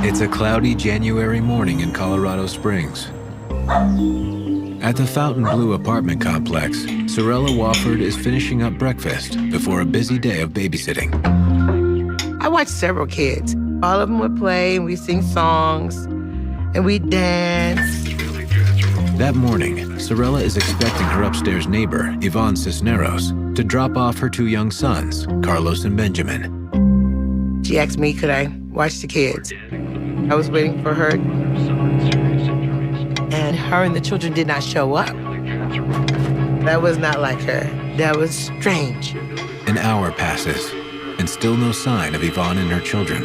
It's a cloudy January morning in Colorado Springs. At the Fountain Blue apartment complex, Sorella Wofford is finishing up breakfast before a busy day of babysitting. I watched several kids. All of them would play, and we'd sing songs, and we'd dance. That morning, Sorella is expecting her upstairs neighbor, Yvonne Cisneros, to drop off her 2 young sons, Carlos and Benjamin. She asked me, could I watch the kids? I was waiting for her, and her and the children did not show up. That was not like her. That was strange. An hour passes, and still no sign of Yvonne and her children.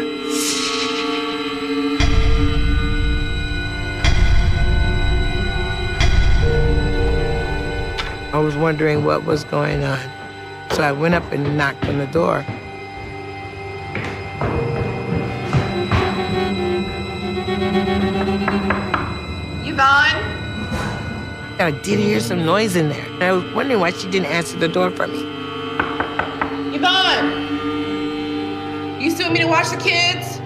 I was wondering what was going on. So I went up and knocked on the door. Yvonne? I did hear some noise in there. And I was wondering why she didn't answer the door for me. Yvonne! You still want me to watch the kids?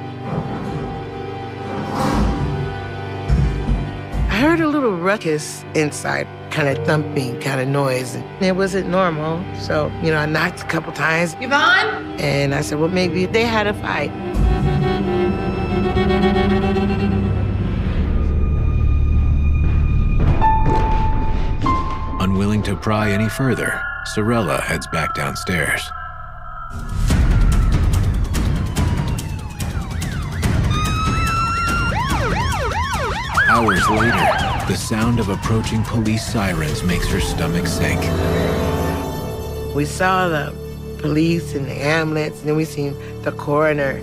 I heard a little ruckus inside, kind of thumping, kind of noise. And it wasn't normal. So, I knocked a couple times. Yvonne? And I said, well, maybe they had a fight. Unwilling to pry any further, Sorella heads back downstairs. Hours later, the sound of approaching police sirens makes her stomach sink. We saw the police and the ambulance, and then we seen the coroner.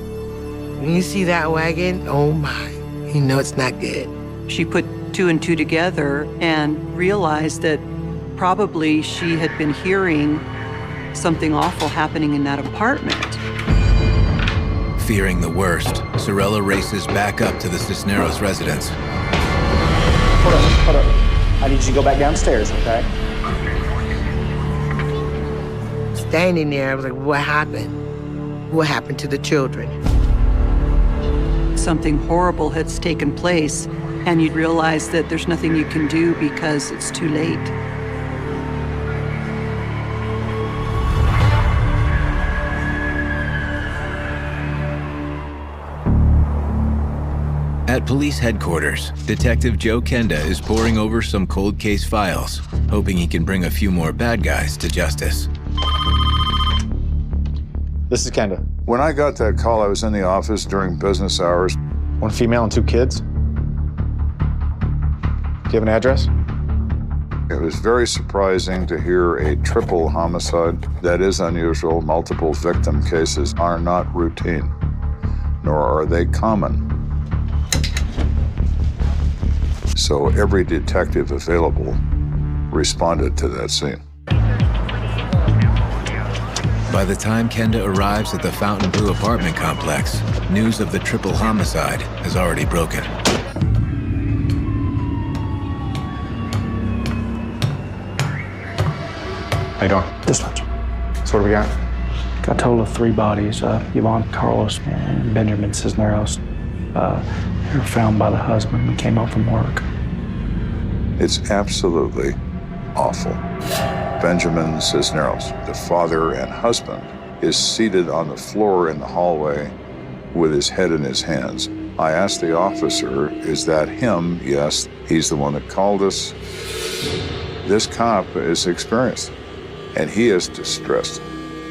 When you see that wagon, oh my, you know it's not good. She put 2 and 2 together and realized that probably she had been hearing something awful happening in that apartment. Fearing the worst, Sorella races back up to the Cisneros residence. Hold up. I need you to go back downstairs, okay? Standing there, I was like, what happened? What happened to the children? Something horrible has taken place, and you'd realize that there's nothing you can do because it's too late. At police headquarters, Detective Joe Kenda is poring over some cold case files, hoping he can bring a few more bad guys to justice. This is Kenda. When I got that call, I was in the office during business hours. 1 female and 2 kids. Do you have an address? It was very surprising to hear a triple homicide. That is unusual. Multiple victim cases are not routine, nor are they common. So every detective available responded to that scene. By the time Kenda arrives at the Fountain Blue apartment complex, news of the triple homicide has already broken. How you doing? Dispatch. So what do we got? Got a total of 3 bodies, Yvonne, Carlos, and Benjamin Cisneros. They were found by the husband when he came home from work. It's absolutely awful. Benjamin Cisneros, the father and husband, is seated on the floor in the hallway with his head in his hands. I asked the officer, is that him? Yes, he's the one that called us. This cop is experienced, and he is distressed.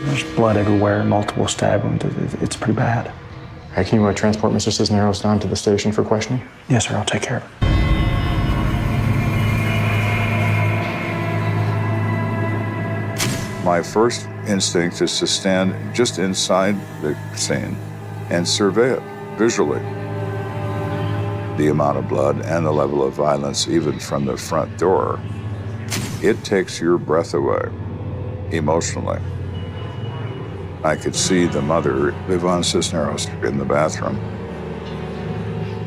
There's blood everywhere, multiple stab wounds. It's pretty bad. Hey, can you transport Mr. Cisneros down to the station for questioning? Yes, sir, I'll take care of it. My first instinct is to stand just inside the scene and survey it visually. The amount of blood and the level of violence, even from the front door, it takes your breath away emotionally. I could see the mother, Yvonne Cisneros, in the bathroom.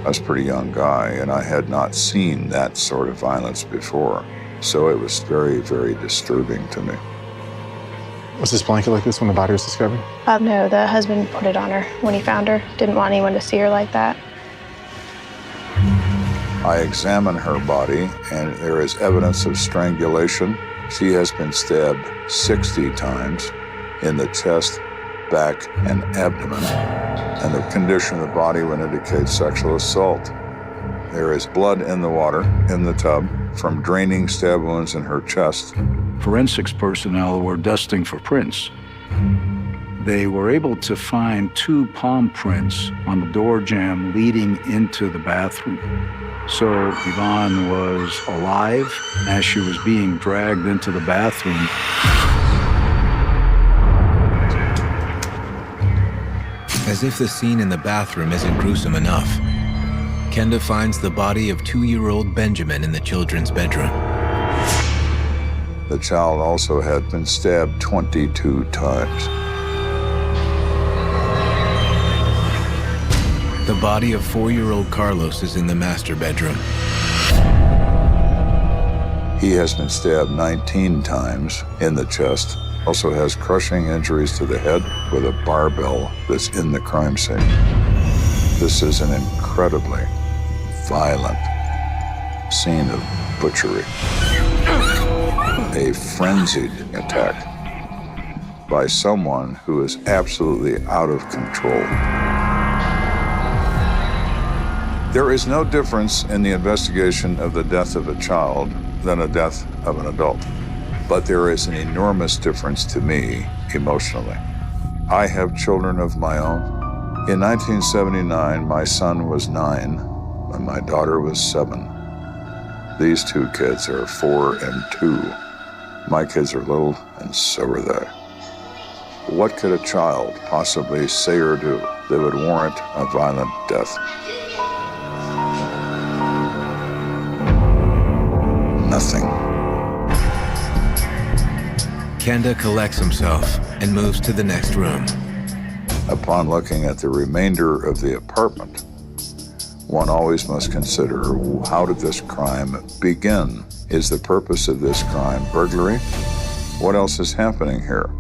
I was a pretty young guy, and I had not seen that sort of violence before. So it was very, very disturbing to me. Was this blanket like this when the body was discovered? No, the husband put it on her when he found her. Didn't want anyone to see her like that. I examine her body, and there is evidence of strangulation. She has been stabbed 60 times in the chest, back, and abdomen, and the condition of the body would indicate sexual assault. There is blood in the water, in the tub, from draining stab wounds in her chest. Forensics personnel were dusting for prints. They were able to find 2 palm prints on the door jamb leading into the bathroom. So Yvonne was alive as she was being dragged into the bathroom. As if the scene in the bathroom isn't gruesome enough, Kenda finds the body of 2-year-old Benjamin in the children's bedroom. The child also had been stabbed 22 times. The body of 4-year-old Carlos is in the master bedroom. He has been stabbed 19 times in the chest, also has crushing injuries to the head with a barbell that's in the crime scene. This is an incredibly violent scene of butchery. A frenzied attack by someone who is absolutely out of control. There is no difference in the investigation of the death of a child than a death of an adult. But there is an enormous difference to me emotionally. I have children of my own. In 1979, my son was 9 and my daughter was 7. These 2 kids are 4 and 2. My kids are little and so are they. What could a child possibly say or do that would warrant a violent death? Nothing. Kenda collects himself and moves to the next room. Upon looking at the remainder of the apartment, one always must consider, how did this crime begin? Is the purpose of this crime burglary? What else is happening here?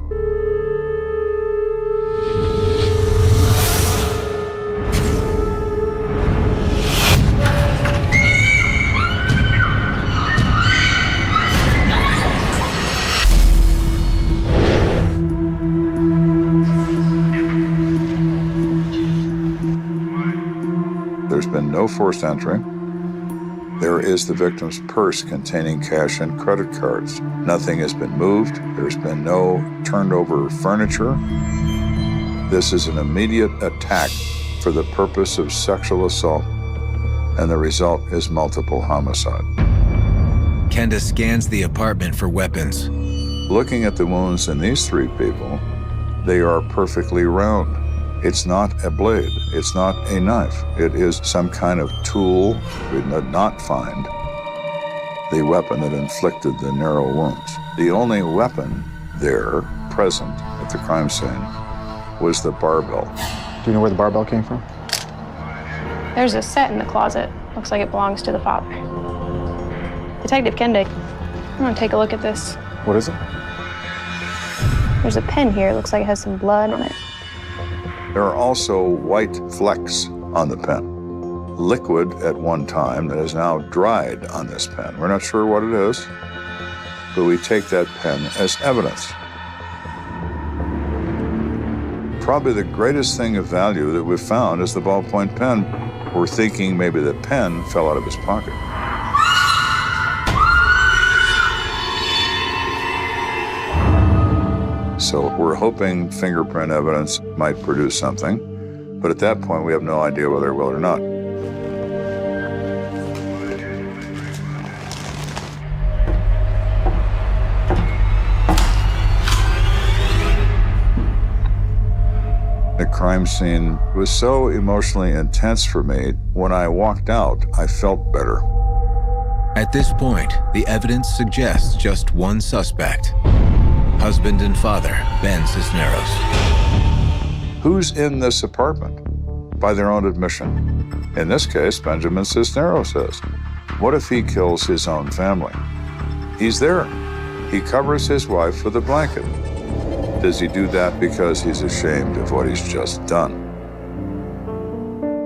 There's been no forced entry. There is the victim's purse containing cash and credit cards. Nothing has been moved. There's been no turned over furniture. This is an immediate attack for the purpose of sexual assault, and the result is multiple homicide. Kenda scans the apartment for weapons. Looking at the wounds in these 3 people, they are perfectly round. It's not a blade. It's not a knife. It is some kind of tool. We did not find the weapon that inflicted the narrow wounds. The only weapon there present at the crime scene was the barbell. Do you know where the barbell came from? There's a set in the closet. Looks like it belongs to the father. Detective Kenda, I'm gonna take a look at this. What is it? There's a pen here. Looks like it has some blood on it. There are also white flecks on the pen. Liquid at one time that is now dried on this pen. We're not sure what it is, but we take that pen as evidence. Probably the greatest thing of value that we've found is the ballpoint pen. We're thinking maybe the pen fell out of his pocket. So we're hoping fingerprint evidence might produce something, but at that point we have no idea whether it will or not. The crime scene was so emotionally intense for me. When I walked out, I felt better. At this point, the evidence suggests just one suspect. Husband and father, Ben Cisneros. Who's in this apartment? By their own admission. In this case, Benjamin Cisneros is. What if he kills his own family? He's there. He covers his wife with a blanket. Does he do that because he's ashamed of what he's just done?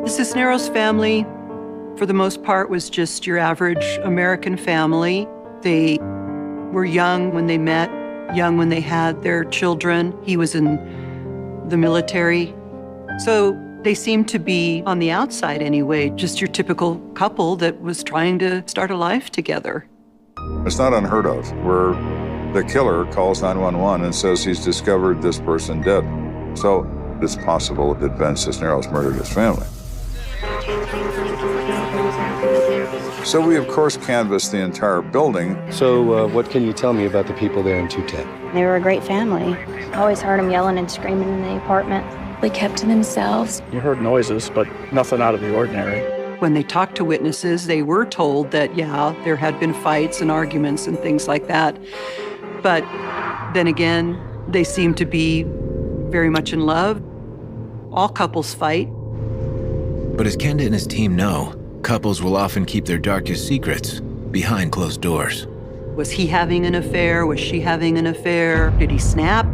The Cisneros family for the most part, was just your average American family. They were young when they met, young when they had their children. He was in the military. So they seemed to be, on the outside anyway, just your typical couple that was trying to start a life together. It's not unheard of where the killer calls 911 and says he's discovered this person dead. So it's possible that Ben Cisneros murdered his family. So we, of course, canvassed the entire building. So what can you tell me about the people there in 210? They were a great family. I always heard them yelling and screaming in the apartment. They kept to themselves. You heard noises, but nothing out of the ordinary. When they talked to witnesses, they were told that, yeah, there had been fights and arguments and things like that. But then again, they seemed to be very much in love. All couples fight. But as Kenda and his team know, couples will often keep their darkest secrets behind closed doors. Was he having an affair? Was she having an affair? Did he snap?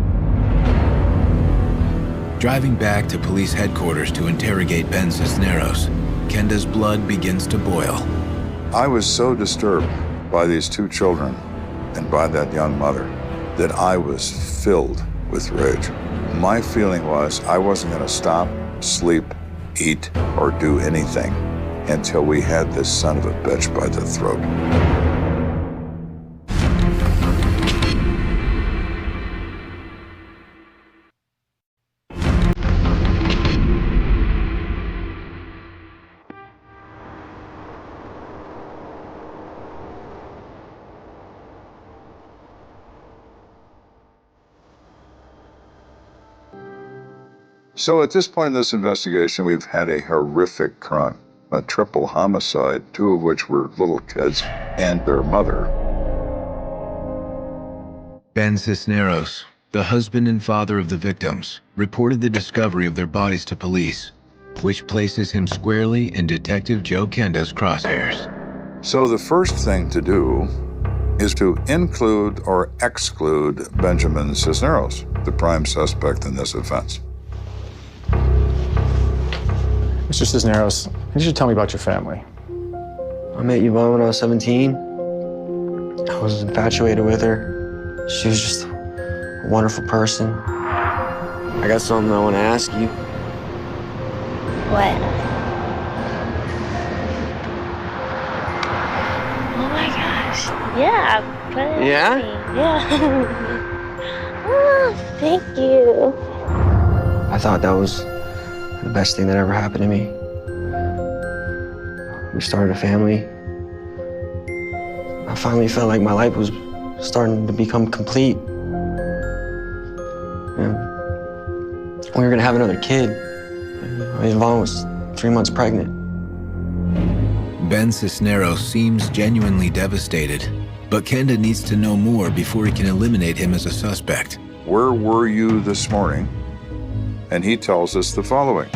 Driving back to police headquarters to interrogate Ben Cisneros, Kenda's blood begins to boil. I was so disturbed by these two children and by that young mother that I was filled with rage. My feeling was I wasn't going to stop, sleep, eat, or do anything until we had this son of a bitch by the throat. So at this point in this investigation, we've had a horrific crime, a triple homicide, two of which were little kids and their mother. Ben Cisneros, the husband and father of the victims, reported the discovery of their bodies to police, which places him squarely in Detective Joe Kenda's crosshairs. So the first thing to do is to include or exclude Benjamin Cisneros, the prime suspect in this offense. Mr. Cisneros, you should tell me about your family. I met Yvonne when I was 17. I was infatuated with her. She was just a wonderful person. I got something I want to ask you. What? Oh my gosh. Yeah, put it Yeah? on me. Yeah. Oh, thank you. I thought that was the best thing that ever happened to me. We started a family. I finally felt like my life was starting to become complete. And we were gonna have another kid. Yvonne was 3 months pregnant. Ben Cisneros seems genuinely devastated, but Kenda needs to know more before he can eliminate him as a suspect. Where were you this morning? And he tells us the following.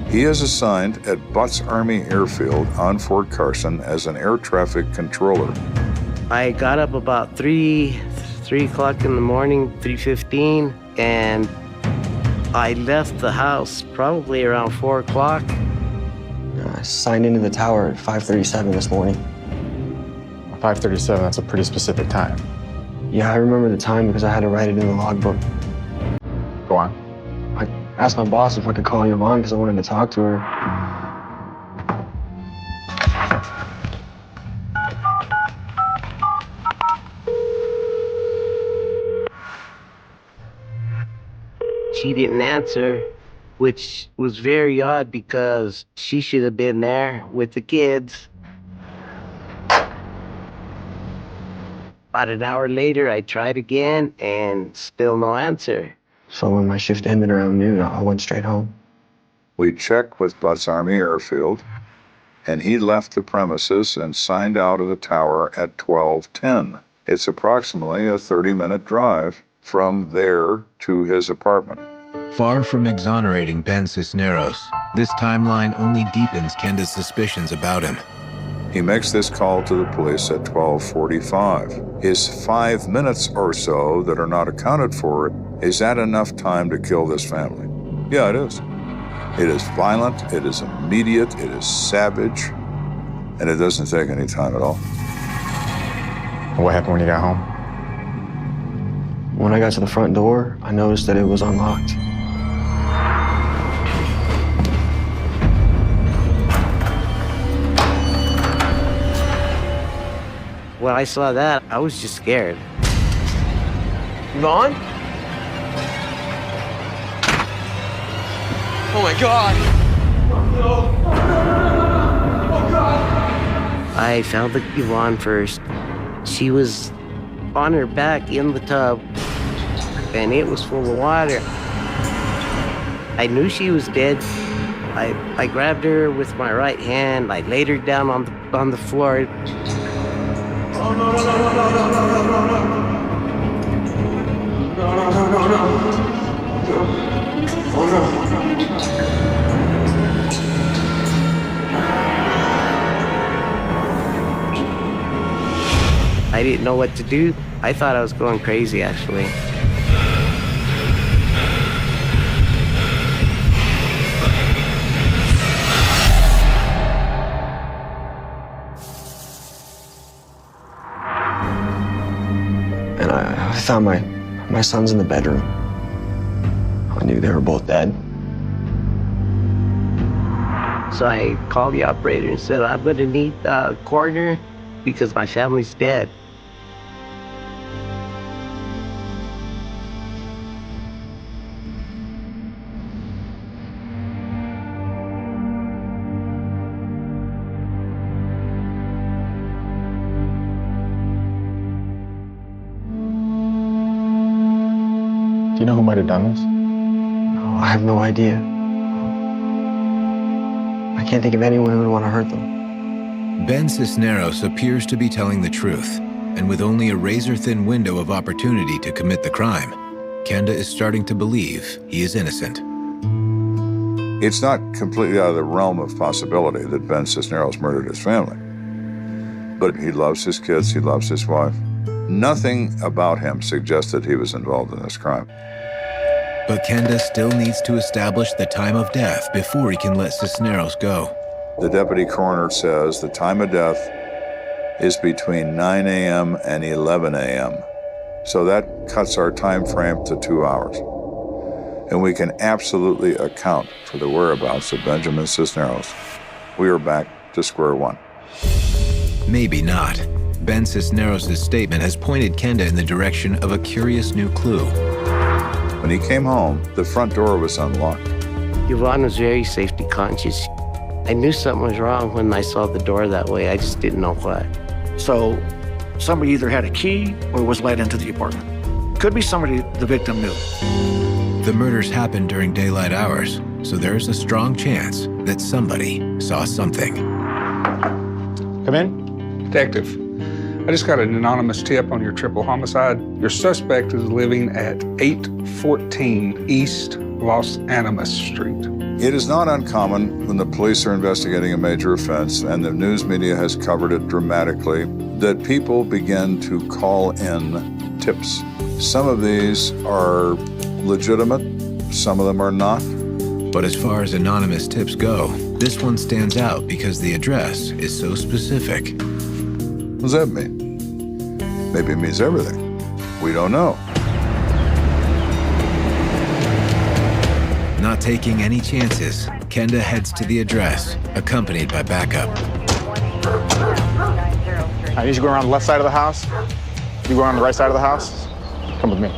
He is assigned at Butts Army Airfield on Fort Carson as an air traffic controller. I got up about 3 o'clock in the morning, 3:15, and I left the house probably around 4 o'clock. I signed into the tower at 5:37 this morning. 5:37, that's a pretty specific time. Yeah, I remember the time because I had to write it in the logbook. Go on. I asked my boss if I could call Yvonne because I wanted to talk to her. She didn't answer, which was very odd because she should have been there with the kids. About an hour later, I tried again and still no answer. So when my shift ended around noon, I went straight home. We checked with Butts Army Airfield, and he left the premises and signed out of the tower at 12:10. It's approximately a 30-minute drive from there to his apartment. Far from exonerating Ben Cisneros, this timeline only deepens Kenda's suspicions about him. He makes this call to the police at 12:45. His 5 minutes or so that are not accounted for, is that enough time to kill this family? Yeah, it is. It is violent, it is immediate, it is savage, and it doesn't take any time at all. What happened when you got home? When I got to the front door, I noticed that it was unlocked. When I saw that, I was just scared. Vaughn? Oh my God! I found the Yvonne first. She was on her back in the tub, and it was full of water. I knew she was dead. I grabbed her with my right hand. I laid her down on the floor. Oh, no, no, no, no, no, no, no, no, no, no. No, no, no, no, no. Oh, no. I didn't know what to do. I thought I was going crazy, actually. And I found my sons in the bedroom. I knew they were both dead. So I called the operator and said, I'm gonna need a coroner because my family's dead. Do you know who might have done this? No, I have no idea. I can't think of anyone who would want to hurt them. Ben Cisneros appears to be telling the truth, and with only a razor-thin window of opportunity to commit the crime, Kenda is starting to believe he is innocent. It's not completely out of the realm of possibility that Ben Cisneros murdered his family. But he loves his kids, he loves his wife. Nothing about him suggested he was involved in this crime. But Kenda still needs to establish the time of death before he can let Cisneros go. The deputy coroner says the time of death is between 9 a.m. and 11 a.m. So that cuts our time frame to 2 hours. And we can absolutely account for the whereabouts of Benjamin Cisneros. We are back to square one. Maybe not. Ben Cisneros' statement has pointed Kenda in the direction of a curious new clue. When he came home, the front door was unlocked. Yvonne was very safety conscious. I knew something was wrong when I saw the door that way. I just didn't know what. So somebody either had a key or was let into the apartment. Could be somebody the victim knew. The murders happened during daylight hours, so there's a strong chance that somebody saw something. Come in. Detective, I just got an anonymous tip on your triple homicide. Your suspect is living at 814 East Los Animas Street. It is not uncommon when the police are investigating a major offense, and the news media has covered it dramatically, that people begin to call in tips. Some of these are legitimate, some of them are not. But as far as anonymous tips go, this one stands out because the address is so specific. What does that mean? Maybe it means everything. We don't know. Not taking any chances, Kenda heads to the address, accompanied by backup. I need you to go around the left side of the house. You go around the right side of the house. Come with me.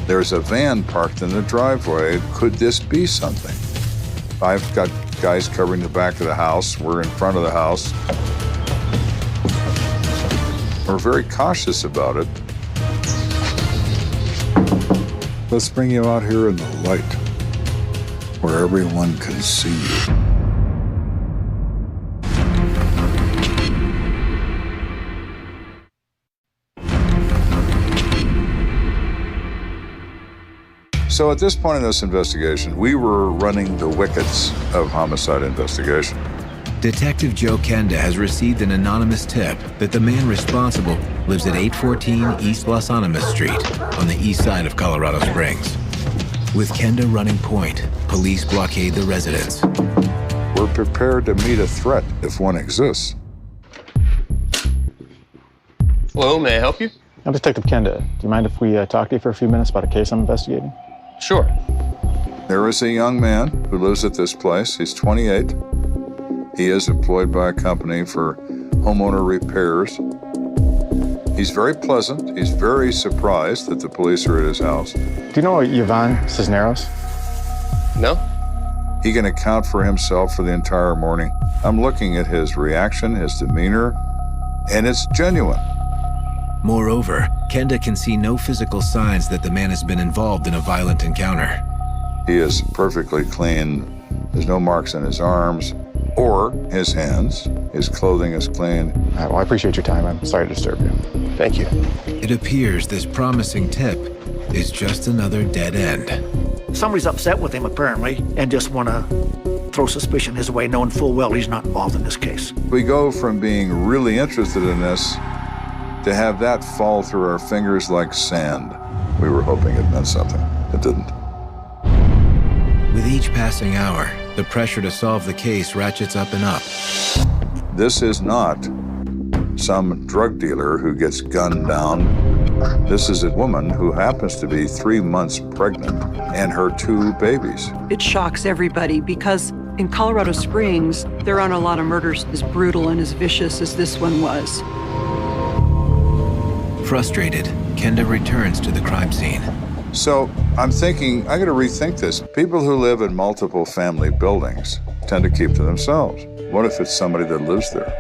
There's a van parked in the driveway. Could this be something? I've got guys covering the back of the house. We're in front of the house. We're very cautious about it. Let's bring you out here in the light, where everyone can see you. So at this point in this investigation, we were running the wickets of homicide investigation. Detective Joe Kenda has received an anonymous tip that the man responsible lives at 814 East Los Animas Street on the east side of Colorado Springs. With Kenda running point, police blockade the residence. We're prepared to meet a threat if one exists. Hello, may I help you? I'm Detective Kenda. Do you mind if we talk to you for a few minutes about a case I'm investigating? Sure. There is a young man who lives at this place. He's 28. He is employed by a company for homeowner repairs. He's very pleasant. He's very surprised that the police are at his house. Do you know Yvonne Cisneros? No? He can account for himself for the entire morning. I'm looking at his reaction, his demeanor, and it's genuine. Moreover, Kenda can see no physical signs that the man has been involved in a violent encounter. He is perfectly clean. There's no marks on his arms or his hands. His clothing is clean. Well, I appreciate your time. I'm sorry to disturb you. Thank you. It appears this promising tip is just another dead end. Somebody's upset with him, apparently, and just want to throw suspicion his way, knowing full well he's not involved in this case. We go from being really interested in this to have that fall through our fingers like sand. We were hoping it meant something. It didn't. With each passing hour, the pressure to solve the case ratchets up and up. This is not some drug dealer who gets gunned down. This is a woman who happens to be 3 months pregnant and her 2 babies. It shocks everybody because in Colorado Springs, there aren't a lot of murders as brutal and as vicious as this one was. Frustrated, Kenda returns to the crime scene. So I'm thinking, I gotta rethink this. People who live in multiple family buildings tend to keep to themselves. What if it's somebody that lives there?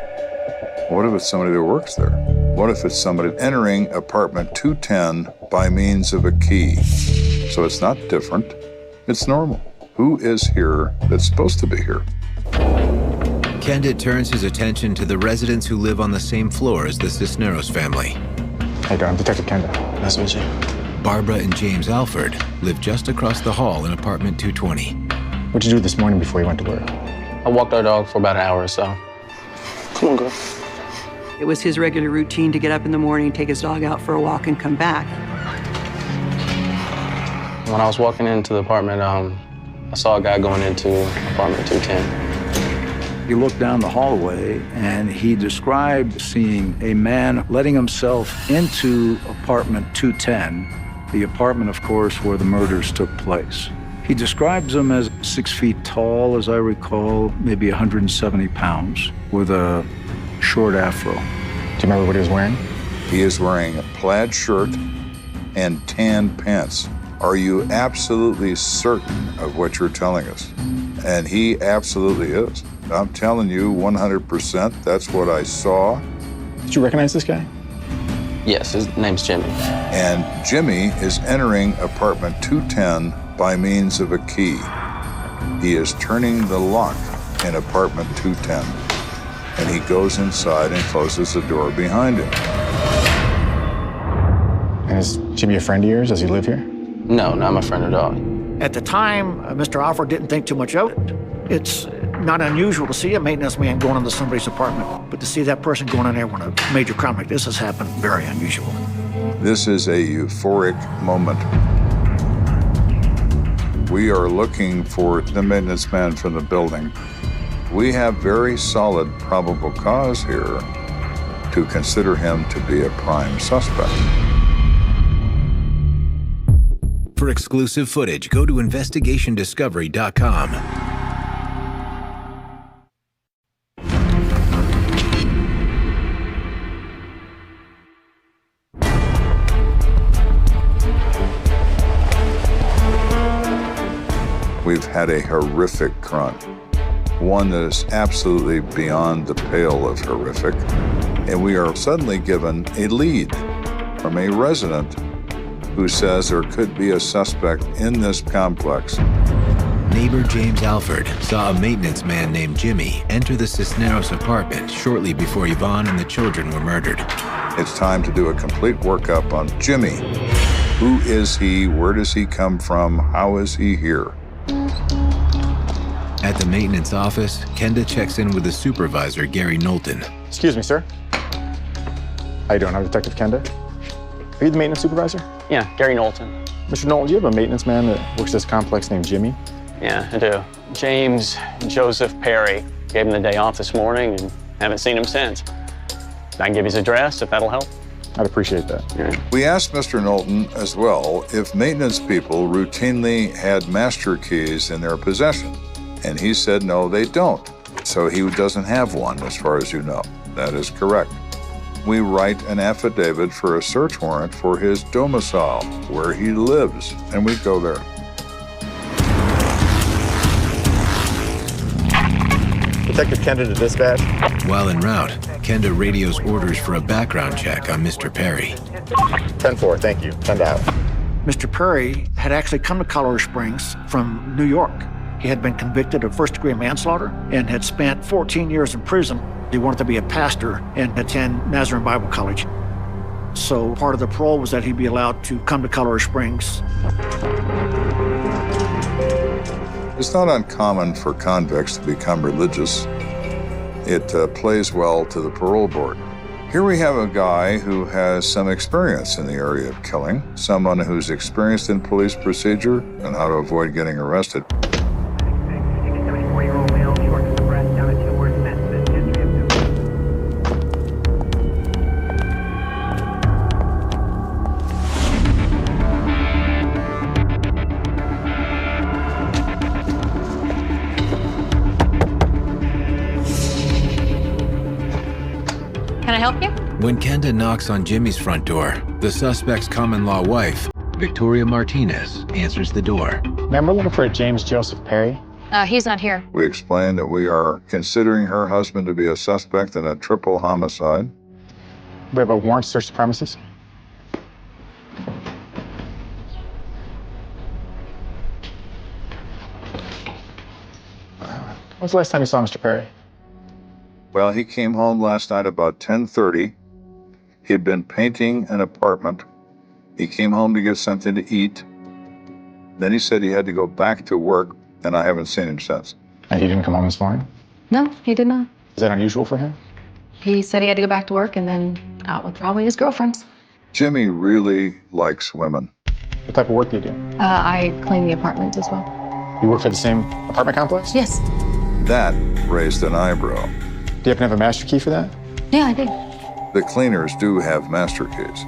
What if it's somebody that works there? What if it's somebody entering apartment 210 by means of a key? So it's not different, it's normal. Who is here that's supposed to be here? Kenda turns his attention to the residents who live on the same floor as the Cisneros family. How you doing? I'm Detective Kenda. Nice to meet you. Barbara and James Alford live just across the hall in apartment 220. What'd you do this morning before you went to work? I walked our dog for about an hour or so. Come on, girl. It was his regular routine to get up in the morning, take his dog out for a walk, and come back. When I was walking into the apartment, I saw a guy going into apartment 210. He looked down the hallway and he described seeing a man letting himself into apartment 210, the apartment, of course, where the murders took place. He describes him as 6 feet tall, as I recall, maybe 170 pounds, with a short afro. Do you remember what he was wearing? He is wearing a plaid shirt and tan pants. Are you absolutely certain of what you're telling us? And he absolutely is. I'm telling you 100%, that's what I saw. Did you recognize this guy? Yes, his name's Jimmy. And Jimmy is entering apartment 210 by means of a key. He is turning the lock in apartment 210, and he goes inside and closes the door behind him. And is Jimmy a friend of yours? Does he live here? No, not my friend at all. At the time, Mr. Alford didn't think too much of it. It's not unusual to see a maintenance man going into somebody's apartment, but to see that person going in there when a major crime like this has happened, very unusual. This is a euphoric moment. We are looking for the maintenance man from the building. We have very solid probable cause here to consider him to be a prime suspect. For exclusive footage, go to investigationdiscovery.com. We've had a horrific crime, one that is absolutely beyond the pale of horrific, and we are suddenly given a lead from a resident who says there could be a suspect in this complex. Neighbor James Alford saw a maintenance man named Jimmy enter the Cisneros apartment shortly before Yvonne and the children were murdered. It's time to do a complete workup on Jimmy. Who is he? Where does he come from? How is he here? At the maintenance office, Kenda checks in with the supervisor, Gary Knowlton. Excuse me, sir. How you doing? I'm Detective Kenda. Are you the maintenance supervisor? Yeah, Gary Knowlton. Mr. Knowlton, do you have a maintenance man that works this complex named Jimmy? Yeah, I do. James Joseph Perry. Gave him the day off this morning and haven't seen him since. I can give you his address if that'll help. I'd appreciate that. Yeah. We asked Mr. Knowlton as well if maintenance people routinely had master keys in their possession, and he said no, they don't. So he doesn't have one, as far as you know. That is correct. We write an affidavit for a search warrant for his domicile, where he lives, and we go there. Detective Kenda to dispatch. While en route, Kenda radios orders for a background check on Mr. Perry. 10-4, thank you. Send out. Mr. Perry had actually come to Colorado Springs from New York. He had been convicted of first-degree manslaughter and had spent 14 years in prison. He wanted to be a pastor and attend Nazarene Bible College. So part of the parole was that he'd be allowed to come to Colorado Springs. It's not uncommon for convicts to become religious. It plays well to the parole board. Here we have a guy who has some experience in the area of killing, someone who's experienced in police procedure and how to avoid getting arrested. Can I help you? When Kenda knocks on Jimmy's front door, the suspect's common-law wife, Victoria Martinez, answers the door. Ma'am, we're looking for a James Joseph Perry. He's not here. We explain that we are considering her husband to be a suspect in a triple homicide. We have a warrant to search the premises. When was the last time you saw Mr. Perry? Well, he came home last night about 10:30. He'd been painting an apartment. He came home to get something to eat. Then he said he had to go back to work, and I haven't seen him since. And he didn't come home this morning? No, he did not. Is that unusual for him? He said he had to go back to work and then out with probably his girlfriends. Jimmy really likes women. What type of work do you do? I clean the apartment as well. You work for the same apartment complex? Yes. That raised an eyebrow. Do you happen to have a master key for that? Yeah, I do. The cleaners do have master keys.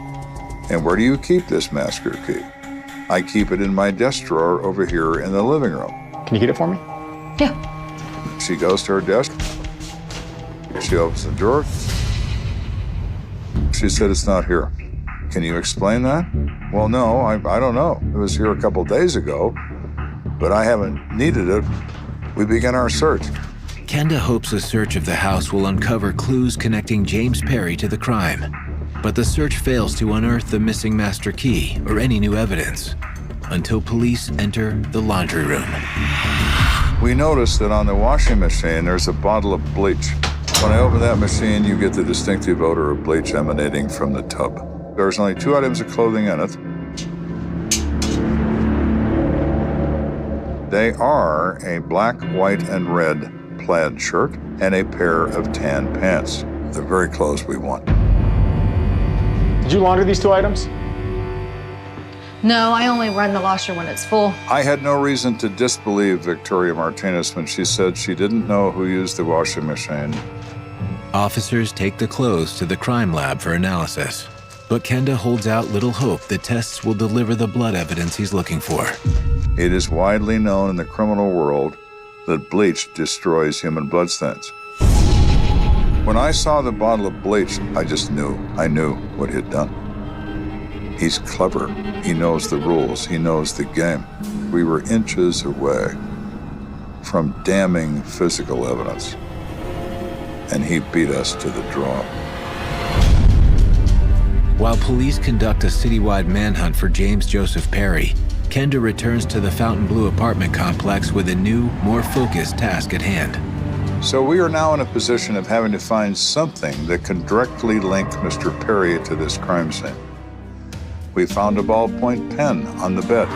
And where do you keep this master key? I keep it in my desk drawer over here in the living room. Can you get it for me? Yeah. She goes to her desk. She opens the drawer. She said it's not here. Can you explain that? Well, no, I don't know. It was here a couple days ago, but I haven't needed it. We began our search. Kenda hopes a search of the house will uncover clues connecting James Perry to the crime. But the search fails to unearth the missing master key or any new evidence until police enter the laundry room. We noticed that on the washing machine, there's a bottle of bleach. When I open that machine, you get the distinctive odor of bleach emanating from the tub. There's only 2 items of clothing in it. They are a black, white, and red plaid shirt and a pair of tan pants. The very clothes we want. Did you launder these 2 items? No, I only run the washer when it's full. I had no reason to disbelieve Victoria Martinez when she said she didn't know who used the washing machine. Officers take the clothes to the crime lab for analysis, but Kenda holds out little hope the tests will deliver the blood evidence he's looking for. It is widely known in the criminal world that bleach destroys human blood stains. When I saw the bottle of bleach, I just knew. I knew what he'd done. He's clever. He knows the rules. He knows the game. We were inches away from damning physical evidence, and he beat us to the draw. While police conduct a citywide manhunt for James Joseph Perry, Kenda returns to the Fontainebleau apartment complex with a new, more focused task at hand. So we are now in a position of having to find something that can directly link Mr. Perry to this crime scene. We found a ballpoint pen on the bed.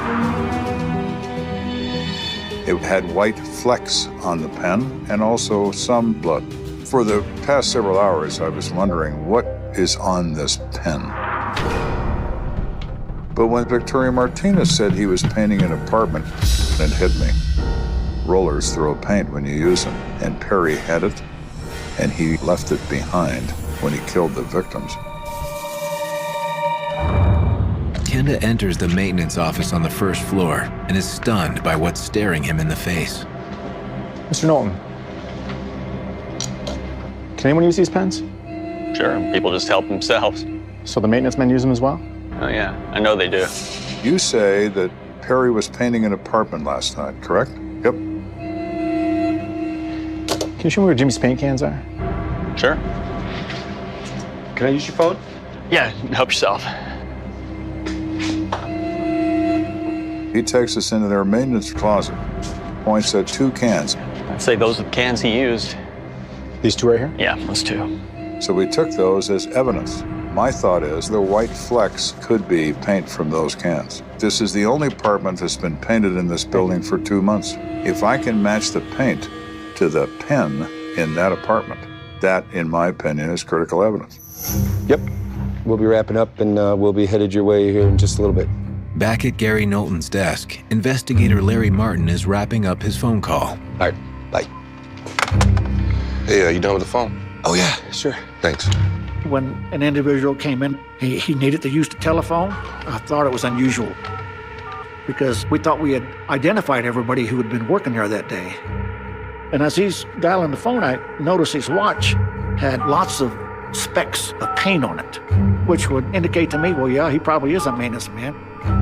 It had white flecks on the pen and also some blood. For the past several hours, I was wondering what is on this pen. But when Victoria Martinez said he was painting an apartment, it hit me. Rollers throw paint when you use them, and Perry had it, and he left it behind when he killed the victims. Kenda enters the maintenance office on the first floor and is stunned by what's staring him in the face. Mr. Knowlton, can anyone use these pens? Sure, people just help themselves. So the maintenance men use them as well? Oh, yeah, I know they do. You say that Perry was painting an apartment last night, correct? Yep. Can you show me where Jimmy's paint cans are? Sure. Can I use your phone? Yeah, help yourself. He takes us into their maintenance closet, points at 2 cans. I'd say those are the cans he used. These 2 right here? Yeah, those 2. So we took those as evidence. My thought is the white flecks could be paint from those cans. This is the only apartment that's been painted in this building for 2 months. If I can match the paint to the pen in that apartment, that, in my opinion, is critical evidence. Yep. We'll be wrapping up and we'll be headed your way here in just a little bit. Back at Gary Knowlton's desk, investigator Larry Martin is wrapping up his phone call. All right, bye. Hey, you done with the phone? Oh, yeah, sure. Thanks. When an individual came in, he needed to use the telephone. I thought it was unusual because we thought we had identified everybody who had been working there that day. And as he's dialing the phone, I noticed his watch had lots of specks of paint on it, which would indicate to me, well, yeah, he probably is a maintenance man.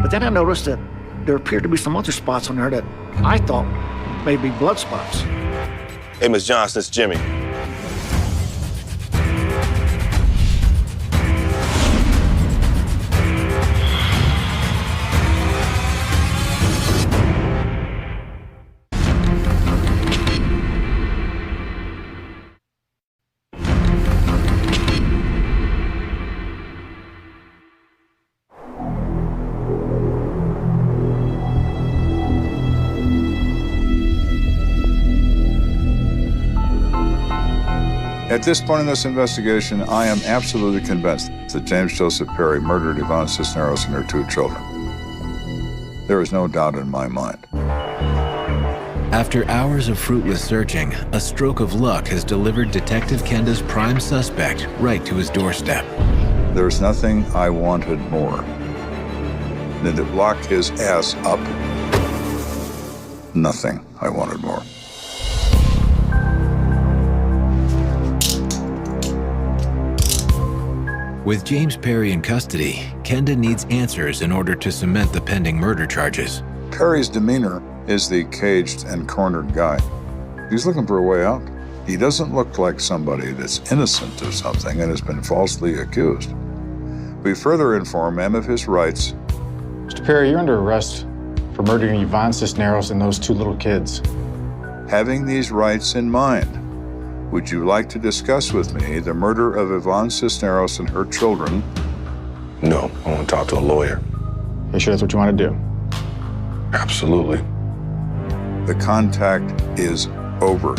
But then I noticed that there appeared to be some other spots on there that I thought may be blood spots. Hey, Miss Johnson, it's Jimmy. At this point in this investigation, I am absolutely convinced that James Joseph Perry murdered Yvonne Cisneros and her 2 children. There is no doubt in my mind. After hours of fruitless searching, a stroke of luck has delivered Detective Kenda's prime suspect right to his doorstep. There's nothing I wanted more than to lock his ass up. Nothing I wanted more. With James Perry in custody, Kenda needs answers in order to cement the pending murder charges. Perry's demeanor is the caged and cornered guy. He's looking for a way out. He doesn't look like somebody that's innocent of something and has been falsely accused. We further inform him of his rights. Mr. Perry, you're under arrest for murdering Yvonne Cisneros and those 2 little kids. Having these rights in mind, would you like to discuss with me the murder of Yvonne Cisneros and her children? No, I want to talk to a lawyer. You sure that's what you want to do? Absolutely. The contact is over.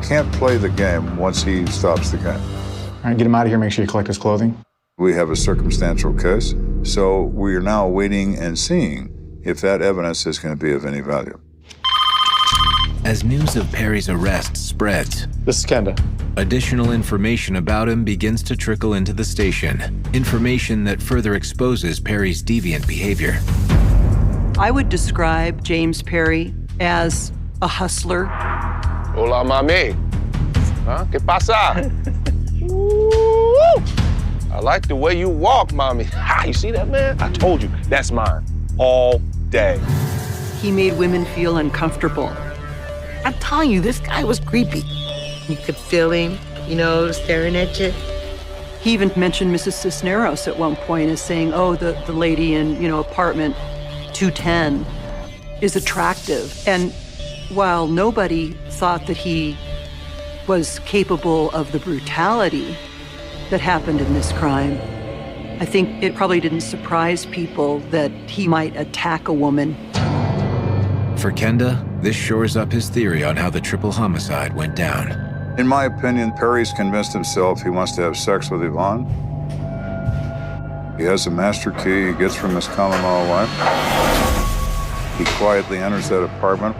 Can't play the game once he stops the game. All right, get him out of here. Make sure you collect his clothing. We have a circumstantial case, so we are now waiting and seeing if that evidence is going to be of any value. As news of Perry's arrest spreads, this is Kenda. Additional information about him begins to trickle into the station. Information that further exposes Perry's deviant behavior. I would describe James Perry as a hustler. Hola, mami. Huh? ¿Qué pasa? I like the way you walk, mommy. Ha, you see that, man? I told you, that's mine. All day. He made women feel uncomfortable. I'm telling you, this guy was creepy. You could feel him, staring at you. He even mentioned Mrs. Cisneros at one point as saying, oh, the lady in, apartment 210 is attractive. And while nobody thought that he was capable of the brutality that happened in this crime, I think it probably didn't surprise people that he might attack a woman. For Kenda, this shores up his theory on how the triple homicide went down. In my opinion, Perry's convinced himself he wants to have sex with Yvonne. He has a master key he gets from his common law wife. He quietly enters that apartment.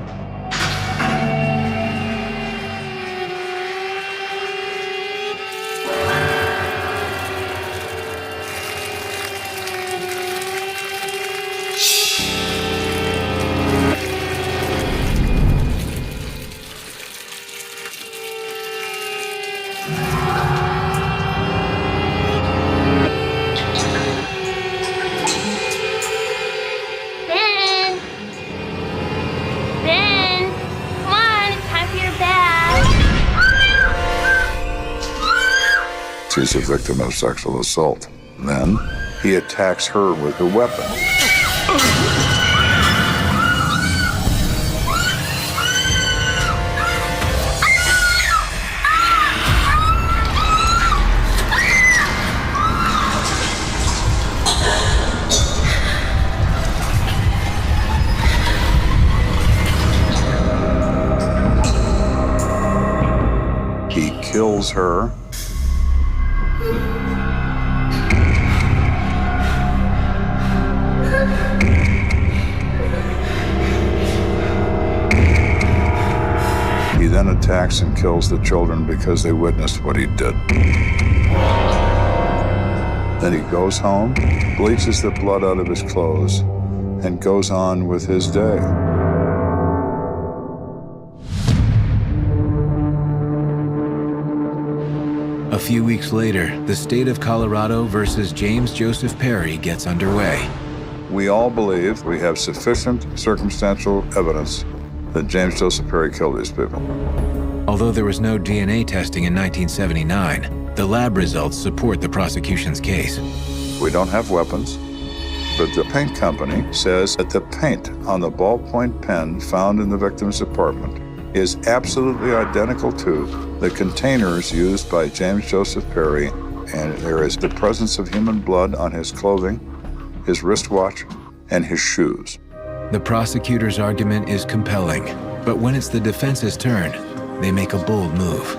She's a victim of sexual assault. Then he attacks her with a weapon. He kills her. He then attacks and kills the children because they witnessed what he did. Then he goes home, bleaches the blood out of his clothes, and goes on with his day. A few weeks later, the state of Colorado versus James Joseph Perry gets underway. We all believe we have sufficient circumstantial evidence that James Joseph Perry killed these people. Although there was no DNA testing in 1979, the lab results support the prosecution's case. We don't have weapons, but the paint company says that the paint on the ballpoint pen found in the victim's apartment is absolutely identical to the containers used by James Joseph Perry, and there is the presence of human blood on his clothing, his wristwatch, and his shoes. The prosecutor's argument is compelling, but when it's the defense's turn, they make a bold move.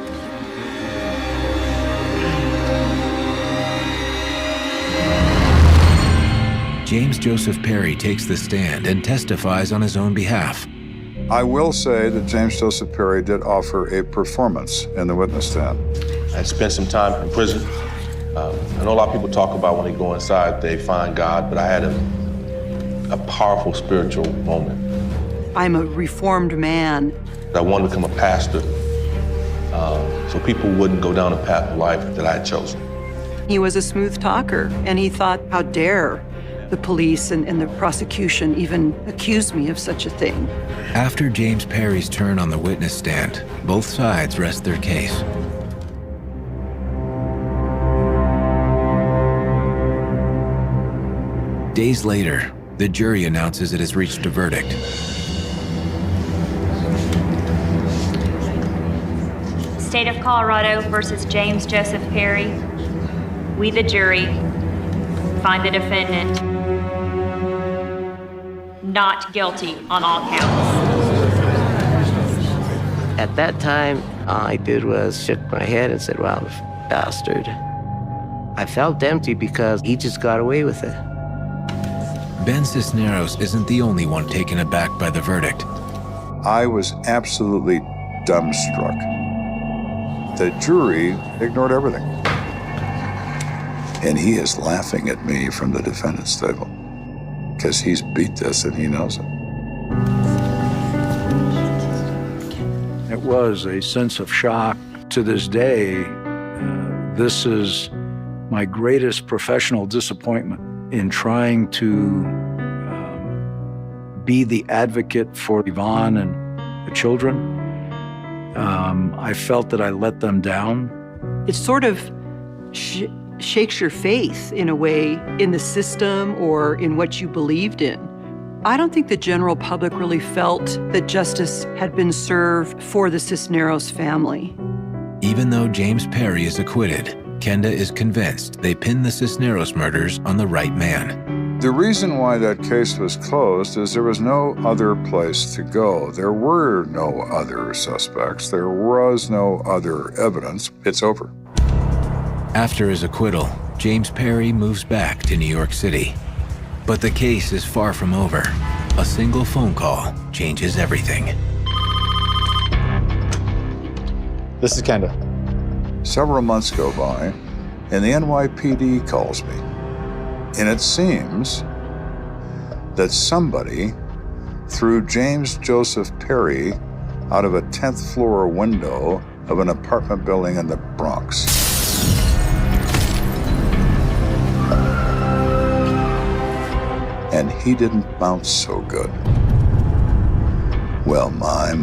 James Joseph Perry takes the stand and testifies on his own behalf. I will say that James Joseph Perry did offer a performance in the witness stand. I spent some time in prison. I know a lot of people talk about when they go inside, they find God, but I had a powerful spiritual moment. I'm a reformed man. I wanted to become a pastor so people wouldn't go down a path of life that I had chosen. He was a smooth talker, and he thought, how dare the police and the prosecution even accuse me of such a thing. After James Perry's turn on the witness stand, both sides rest their case. Days later, the jury announces it has reached a verdict. State of Colorado versus James Joseph Perry. We, the jury, find the defendant not guilty on all counts. At that time, all I did was shook my head and said, wow, the bastard. I felt empty because he just got away with it. Ben Cisneros isn't the only one taken aback by the verdict. I was absolutely dumbstruck. The jury ignored everything. And he is laughing at me from the defendant's table because he's beat this and he knows it. It was a sense of shock. To this day, this is my greatest professional disappointment in trying to be the advocate for Yvonne and the children. I felt that I let them down. It sort of shakes your faith in a way in the system or in what you believed in. I don't think the general public really felt that justice had been served for the Cisneros family. Even though James Perry is acquitted, Kenda is convinced they pinned the Cisneros murders on the right man. The reason why that case was closed is there was no other place to go. There were no other suspects. There was no other evidence. It's over. After his acquittal, James Perry moves back to New York City. But the case is far from over. A single phone call changes everything. This is Kenda. Several months go by, and the NYPD calls me. And it seems that somebody threw James Joseph Perry out of a 10th floor window of an apartment building in the Bronx. And he didn't bounce so good. Well, my.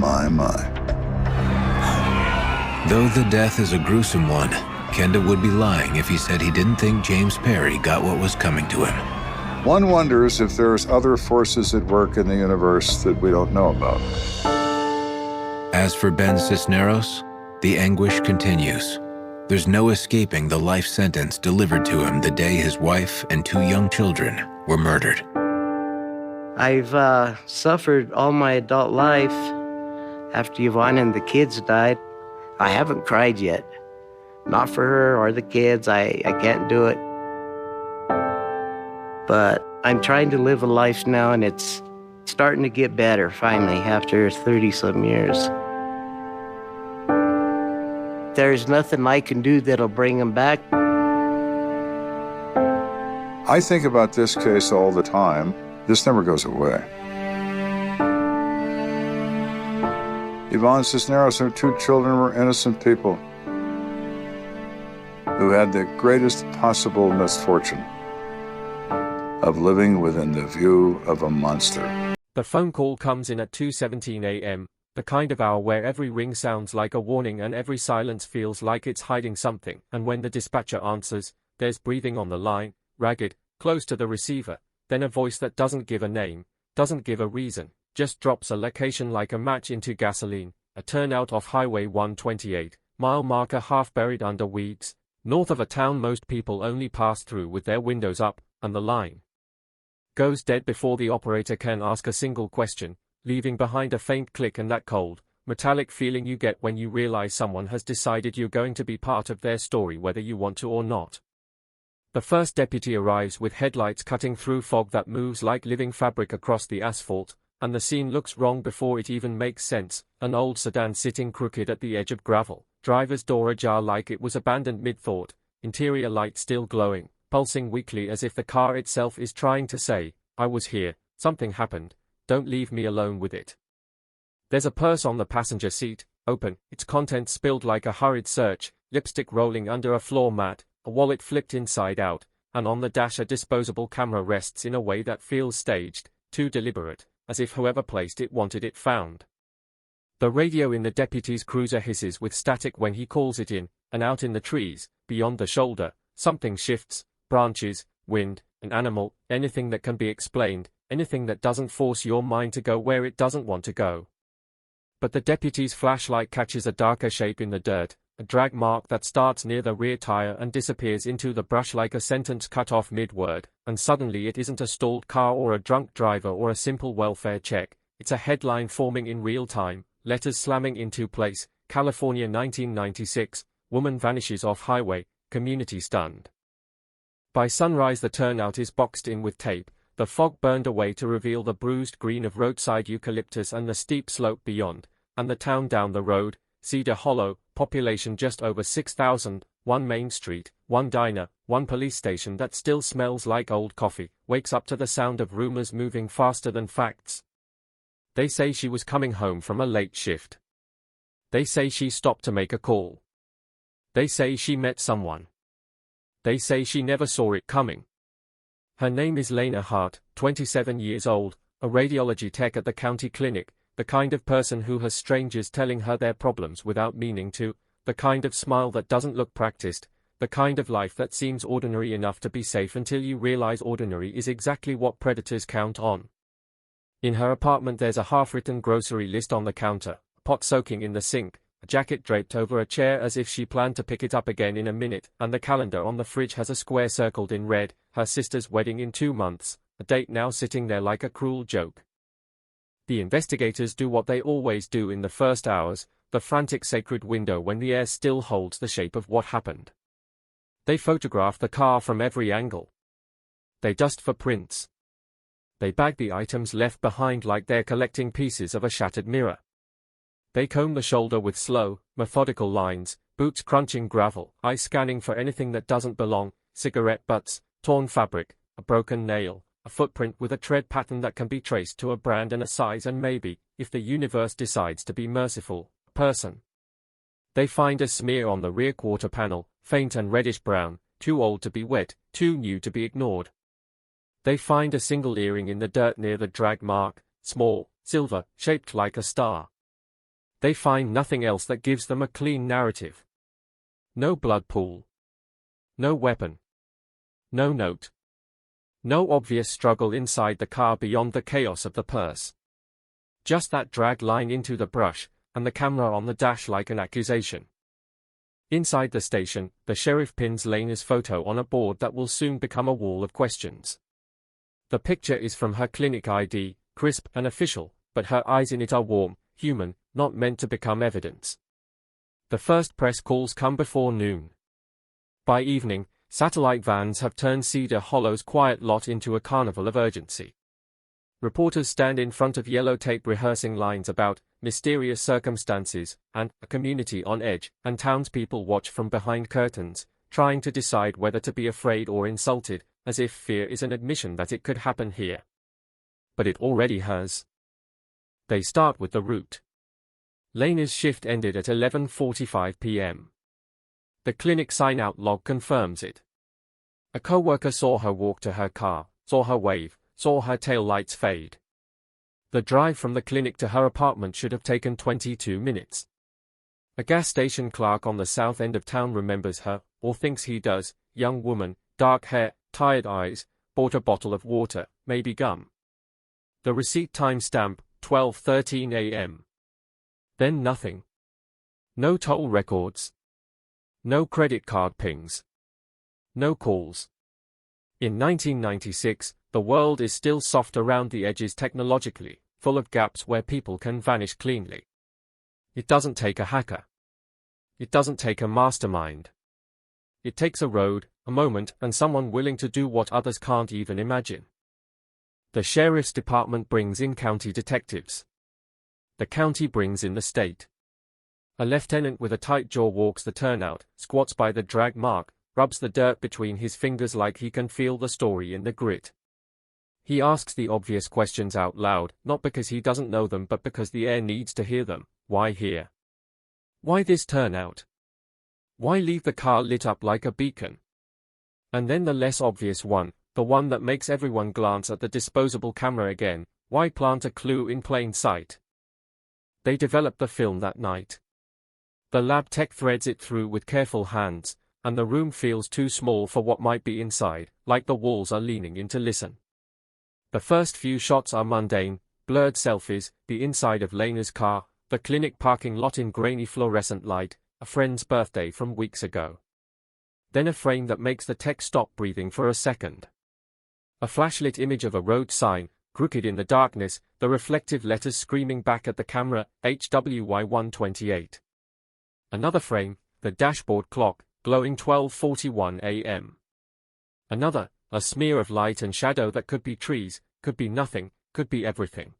Though the death is a gruesome one, Kenda would be lying if he said he didn't think James Perry got what was coming to him. One wonders if there's other forces at work in the universe that we don't know about. As for Ben Cisneros, the anguish continues. There's no escaping the life sentence delivered to him the day his wife and 2 young children were murdered. I've suffered all my adult life. After Yvonne and the kids died, I haven't cried yet. Not for her or the kids, I can't do it. But I'm trying to live a life now, and it's starting to get better, finally, after 30-some years. There's nothing I can do that'll bring them back. I think about this case all the time. This never goes away. Yvonne Cisneros and her 2 children were innocent people who had the greatest possible misfortune of living within the view of a monster. The phone call comes in at 2:17 a.m., the kind of hour where every ring sounds like a warning and every silence feels like it's hiding something, and when the dispatcher answers, there's breathing on the line, ragged, close to the receiver, then a voice that doesn't give a name, doesn't give a reason, just drops a location like a match into gasoline, a turnout off Highway 128, mile marker half buried under weeds, north of a town most people only pass through with their windows up, and the line goes dead before the operator can ask a single question, leaving behind a faint click and that cold, metallic feeling you get when you realize someone has decided you're going to be part of their story whether you want to or not. The first deputy arrives with headlights cutting through fog that moves like living fabric across the asphalt, and the scene looks wrong before it even makes sense, an old sedan sitting crooked at the edge of gravel, driver's door ajar like it was abandoned mid-thought, interior light still glowing, pulsing weakly as if the car itself is trying to say, I was here, something happened, don't leave me alone with it. There's a purse on the passenger seat, open, its contents spilled like a hurried search, lipstick rolling under a floor mat, a wallet flipped inside out, and on the dash a disposable camera rests in a way that feels staged, too deliberate, as if whoever placed it wanted it found. The radio in the deputy's cruiser hisses with static when he calls it in, and out in the trees, beyond the shoulder, something shifts, branches, wind, an animal, anything that can be explained, anything that doesn't force your mind to go where it doesn't want to go. But the deputy's flashlight catches a darker shape in the dirt, a drag mark that starts near the rear tire and disappears into the brush like a sentence cut off mid-word, and suddenly it isn't a stalled car or a drunk driver or a simple welfare check, it's a headline forming in real time, letters slamming into place, California 1996, woman vanishes off highway, community stunned. By sunrise the turnout is boxed in with tape, the fog burned away to reveal the bruised green of roadside eucalyptus and the steep slope beyond, and the town down the road, Cedar Hollow, population just over 6,000, one main street, one diner, one police station that still smells like old coffee, wakes up to the sound of rumors moving faster than facts. They say she was coming home from a late shift. They say she stopped to make a call. They say she met someone. They say she never saw it coming. Her name is Lena Hart, 27 years old, a radiology tech at the county clinic, the kind of person who has strangers telling her their problems without meaning to, the kind of smile that doesn't look practiced, the kind of life that seems ordinary enough to be safe until you realize ordinary is exactly what predators count on. In her apartment there's a half-written grocery list on the counter, a pot soaking in the sink, a jacket draped over a chair as if she planned to pick it up again in a minute, and the calendar on the fridge has a square circled in red, her sister's wedding in 2 months, a date now sitting there like a cruel joke. The investigators do what they always do in the first hours, the frantic sacred window when the air still holds the shape of what happened. They photograph the car from every angle. They dust for prints. They bag the items left behind like they're collecting pieces of a shattered mirror. They comb the shoulder with slow, methodical lines, boots crunching gravel, eyes scanning for anything that doesn't belong, cigarette butts, torn fabric, a broken nail, a footprint with a tread pattern that can be traced to a brand and a size, and maybe, if the universe decides to be merciful, a person. They find a smear on the rear quarter panel, faint and reddish brown, too old to be wet, too new to be ignored. They find a single earring in the dirt near the drag mark, small, silver, shaped like a star. They find nothing else that gives them a clean narrative. No blood pool. No weapon. No note. No obvious struggle inside the car beyond the chaos of the purse. Just that drag line into the brush, and the camera on the dash like an accusation. Inside the station, the sheriff pins Lena's photo on a board that will soon become a wall of questions. The picture is from her clinic ID, crisp and official, but her eyes in it are warm, human, not meant to become evidence. The first press calls come before noon. By evening, satellite vans have turned Cedar Hollow's quiet lot into a carnival of urgency. Reporters stand in front of yellow tape rehearsing lines about mysterious circumstances and a community on edge, and townspeople watch from behind curtains, trying to decide whether to be afraid or insulted, as if fear is an admission that it could happen here. But it already has. They start with the route. Lena's shift ended at 11:45 p.m. The clinic sign-out log confirms it. A co-worker saw her walk to her car, saw her wave, saw her tail lights fade. The drive from the clinic to her apartment should have taken 22 minutes. A gas station clerk on the south end of town remembers her, or thinks he does, young woman, dark hair, tired eyes, bought a bottle of water, maybe gum. The receipt timestamp, 12:13 a.m. Then nothing. No toll records. No credit card pings. No calls. In 1996, the world is still soft around the edges technologically, full of gaps where people can vanish cleanly. It doesn't take a hacker. It doesn't take a mastermind. It takes a road, a moment, and someone willing to do what others can't even imagine. The sheriff's department brings in county detectives. The county brings in the state. A lieutenant with a tight jaw walks the turnout, squats by the drag mark, rubs the dirt between his fingers like he can feel the story in the grit. He asks the obvious questions out loud, not because he doesn't know them but because the air needs to hear them. Why here? Why this turnout? Why leave the car lit up like a beacon? And then the less obvious one, the one that makes everyone glance at the disposable camera again, why plant a clue in plain sight? They develop the film that night. The lab tech threads it through with careful hands, and the room feels too small for what might be inside, like the walls are leaning in to listen. The first few shots are mundane, blurred selfies, the inside of Lena's car, the clinic parking lot in grainy fluorescent light, a friend's birthday from weeks ago. Then a frame that makes the tech stop breathing for a second. A flashlit image of a road sign, crooked in the darkness, the reflective letters screaming back at the camera, HWY 128. Another frame, the dashboard clock, glowing 12:41 a.m. Another, a smear of light and shadow that could be trees, could be nothing, could be everything.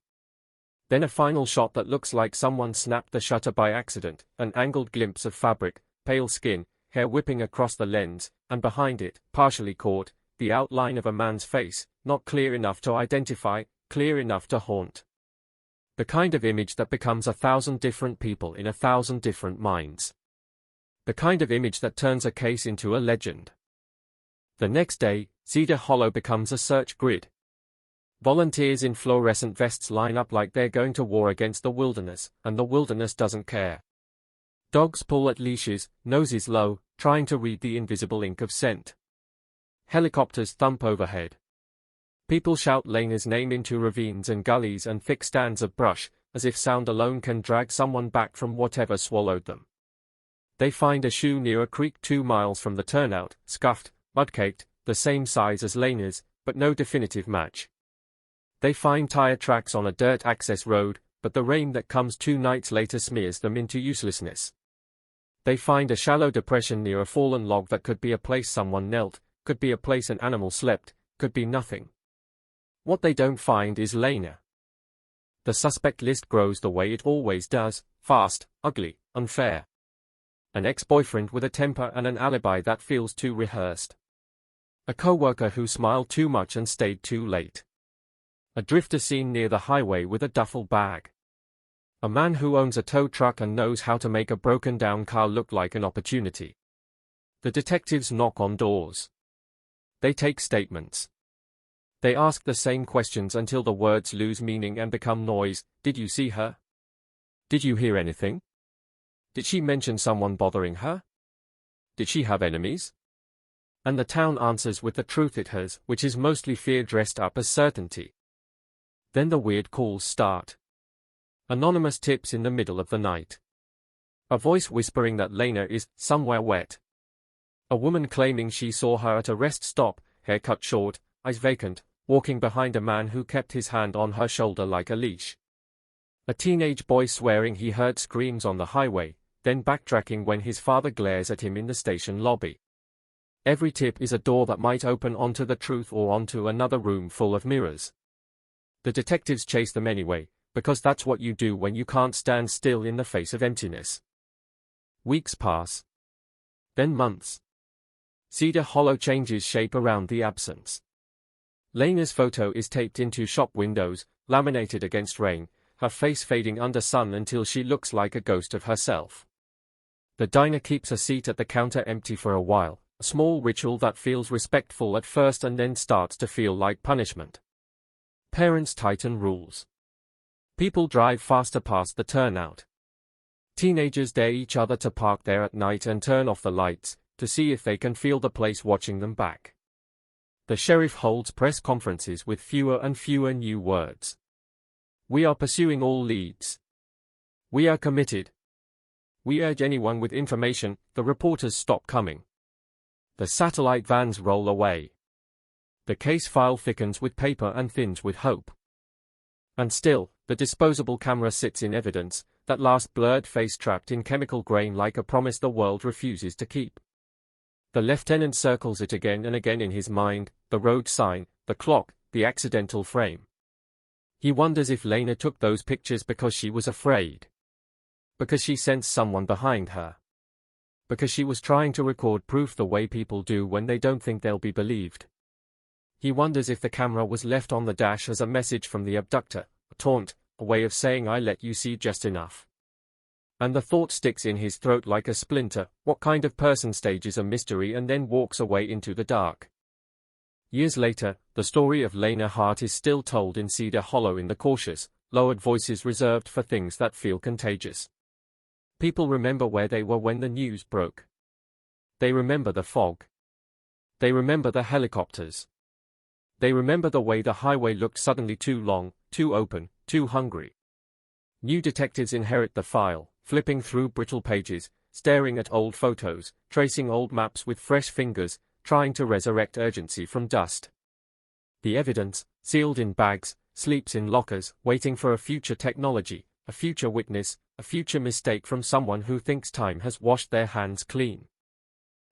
Then a final shot that looks like someone snapped the shutter by accident, an angled glimpse of fabric, pale skin, hair whipping across the lens, and behind it, partially caught, the outline of a man's face, not clear enough to identify, clear enough to haunt. The kind of image that becomes 1,000 different people in 1,000 different minds. The kind of image that turns a case into a legend. The next day, Cedar Hollow becomes a search grid. Volunteers in fluorescent vests line up like they're going to war against the wilderness, and the wilderness doesn't care. Dogs pull at leashes, noses low, trying to read the invisible ink of scent. Helicopters thump overhead. People shout Lena's name into ravines and gullies and thick stands of brush, as if sound alone can drag someone back from whatever swallowed them. They find a shoe near a creek 2 miles from the turnout, scuffed, mud-caked, the same size as Lena's, but no definitive match. They find tire tracks on a dirt access road, but the rain that comes 2 nights later smears them into uselessness. They find a shallow depression near a fallen log that could be a place someone knelt, could be a place an animal slept, could be nothing. What they don't find is Lena. The suspect list grows the way it always does, fast, ugly, unfair. An ex-boyfriend with a temper and an alibi that feels too rehearsed. A co-worker who smiled too much and stayed too late. A drifter seen near the highway with a duffel bag. A man who owns a tow truck and knows how to make a broken-down car look like an opportunity. The detectives knock on doors. They take statements. They ask the same questions until the words lose meaning and become noise. Did you see her? Did you hear anything? Did she mention someone bothering her? Did she have enemies? And the town answers with the truth it has, which is mostly fear dressed up as certainty. Then the weird calls start. Anonymous tips in the middle of the night. A voice whispering that Lena is somewhere wet. A woman claiming she saw her at a rest stop, hair cut short, eyes vacant, walking behind a man who kept his hand on her shoulder like a leash. A teenage boy swearing he heard screams on the highway, then backtracking when his father glares at him in the station lobby. Every tip is a door that might open onto the truth or onto another room full of mirrors. The detectives chase them anyway, because that's what you do when you can't stand still in the face of emptiness. Weeks pass. Then months. Cedar Hollow changes shape around the absence. Lena's photo is taped into shop windows, laminated against rain, her face fading under sun until she looks like a ghost of herself. The diner keeps a seat at the counter empty for a while, a small ritual that feels respectful at first and then starts to feel like punishment. Parents tighten rules. People drive faster past the turnout. Teenagers dare each other to park there at night and turn off the lights, to see if they can feel the place watching them back. The sheriff holds press conferences with fewer and fewer new words. We are pursuing all leads. We are committed. We urge anyone with information. The reporters stop coming. The satellite vans roll away. The case file thickens with paper and thins with hope. And still, the disposable camera sits in evidence, that last blurred face trapped in chemical grain like a promise the world refuses to keep. The lieutenant circles it again and again in his mind, the road sign, the clock, the accidental frame. He wonders if Lena took those pictures because she was afraid. Because she sensed someone behind her. Because she was trying to record proof the way people do when they don't think they'll be believed. He wonders if the camera was left on the dash as a message from the abductor, a taunt, a way of saying I let you see just enough. And the thought sticks in his throat like a splinter. What kind of person stages a mystery and then walks away into the dark? Years later, the story of Lena Hart is still told in Cedar Hollow in the cautious, lowered voices reserved for things that feel contagious. People remember where they were when the news broke. They remember the fog. They remember the helicopters. They remember the way the highway looked suddenly too long, too open, too hungry. New detectives inherit the file, flipping through brittle pages, staring at old photos, tracing old maps with fresh fingers, trying to resurrect urgency from dust. The evidence, sealed in bags, sleeps in lockers, waiting for a future technology, a future witness, a future mistake from someone who thinks time has washed their hands clean.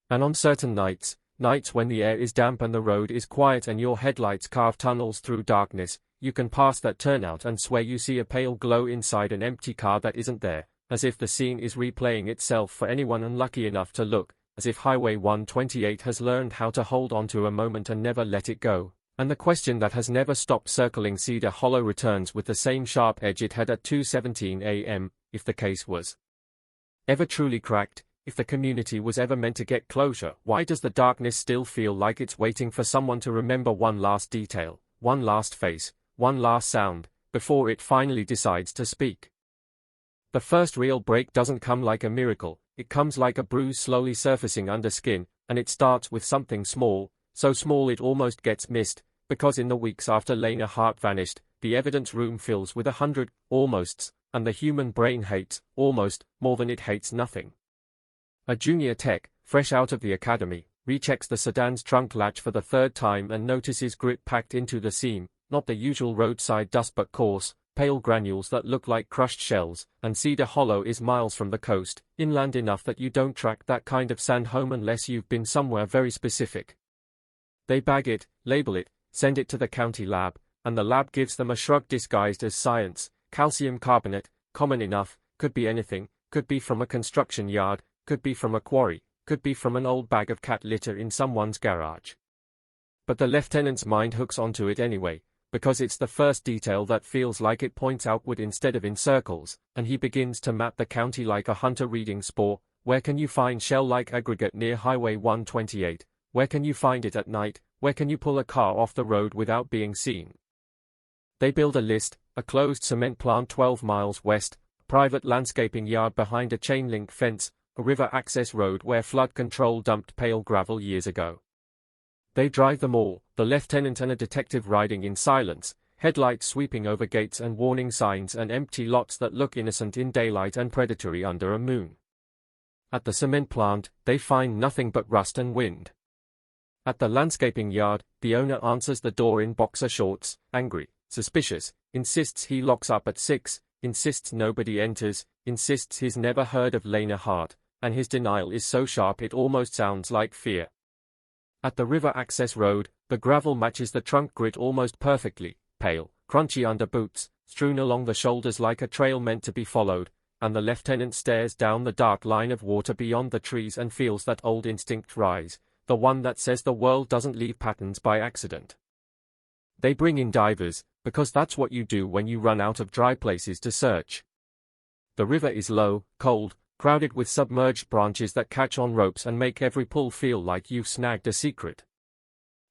And on certain nights, nights when the air is damp and the road is quiet and your headlights carve tunnels through darkness, you can pass that turnout and swear you see a pale glow inside an empty car that isn't there, as if the scene is replaying itself for anyone unlucky enough to look, as if Highway 128 has learned how to hold on to a moment and never let it go. And the question that has never stopped circling Cedar Hollow returns with the same sharp edge it had at 2:17 a.m., if the case was ever truly cracked, if the community was ever meant to get closure, why does the darkness still feel like it's waiting for someone to remember one last detail, one last face, one last sound, before it finally decides to speak? The first real break doesn't come like a miracle, it comes like a bruise slowly surfacing under skin, and it starts with something small, so small it almost gets missed, because in the weeks after Lena Hart vanished, the evidence room fills with 100 almosts, and the human brain hates, almost, more than it hates nothing. A junior tech, fresh out of the academy, rechecks the sedan's trunk latch for the third time and notices grit packed into the seam, not the usual roadside dust but coarse, pale granules that look like crushed shells, and Cedar Hollow is miles from the coast, inland enough that you don't track that kind of sand home unless you've been somewhere very specific. They bag it, label it, send it to the county lab, and the lab gives them a shrug disguised as science. Calcium carbonate, common enough, could be anything, could be from a construction yard, could be from a quarry, could be from an old bag of cat litter in someone's garage. But the lieutenant's mind hooks onto it anyway, because it's the first detail that feels like it points outward instead of in circles, and he begins to map the county like a hunter reading spoor. Where can you find shell-like aggregate near Highway 128? Where can you find it at night? Where can you pull a car off the road without being seen? They build a list: a closed cement plant 12 miles west, a private landscaping yard behind a chain-link fence, a river access road where flood control dumped pale gravel years ago. They drive them all, the lieutenant and a detective riding in silence, headlights sweeping over gates and warning signs and empty lots that look innocent in daylight and predatory under a moon. At the cement plant, they find nothing but rust and wind. At the landscaping yard, the owner answers the door in boxer shorts, angry, suspicious, insists he locks up at 6, insists nobody enters, insists he's never heard of Lena Hart, and his denial is so sharp it almost sounds like fear. At the river access road, the gravel matches the trunk grit almost perfectly, pale, crunchy under boots, strewn along the shoulders like a trail meant to be followed, and the lieutenant stares down the dark line of water beyond the trees and feels that old instinct rise, the one that says the world doesn't leave patterns by accident. They bring in divers, because that's what you do when you run out of dry places to search. The river is low, cold, crowded with submerged branches that catch on ropes and make every pull feel like you've snagged a secret.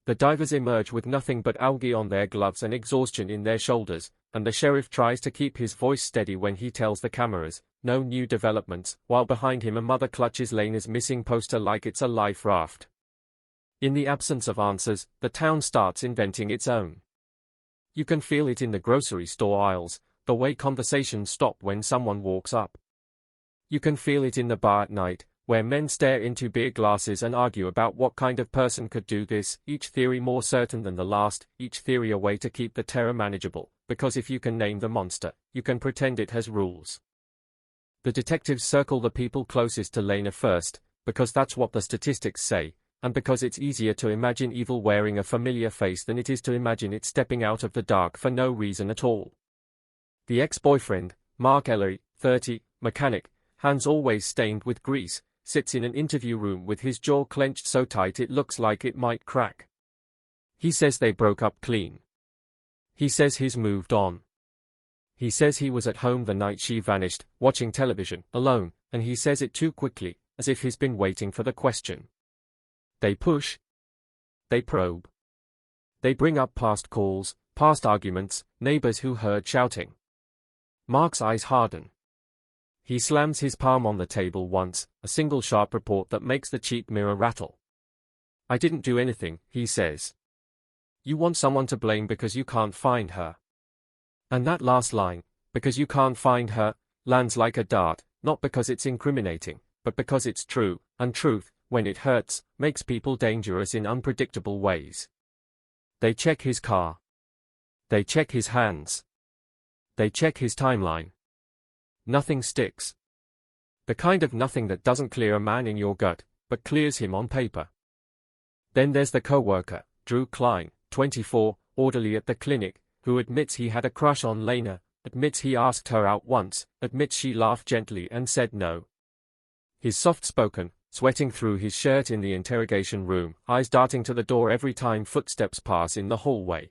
The divers emerge with nothing but algae on their gloves and exhaustion in their shoulders, and the sheriff tries to keep his voice steady when he tells the cameras, no new developments, while behind him a mother clutches Lena's missing poster like it's a life raft. In the absence of answers, the town starts inventing its own. You can feel it in the grocery store aisles, the way conversations stop when someone walks up. You can feel it in the bar at night, where men stare into beer glasses and argue about what kind of person could do this, each theory more certain than the last, each theory a way to keep the terror manageable, because if you can name the monster, you can pretend it has rules. The detectives circle the people closest to Lena first, because that's what the statistics say, and because it's easier to imagine evil wearing a familiar face than it is to imagine it stepping out of the dark for no reason at all. The ex-boyfriend, Mark Ellery, 30, mechanic, hands always stained with grease, sits in an interview room with his jaw clenched so tight it looks like it might crack. He says they broke up clean. He says he's moved on. He says he was at home the night she vanished, watching television, alone, and he says it too quickly, as if he's been waiting for the question. They push. They probe. They bring up past calls, past arguments, neighbors who heard shouting. Mark's eyes harden. He slams his palm on the table once, a single sharp report that makes the cheap mirror rattle. I didn't do anything, he says. You want someone to blame because you can't find her. And that last line, because you can't find her, lands like a dart, not because it's incriminating, but because it's true, and truth, when it hurts, makes people dangerous in unpredictable ways. They check his car. They check his hands. They check his timeline. Nothing sticks. The kind of nothing that doesn't clear a man in your gut, but clears him on paper. Then there's the co-worker, Drew Klein, 24, orderly at the clinic, who admits he had a crush on Lena, admits he asked her out once, admits she laughed gently and said no. He's soft-spoken, sweating through his shirt in the interrogation room, eyes darting to the door every time footsteps pass in the hallway.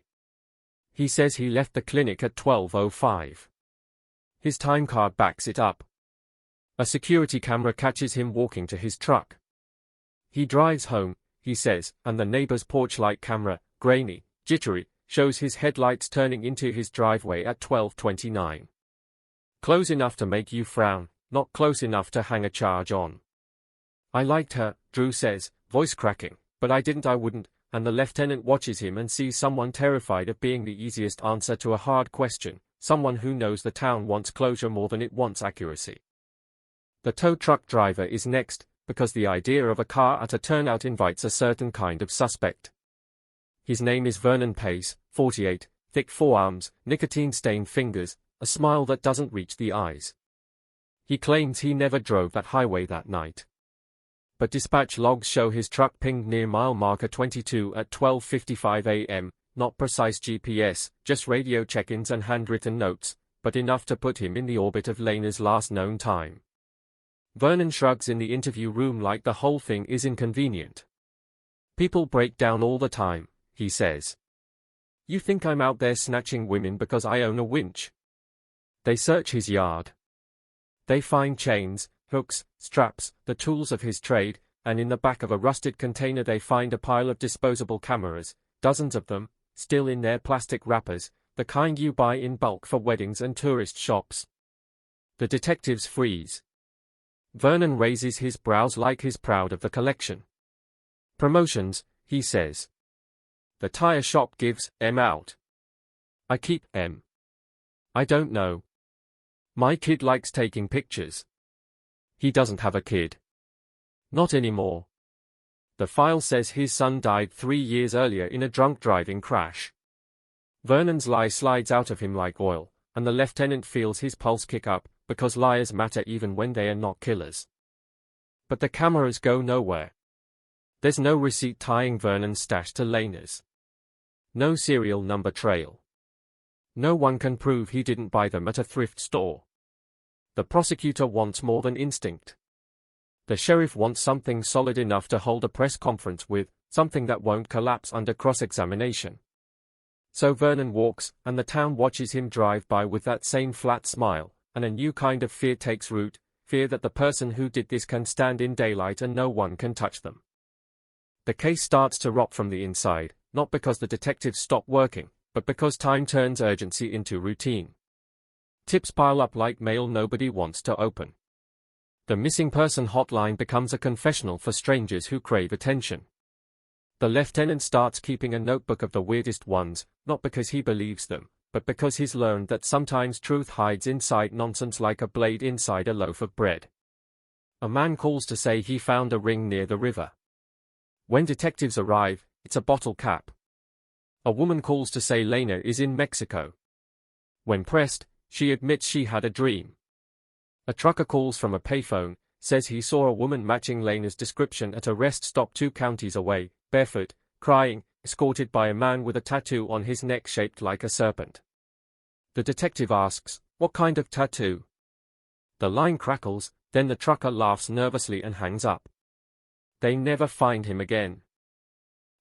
He says he left the clinic at 12:05. His time card backs it up. A security camera catches him walking to his truck. He drives home, he says, and the neighbor's porch-light camera, grainy, jittery, shows his headlights turning into his driveway at 12:29. Close enough to make you frown, not close enough to hang a charge on. I liked her, Drew says, voice cracking, but I wouldn't, and the lieutenant watches him and sees someone terrified of being the easiest answer to a hard question, someone who knows the town wants closure more than it wants accuracy. The tow truck driver is next, because the idea of a car at a turnout invites a certain kind of suspect. His name is Vernon Pace, 48, thick forearms, nicotine-stained fingers, a smile that doesn't reach the eyes. He claims he never drove that highway that night. But dispatch logs show his truck pinged near mile marker 22 at 12:55 a.m., not precise GPS, just radio check-ins and handwritten notes, but enough to put him in the orbit of Lena's last known time. Vernon shrugs in the interview room like the whole thing is inconvenient. People break down all the time, he says. You think I'm out there snatching women because I own a winch? They search his yard. They find chains, hooks, straps, the tools of his trade, and in the back of a rusted container they find a pile of disposable cameras, dozens of them, still in their plastic wrappers, the kind you buy in bulk for weddings and tourist shops. The detectives freeze. Vernon raises his brows like he's proud of the collection. Promotions, he says. The tire shop gives M out. I keep M. I don't know. My kid likes taking pictures. He doesn't have a kid. Not anymore. The file says his son died 3 years earlier in a drunk driving crash. Vernon's lie slides out of him like oil, and the lieutenant feels his pulse kick up, because liars matter even when they are not killers. But the cameras go nowhere. There's no receipt tying Vernon's stash to Lena's. No serial number trail. No one can prove he didn't buy them at a thrift store. The prosecutor wants more than instinct. The sheriff wants something solid enough to hold a press conference with, something that won't collapse under cross-examination. So Vernon walks, and the town watches him drive by with that same flat smile, and a new kind of fear takes root, fear that the person who did this can stand in daylight and no one can touch them. The case starts to rot from the inside, not because the detectives stop working, but because time turns urgency into routine. Tips pile up like mail nobody wants to open. The missing person hotline becomes a confessional for strangers who crave attention. The lieutenant starts keeping a notebook of the weirdest ones, not because he believes them, but because he's learned that sometimes truth hides inside nonsense like a blade inside a loaf of bread. A man calls to say he found a ring near the river. When detectives arrive, it's a bottle cap. A woman calls to say Lena is in Mexico. When pressed, she admits she had a dream. A trucker calls from a payphone, says he saw a woman matching Lena's description at a rest stop 2 counties away, barefoot, crying, escorted by a man with a tattoo on his neck shaped like a serpent. The detective asks, "What kind of tattoo?" The line crackles, then the trucker laughs nervously and hangs up. They never find him again.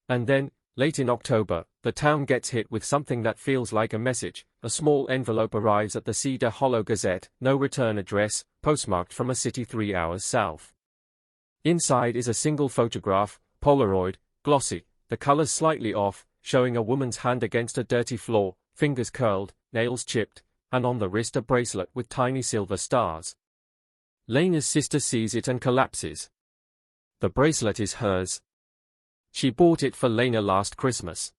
And then, late in October, the town gets hit with something that feels like a message. A small envelope arrives at the Cedar Hollow Gazette, no return address, postmarked from a city 3 hours south. Inside is a single photograph, Polaroid, glossy, the colors slightly off, showing a woman's hand against a dirty floor, fingers curled, nails chipped, and on the wrist a bracelet with tiny silver stars. Lena's sister sees it and collapses. The bracelet is hers. She bought it for Lena last Christmas.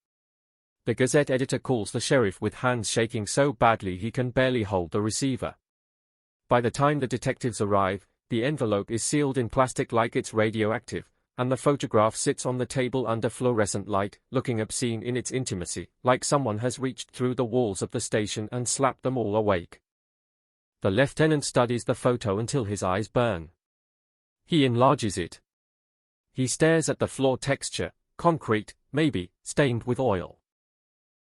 The Gazette editor calls the sheriff with hands shaking so badly he can barely hold the receiver. By the time the detectives arrive, the envelope is sealed in plastic like it's radioactive, and the photograph sits on the table under fluorescent light, looking obscene in its intimacy, like someone has reached through the walls of the station and slapped them all awake. The lieutenant studies the photo until his eyes burn. He enlarges it. He stares at the floor texture, concrete, maybe, stained with oil.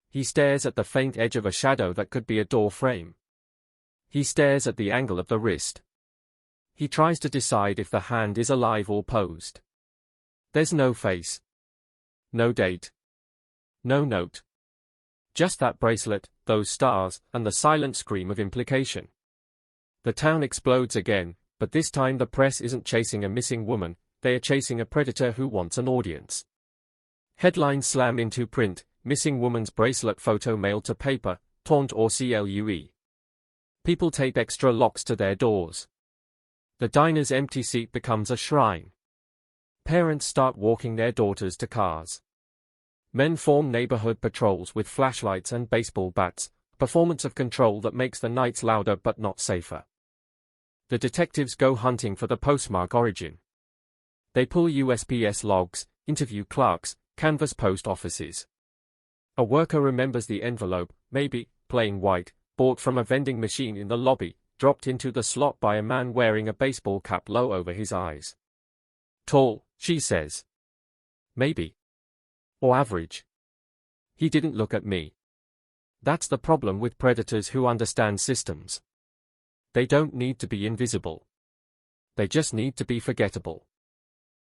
He stares at the faint edge of a shadow that could be a door frame. He stares at the angle of the wrist. He tries to decide if the hand is alive or posed. There's no face. No date. No note. Just that bracelet, those stars, and the silent scream of implication. The town explodes again, but this time the press isn't chasing a missing woman, they are chasing a predator who wants an audience. Headlines slam into print, "Missing woman's bracelet photo mailed to paper, taunt or CLUE." People tape extra locks to their doors. The diner's empty seat becomes a shrine. Parents start walking their daughters to cars. Men form neighborhood patrols with flashlights and baseball bats, a performance of control that makes the nights louder but not safer. The detectives go hunting for the postmark origin. They pull USPS logs, interview clerks, canvass post offices. A worker remembers the envelope, maybe, plain white, bought from a vending machine in the lobby, dropped into the slot by a man wearing a baseball cap low over his eyes. Tall, she says. Maybe. Or average. He didn't look at me. That's the problem with predators who understand systems. They don't need to be invisible. They just need to be forgettable.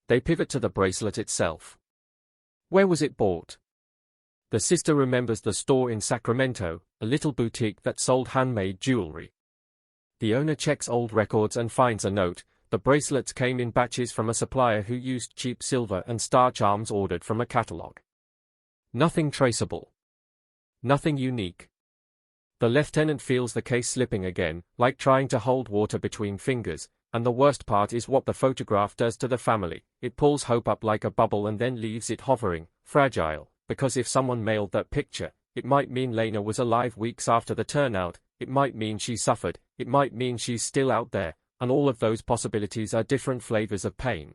They pivot to the bracelet itself. Where was it bought? The sister remembers the store in Sacramento, a little boutique that sold handmade jewelry. The owner checks old records and finds a note. The bracelets came in batches from a supplier who used cheap silver and star charms ordered from a catalog. Nothing traceable. Nothing unique. The lieutenant feels the case slipping again, like trying to hold water between fingers, and the worst part is what the photograph does to the family. It pulls hope up like a bubble and then leaves it hovering, fragile, because if someone mailed that picture, it might mean Lena was alive weeks after the turnout, it might mean she suffered, it might mean she's still out there, and all of those possibilities are different flavors of pain.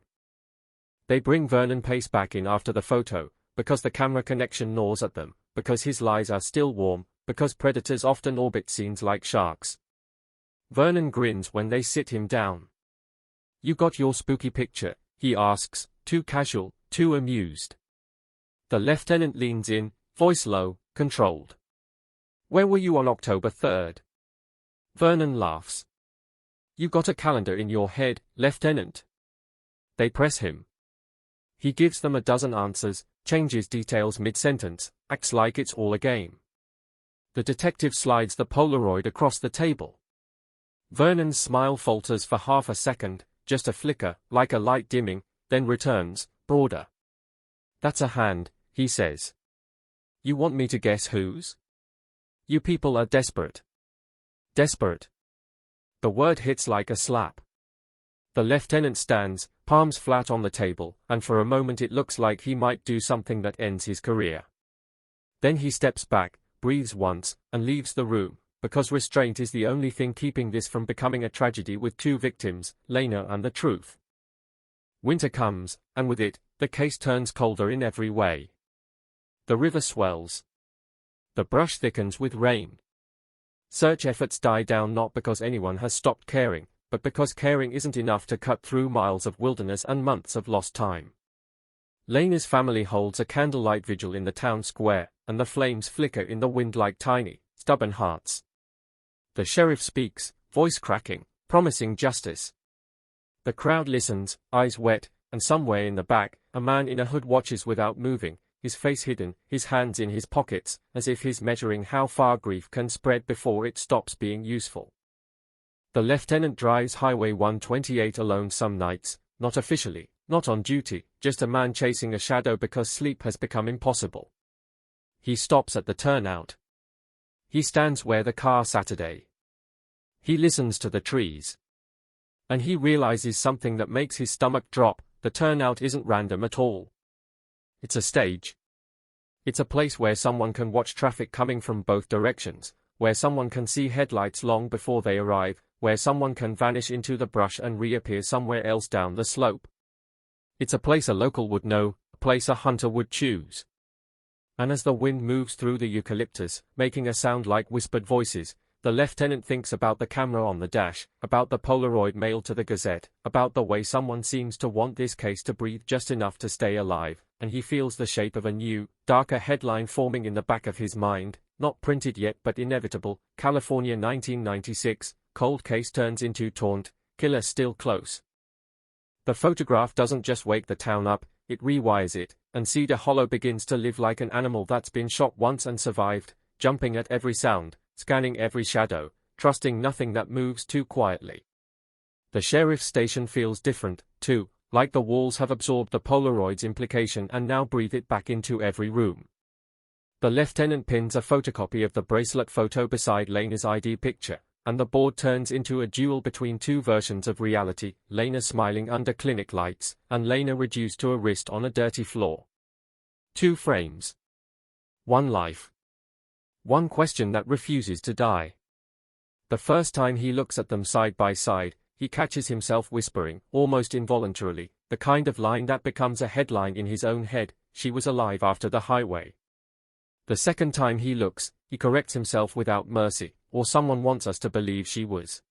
They bring Vernon Pace back in after the photo, because the camera connection gnaws at them, because his lies are still warm, because predators often orbit scenes like sharks. Vernon grins when they sit him down. You got your spooky picture, he asks, too casual, too amused. The lieutenant leans in, voice low, controlled. Where were you on October 3rd? Vernon laughs. You got a calendar in your head, Lieutenant. They press him. He gives them a dozen answers, changes details mid-sentence, acts like it's all a game. The detective slides the Polaroid across the table. Vernon's smile falters for half a second, just a flicker, like a light dimming, then returns, broader. That's a hand, he says. You want me to guess whose? You people are desperate. Desperate. The word hits like a slap. The lieutenant stands, palms flat on the table, and for a moment it looks like he might do something that ends his career. Then he steps back, breathes once, and leaves the room, because restraint is the only thing keeping this from becoming a tragedy with two victims, Lena and the truth. Winter comes, and with it, the case turns colder in every way. The river swells. The brush thickens with rain. Search efforts die down not because anyone has stopped caring, but because caring isn't enough to cut through miles of wilderness and months of lost time. Lena's family holds a candlelight vigil in the town square, and the flames flicker in the wind like tiny, stubborn hearts. The sheriff speaks, voice cracking, promising justice. The crowd listens, eyes wet, and somewhere in the back, a man in a hood watches without moving, his face hidden, his hands in his pockets, as if he's measuring how far grief can spread before it stops being useful. The lieutenant drives Highway 128 alone some nights, not officially, not on duty, just a man chasing a shadow because sleep has become impossible. He stops at the turnout. He stands where the car Saturday. He listens to the trees. And he realizes something that makes his stomach drop. The turnout isn't random at all. It's a stage. It's a place where someone can watch traffic coming from both directions, where someone can see headlights long before they arrive, where someone can vanish into the brush and reappear somewhere else down the slope. It's a place a local would know, a place a hunter would choose. And as the wind moves through the eucalyptus, making a sound like whispered voices, the lieutenant thinks about the camera on the dash, about the Polaroid mailed to the Gazette, about the way someone seems to want this case to breathe just enough to stay alive, and he feels the shape of a new, darker headline forming in the back of his mind, not printed yet but inevitable. California 1996, cold case turns into taunt, killer still close. The photograph doesn't just wake the town up, it rewires it, and Cedar Hollow begins to live like an animal that's been shot once and survived, jumping at every sound, scanning every shadow, trusting nothing that moves too quietly. The sheriff's station feels different, too, like the walls have absorbed the Polaroid's implication and now breathe it back into every room. The lieutenant pins a photocopy of the bracelet photo beside Lena's ID picture, and the board turns into a duel between two versions of reality, Lena smiling under clinic lights, and Lena reduced to a wrist on a dirty floor. Two frames. One life. One question that refuses to die. The first time he looks at them side by side, he catches himself whispering, almost involuntarily, the kind of line that becomes a headline in his own head, she was alive after the highway. The second time he looks, he corrects himself without mercy, or someone wants us to believe she was.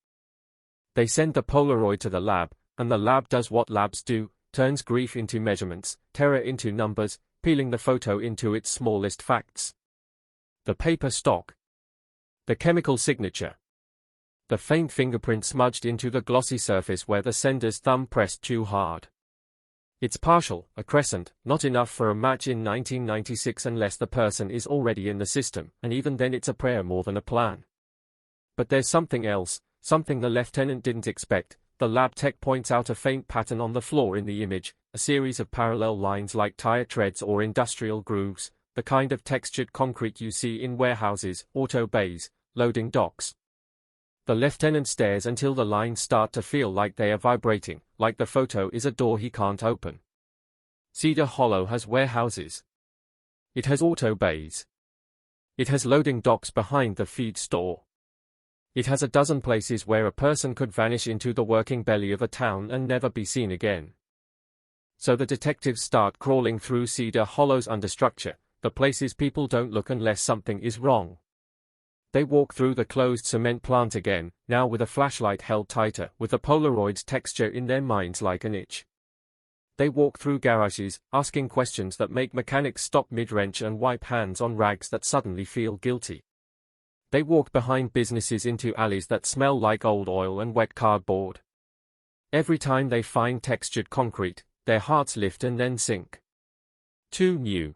They send the Polaroid to the lab, and the lab does what labs do, turns grief into measurements, terror into numbers, peeling the photo into its smallest facts. The paper stock. The chemical signature. The faint fingerprint smudged into the glossy surface where the sender's thumb pressed too hard. It's partial, a crescent, not enough for a match in 1996 unless the person is already in the system, and even then it's a prayer more than a plan. But there's something else, something the lieutenant didn't expect. The lab tech points out a faint pattern on the floor in the image, a series of parallel lines like tire treads or industrial grooves, the kind of textured concrete you see in warehouses, auto bays, loading docks. The lieutenant stares until the lines start to feel like they are vibrating, like the photo is a door he can't open. Cedar Hollow has warehouses. It has auto bays. It has loading docks behind the feed store. It has a dozen places where a person could vanish into the working belly of a town and never be seen again. So the detectives start crawling through Cedar Hollow's understructure, the places people don't look unless something is wrong. They walk through the closed cement plant again, now with a flashlight held tighter, with the Polaroid's texture in their minds like an itch. They walk through garages, asking questions that make mechanics stop mid-wrench and wipe hands on rags that suddenly feel guilty. They walk behind businesses into alleys that smell like old oil and wet cardboard. Every time they find textured concrete, their hearts lift and then sink. Too new.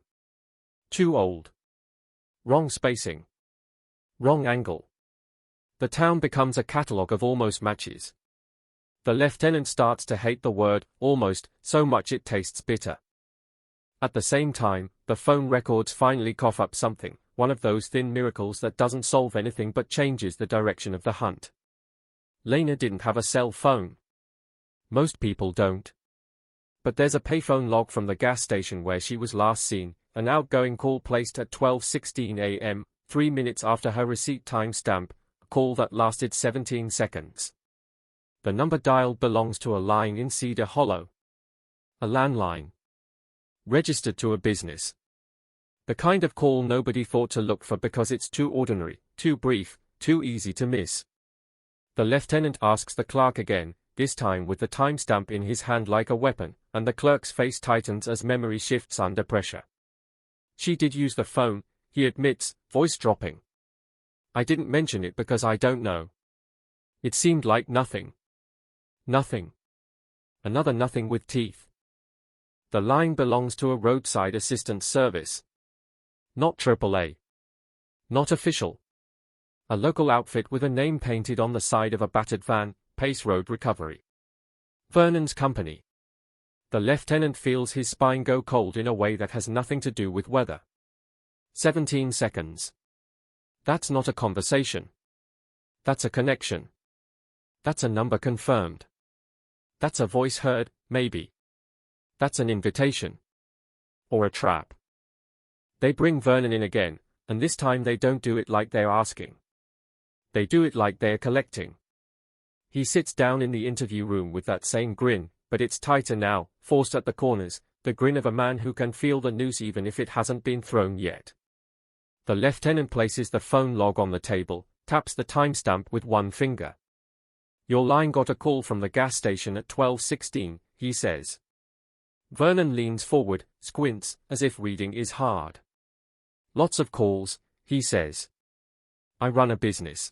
Too old. Wrong spacing. Wrong angle. The town becomes a catalogue of almost matches. The lieutenant starts to hate the word almost so much it tastes bitter. At the same time, the phone records finally cough up something, one of those thin miracles that doesn't solve anything but changes the direction of the hunt. Lena didn't have a cell phone. Most people don't. But there's a payphone log from the gas station where she was last seen, an outgoing call placed at 12:16 a.m., 3 minutes after her receipt timestamp, a call that lasted 17 seconds. The number dialed belongs to a line in Cedar Hollow. A landline. Registered to a business. The kind of call nobody thought to look for because it's too ordinary, too brief, too easy to miss. The lieutenant asks the clerk again, this time with the timestamp in his hand like a weapon, and the clerk's face tightens as memory shifts under pressure. She did use the phone, he admits, voice dropping. I didn't mention it because I don't know. It seemed like nothing. Nothing. Another nothing with teeth. The line belongs to a roadside assistance service. Not AAA. Not official. A local outfit with a name painted on the side of a battered van, Pace Road Recovery. Vernon's company. The lieutenant feels his spine go cold in a way that has nothing to do with weather. 17 seconds. That's not a conversation. That's a connection. That's a number confirmed. That's a voice heard, maybe. That's an invitation. Or a trap. They bring Vernon in again, and this time they don't do it like they're asking. They do it like they're collecting. He sits down in the interview room with that same grin, but it's tighter now, forced at the corners, the grin of a man who can feel the noose even if it hasn't been thrown yet. The lieutenant places the phone log on the table, taps the timestamp with one finger. Your line got a call from the gas station at 12:16, he says. Vernon leans forward, squints, as if reading is hard. Lots of calls, he says. I run a business.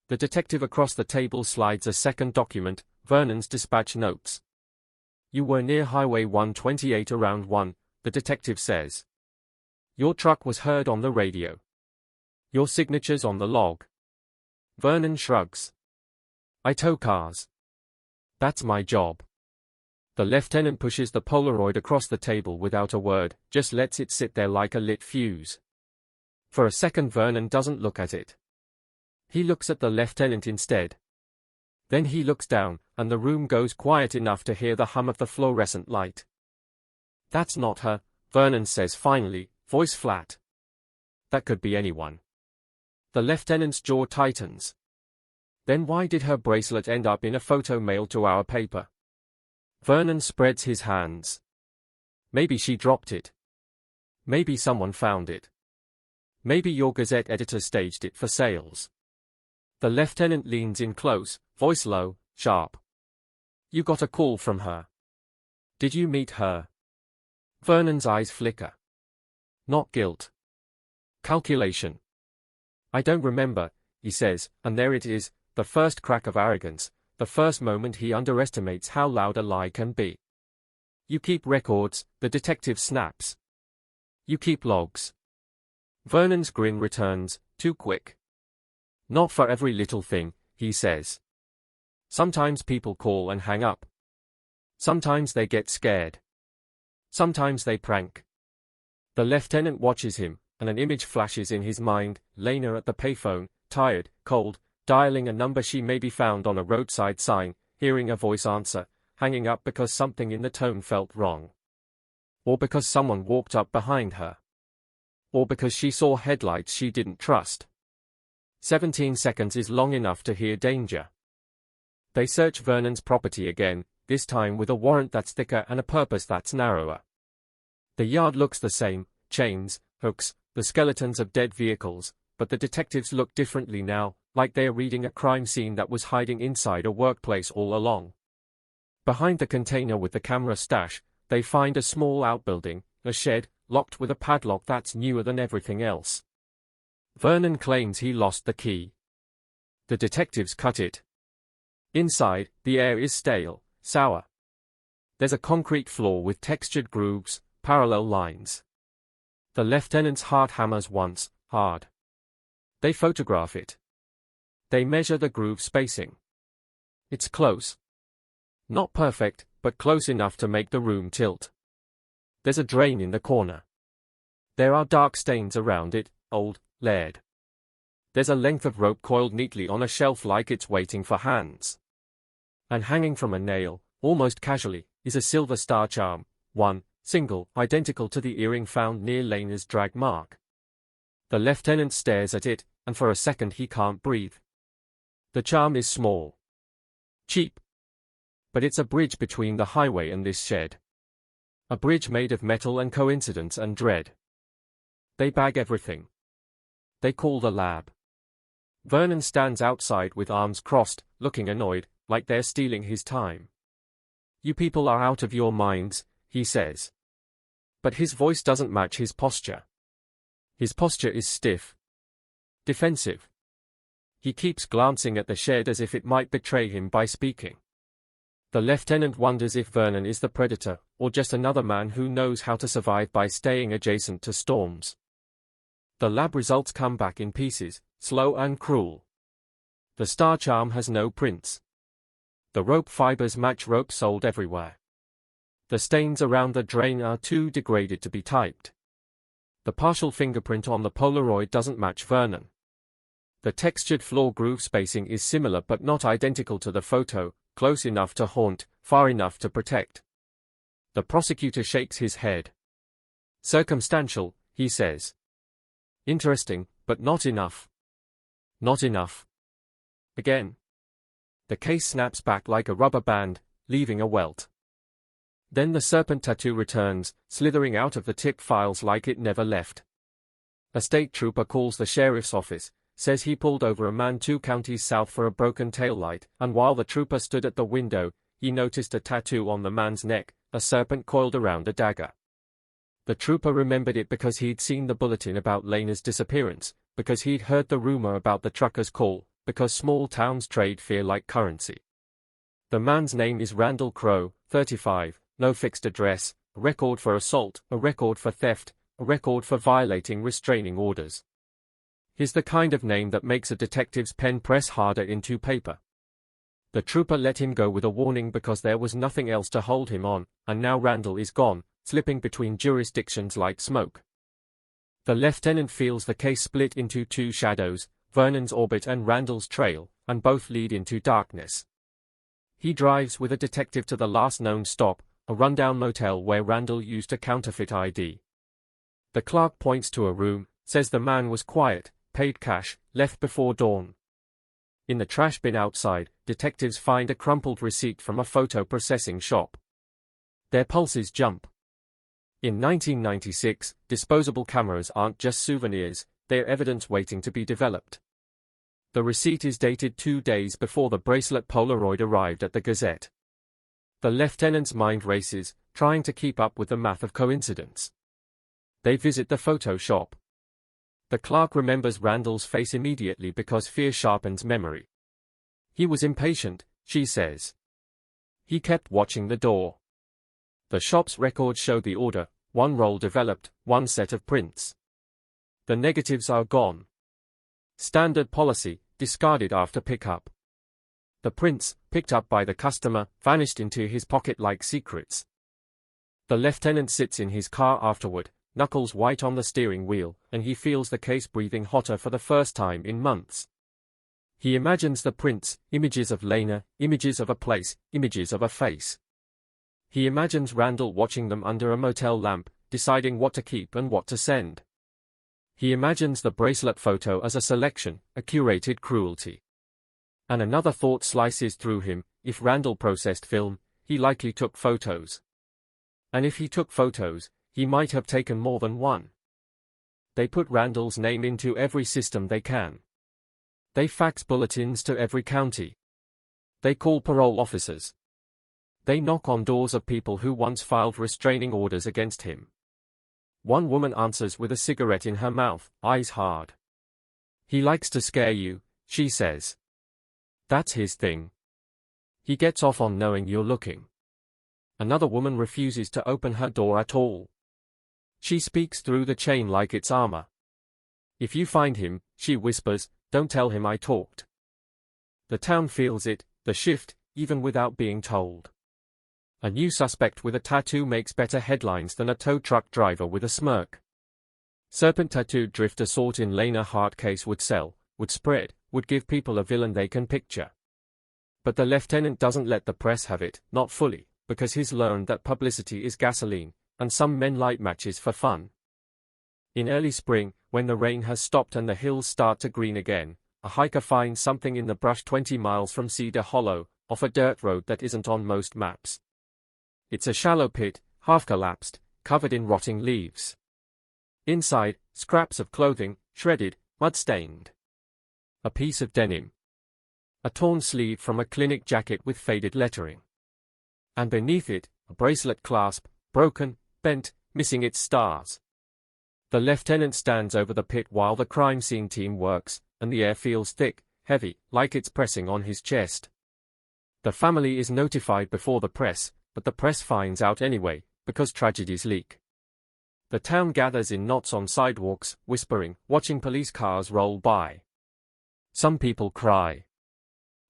The detective across the table slides a second document, Vernon's dispatch notes. You were near Highway 128 around 1, the detective says. Your truck was heard on the radio. Your signature's on the log. Vernon shrugs. I tow cars. That's my job. The lieutenant pushes the Polaroid across the table without a word, just lets it sit there like a lit fuse. For a second Vernon doesn't look at it. He looks at the lieutenant instead. Then he looks down, and the room goes quiet enough to hear the hum of the fluorescent light. That's not her, Vernon says finally, voice flat. That could be anyone. The lieutenant's jaw tightens. Then why did her bracelet end up in a photo mailed to our paper? Vernon spreads his hands. Maybe she dropped it. Maybe someone found it. Maybe your Gazette editor staged it for sales. The lieutenant leans in close, voice low, sharp. You got a call from her. Did you meet her? Vernon's eyes flicker. Not guilt. Calculation. I don't remember, he says, and there it is, the first crack of arrogance, the first moment he underestimates how loud a lie can be. You keep records, the detective snaps. You keep logs. Vernon's grin returns, too quick. Not for every little thing, he says. Sometimes people call and hang up. Sometimes they get scared. Sometimes they prank. The lieutenant watches him, and an image flashes in his mind, Lena at the payphone, tired, cold, dialing a number she maybe found on a roadside sign, hearing a voice answer, hanging up because something in the tone felt wrong. Or because someone walked up behind her. Or because she saw headlights she didn't trust. 17 seconds is long enough to hear danger. They search Vernon's property again, this time with a warrant that's thicker and a purpose that's narrower. The yard looks the same, chains, hooks, the skeletons of dead vehicles, but the detectives look differently now, like they are reading a crime scene that was hiding inside a workplace all along. Behind the container with the camera stash, they find a small outbuilding, a shed, locked with a padlock that's newer than everything else. Vernon claims he lost the key. The detectives cut it. Inside, the air is stale, sour. There's a concrete floor with textured grooves, parallel lines. The lieutenant's heart hammers once, hard. They photograph it. They measure the groove spacing. It's close. Not perfect, but close enough to make the room tilt. There's a drain in the corner. There are dark stains around it, old, layered. There's a length of rope coiled neatly on a shelf like it's waiting for hands. And hanging from a nail, almost casually, is a silver star charm, one, single, identical to the earring found near Lena's drag mark. The lieutenant stares at it, and for a second he can't breathe. The charm is small. Cheap. But it's a bridge between the highway and this shed. A bridge made of metal and coincidence and dread. They bag everything. They call the lab. Vernon stands outside with arms crossed, looking annoyed, like they're stealing his time. You people are out of your minds, he says. But his voice doesn't match his posture. His posture is stiff. Defensive. He keeps glancing at the shed as if it might betray him by speaking. The lieutenant wonders if Vernon is the predator, or just another man who knows how to survive by staying adjacent to storms. The lab results come back in pieces, slow and cruel. The star charm has no prints. The rope fibers match rope sold everywhere. The stains around the drain are too degraded to be typed. The partial fingerprint on the Polaroid doesn't match Vernon. The textured floor groove spacing is similar but not identical to the photo, close enough to haunt, far enough to protect. The prosecutor shakes his head. Circumstantial, he says. Interesting, but not enough. Not enough. Again. The case snaps back like a rubber band, leaving a welt. Then the serpent tattoo returns, slithering out of the tip files like it never left. A state trooper calls the sheriff's office, says he pulled over a man 2 counties south for a broken taillight, and while the trooper stood at the window, he noticed a tattoo on the man's neck, a serpent coiled around a dagger. The trooper remembered it because he'd seen the bulletin about Lena's disappearance, because he'd heard the rumor about the trucker's call, because small towns trade fear like currency. The man's name is Randall Crowe, 35, no fixed address, a record for assault, a record for theft, a record for violating restraining orders. He's the kind of name that makes a detective's pen press harder into paper. The trooper let him go with a warning because there was nothing else to hold him on, and now Randall is gone, slipping between jurisdictions like smoke. The lieutenant feels the case split into 2 shadows, Vernon's orbit and Randall's trail, and both lead into darkness. He drives with a detective to the last known stop, a rundown motel where Randall used a counterfeit ID. The clerk points to a room, says the man was quiet, paid cash, left before dawn. In the trash bin outside, detectives find a crumpled receipt from a photo processing shop. Their pulses jump. In 1996, disposable cameras aren't just souvenirs, their evidence waiting to be developed. The receipt is dated 2 days before the bracelet Polaroid arrived at the Gazette. The lieutenant's mind races, trying to keep up with the math of coincidence. They visit the photo shop. The clerk remembers Randall's face immediately because fear sharpens memory. He was impatient, she says. He kept watching the door. The shop's records show the order, 1 roll developed, 1 set of prints. The negatives are gone. Standard policy, discarded after pickup. The prints, picked up by the customer, vanished into his pocket like secrets. The lieutenant sits in his car afterward, knuckles white on the steering wheel, and he feels the case breathing hotter for the first time in months. He imagines the prints, images of Lena, images of a place, images of a face. He imagines Randall watching them under a motel lamp, deciding what to keep and what to send. He imagines the bracelet photo as a selection, a curated cruelty. And another thought slices through him: if Randall processed film, he likely took photos. And if he took photos, he might have taken more than one. They put Randall's name into every system they can. They fax bulletins to every county. They call parole officers. They knock on doors of people who once filed restraining orders against him. One woman answers with a cigarette in her mouth, eyes hard. He likes to scare you, she says. That's his thing. He gets off on knowing you're looking. Another woman refuses to open her door at all. She speaks through the chain like it's armor. If you find him, she whispers, don't tell him I talked. The town feels it, the shift, even without being told. A new suspect with a tattoo makes better headlines than a tow truck driver with a smirk. Serpent tattooed drifter sought in Lena Hart case would sell, would spread, would give people a villain they can picture. But the lieutenant doesn't let the press have it, not fully, because he's learned that publicity is gasoline, and some men light matches for fun. In early spring, when the rain has stopped and the hills start to green again, a hiker finds something in the brush 20 miles from Cedar Hollow, off a dirt road that isn't on most maps. It's a shallow pit, half collapsed, covered in rotting leaves. Inside, scraps of clothing, shredded, mud-stained. A piece of denim. A torn sleeve from a clinic jacket with faded lettering. And beneath it, a bracelet clasp, broken, bent, missing its stars. The lieutenant stands over the pit while the crime scene team works, and the air feels thick, heavy, like it's pressing on his chest. The family is notified before the press, but the press finds out anyway, because tragedies leak. The town gathers in knots on sidewalks, whispering, watching police cars roll by. Some people cry.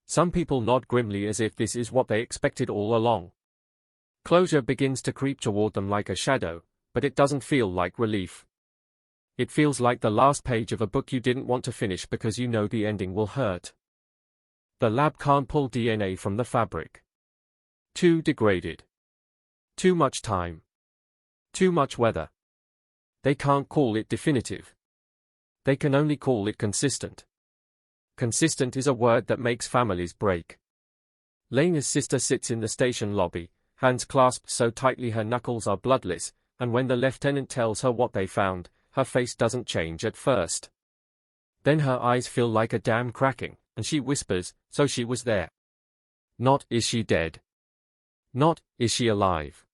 Some people nod grimly as if this is what they expected all along. Closure begins to creep toward them like a shadow, but it doesn't feel like relief. It feels like the last page of a book you didn't want to finish because you know the ending will hurt. The lab can't pull DNA from the fabric. Too degraded. Too much time. Too much weather. They can't call it definitive. They can only call it consistent. Consistent is a word that makes families break. Lena's sister sits in the station lobby, hands clasped so tightly her knuckles are bloodless, and when the lieutenant tells her what they found, her face doesn't change at first. Then her eyes feel like a dam cracking, and she whispers, so she was there. Not, is she dead? Not, is she alive?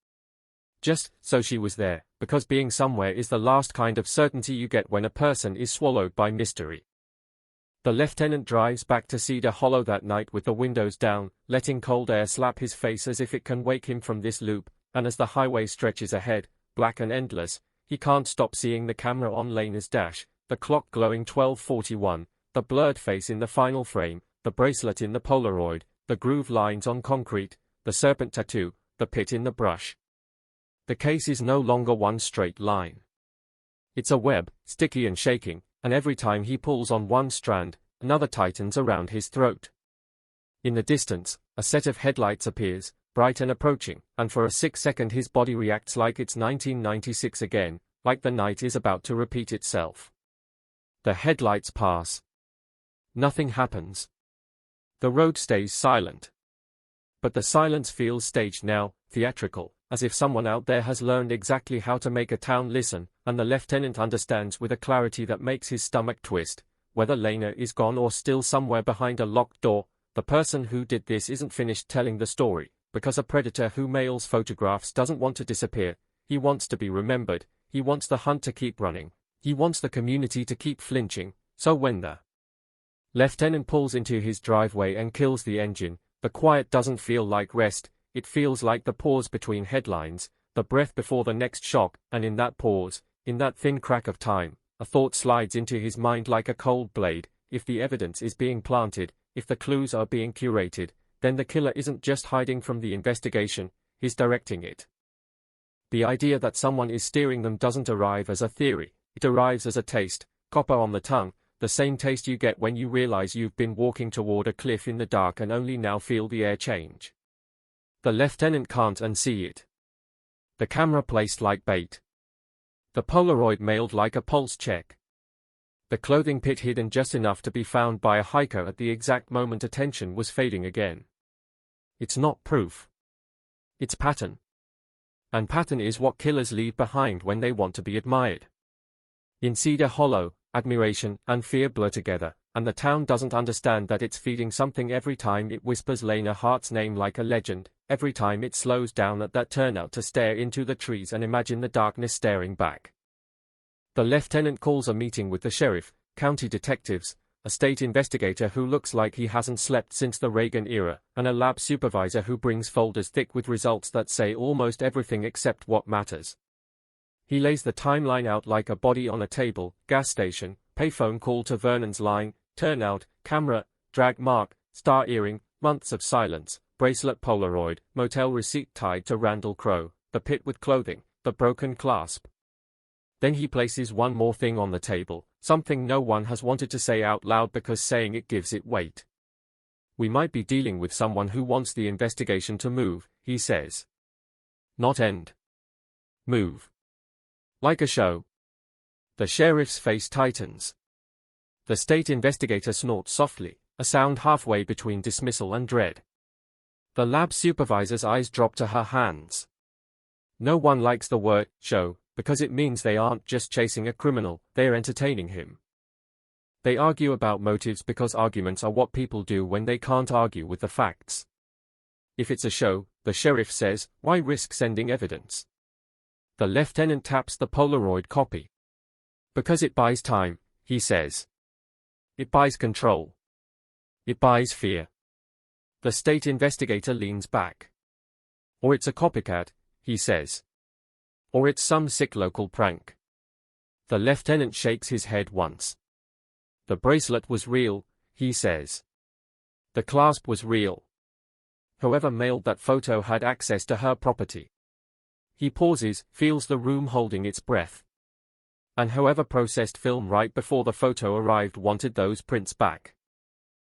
Just, so she was there, because being somewhere is the last kind of certainty you get when a person is swallowed by mystery. The lieutenant drives back to Cedar Hollow that night with the windows down, letting cold air slap his face as if it can wake him from this loop, and as the highway stretches ahead, black and endless, he can't stop seeing the camera on Lena's dash, the clock glowing 12:41, the blurred face in the final frame, the bracelet in the Polaroid, the groove lines on concrete, the serpent tattoo, the pit in the brush. The case is no longer one straight line. It's a web, sticky and shaking, and every time he pulls on one strand, another tightens around his throat. In the distance, a set of headlights appears, bright and approaching, and for a 6-second his body reacts like it's 1996 again, like the night is about to repeat itself. The headlights pass. Nothing happens. The road stays silent. But the silence feels staged now, theatrical, as if someone out there has learned exactly how to make a town listen, and the lieutenant understands with a clarity that makes his stomach twist. Whether Lena is gone or still somewhere behind a locked door, the person who did this isn't finished telling the story, because a predator who mails photographs doesn't want to disappear. He wants to be remembered. He wants the hunt to keep running. He wants the community to keep flinching. So when the lieutenant pulls into his driveway and kills the engine, the quiet doesn't feel like rest. It feels like the pause between headlines, the breath before the next shock, and in that pause, in that thin crack of time, a thought slides into his mind like a cold blade. If the evidence is being planted, if the clues are being curated, then the killer isn't just hiding from the investigation, he's directing it. The idea that someone is steering them doesn't arrive as a theory, it arrives as a taste, copper on the tongue, the same taste you get when you realize you've been walking toward a cliff in the dark and only now feel the air change. The lieutenant can't unsee it. The camera placed like bait. The Polaroid mailed like a pulse check. The clothing pit hidden just enough to be found by a hiker at the exact moment attention was fading again. It's not proof. It's pattern. And pattern is what killers leave behind when they want to be admired. In Cedar Hollow, admiration and fear blur together, and the town doesn't understand that it's feeding something every time it whispers Lena Hart's name like a legend, every time it slows down at that turnout to stare into the trees and imagine the darkness staring back. The lieutenant calls a meeting with the sheriff, county detectives, a state investigator who looks like he hasn't slept since the Reagan era, and a lab supervisor who brings folders thick with results that say almost everything except what matters. He lays the timeline out like a body on a table: gas station, payphone call to Vernon's line, turnout, camera, drag mark, star earring, months of silence, bracelet Polaroid, motel receipt tied to Randall Crowe, the pit with clothing, the broken clasp. Then he places one more thing on the table, something no one has wanted to say out loud because saying it gives it weight. We might be dealing with someone who wants the investigation to move, he says. Not end. Move. Like a show. The sheriff's face tightens. The state investigator snorts softly, a sound halfway between dismissal and dread. The lab supervisor's eyes drop to her hands. No one likes the word show, because it means they aren't just chasing a criminal, they're entertaining him. They argue about motives because arguments are what people do when they can't argue with the facts. If it's a show, the sheriff says, why risk sending evidence? The lieutenant taps the Polaroid copy. Because it buys time, he says. It buys control. It buys fear. The state investigator leans back. Or it's a copycat, he says. Or it's some sick local prank. The lieutenant shakes his head once. The bracelet was real, he says. The clasp was real. Whoever mailed that photo had access to her property. He pauses, feels the room holding its breath. And whoever processed film right before the photo arrived wanted those prints back.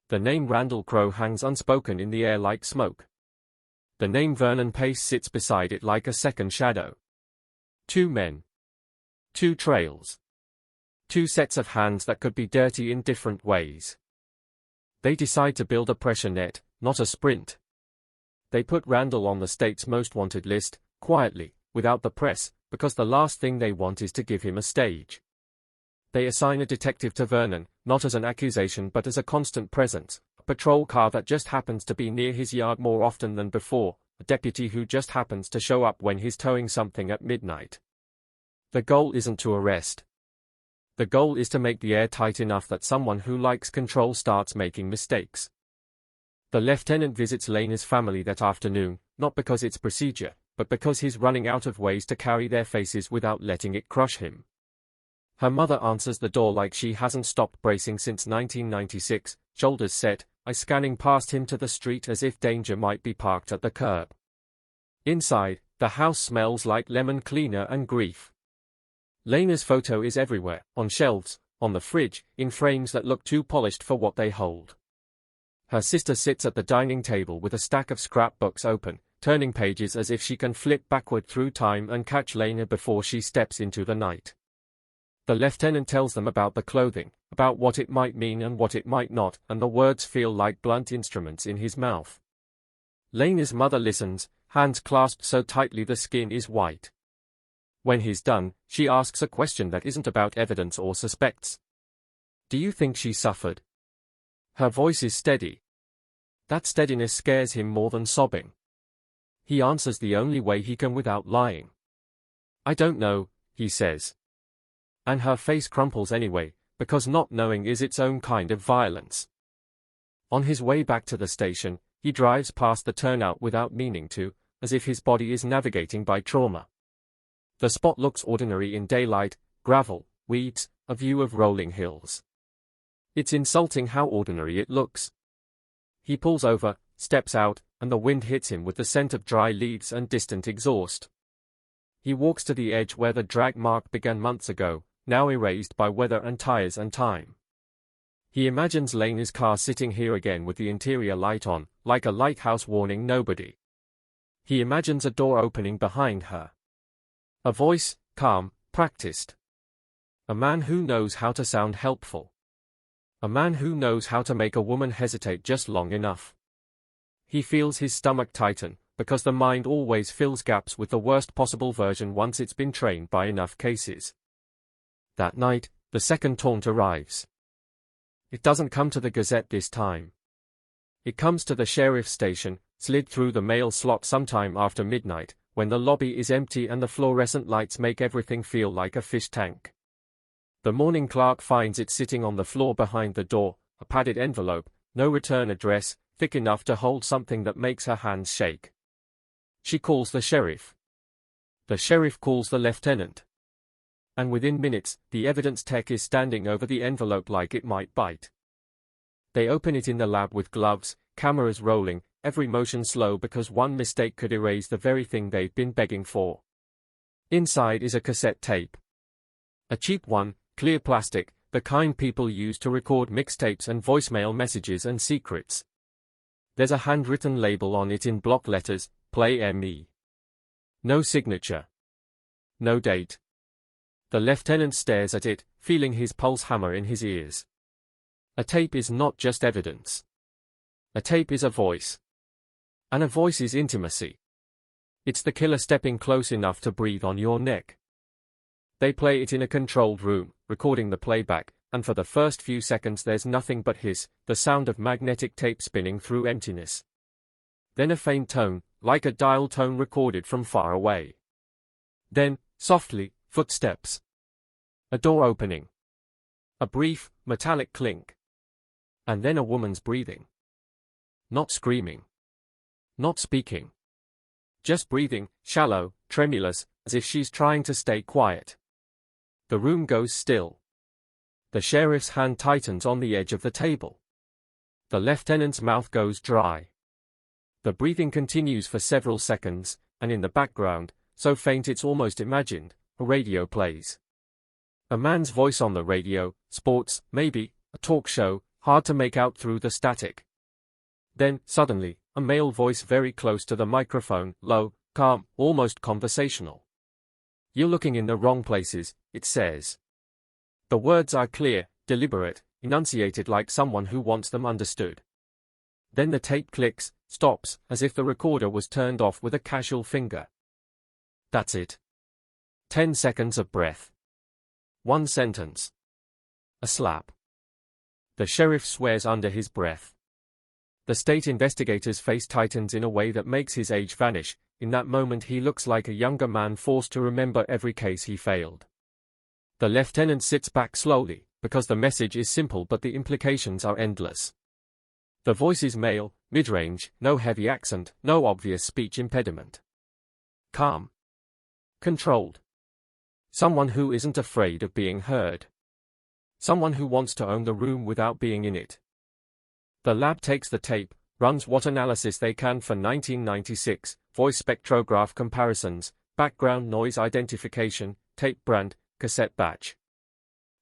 The name Randall Crowe hangs unspoken in the air like smoke. The name Vernon Pace sits beside it like a second shadow. Two men. Two trails. Two sets of hands that could be dirty in different ways. They decide to build a pressure net, not a sprint. They put Randall on the state's most wanted list, quietly, without the press, because the last thing they want is to give him a stage. They assign a detective to Vernon, not as an accusation but as a constant presence, a patrol car that just happens to be near his yard more often than before, a deputy who just happens to show up when he's towing something at midnight. The goal isn't to arrest. The goal is to make the air tight enough that someone who likes control starts making mistakes. The lieutenant visits Lena's family that afternoon, not because it's procedure, but because he's running out of ways to carry their faces without letting it crush him. Her mother answers the door like she hasn't stopped bracing since 1996, shoulders set, eyes scanning past him to the street as if danger might be parked at the curb. Inside, the house smells like lemon cleaner and grief. Lena's photo is everywhere, on shelves, on the fridge, in frames that look too polished for what they hold. Her sister sits at the dining table with a stack of scrapbooks open, turning pages as if she can flip backward through time and catch Lena before she steps into the night. The lieutenant tells them about the clothing, about what it might mean and what it might not, and the words feel like blunt instruments in his mouth. Lena's mother listens, hands clasped so tightly the skin is white. When he's done, she asks a question that isn't about evidence or suspects. Do you think she suffered? Her voice is steady. That steadiness scares him more than sobbing. He answers the only way he can without lying. I don't know, he says. And her face crumples anyway, because not knowing is its own kind of violence. On his way back to the station, he drives past the turnout without meaning to, as if his body is navigating by trauma. The spot looks ordinary in daylight, gravel, weeds, a view of rolling hills. It's insulting how ordinary it looks. He pulls over, steps out, and the wind hits him with the scent of dry leaves and distant exhaust. He walks to the edge where the drag mark began months ago, now erased by weather and tires and time. He imagines Lane's car sitting here again with the interior light on, like a lighthouse warning nobody. He imagines a door opening behind her. A voice, calm, practiced. A man who knows how to sound helpful. A man who knows how to make a woman hesitate just long enough. He feels his stomach tighten, because the mind always fills gaps with the worst possible version once it's been trained by enough cases. That night, the second taunt arrives. It doesn't come to the Gazette this time. It comes to the sheriff's station, slid through the mail slot sometime after midnight, when the lobby is empty and the fluorescent lights make everything feel like a fish tank. The morning clerk finds it sitting on the floor behind the door, a padded envelope, no return address, thick enough to hold something that makes her hands shake. She calls the sheriff. The sheriff calls the lieutenant. And within minutes, the evidence tech is standing over the envelope like it might bite. They open it in the lab with gloves, cameras rolling, every motion slow because one mistake could erase the very thing they've been begging for. Inside is a cassette tape. A cheap one, clear plastic, the kind people use to record mixtapes and voicemail messages and secrets. There's a handwritten label on it in block letters, Play ME. No signature. No date. The lieutenant stares at it, feeling his pulse hammer in his ears. A tape is not just evidence. A tape is a voice. And a voice is intimacy. It's the killer stepping close enough to breathe on your neck. They play it in a controlled room, recording the playback, and for the first few seconds there's nothing but the sound of magnetic tape spinning through emptiness. Then a faint tone, like a dial tone recorded from far away. Then, softly, footsteps. A door opening. A brief, metallic clink. And then a woman's breathing. Not screaming. Not speaking. Just breathing, shallow, tremulous, as if she's trying to stay quiet. The room goes still. The sheriff's hand tightens on the edge of the table. The lieutenant's mouth goes dry. The breathing continues for several seconds, and in the background, so faint it's almost imagined, a radio plays. A man's voice on the radio, sports, maybe, a talk show, hard to make out through the static. Then, suddenly, a male voice very close to the microphone, low, calm, almost conversational. You're looking in the wrong places, it says. The words are clear, deliberate, enunciated like someone who wants them understood. Then the tape clicks, stops, as if the recorder was turned off with a casual finger. That's it. 10 seconds of breath. One sentence. A slap. The sheriff swears under his breath. The state investigator's face tightens in a way that makes his age vanish. In that moment he looks like a younger man forced to remember every case he failed. The lieutenant sits back slowly, because the message is simple but the implications are endless. The voice is male, mid-range, no heavy accent, no obvious speech impediment. Calm. Controlled. Someone who isn't afraid of being heard. Someone who wants to own the room without being in it. The lab takes the tape, runs what analysis they can for 1996, voice spectrograph comparisons, background noise identification, tape brand, cassette batch.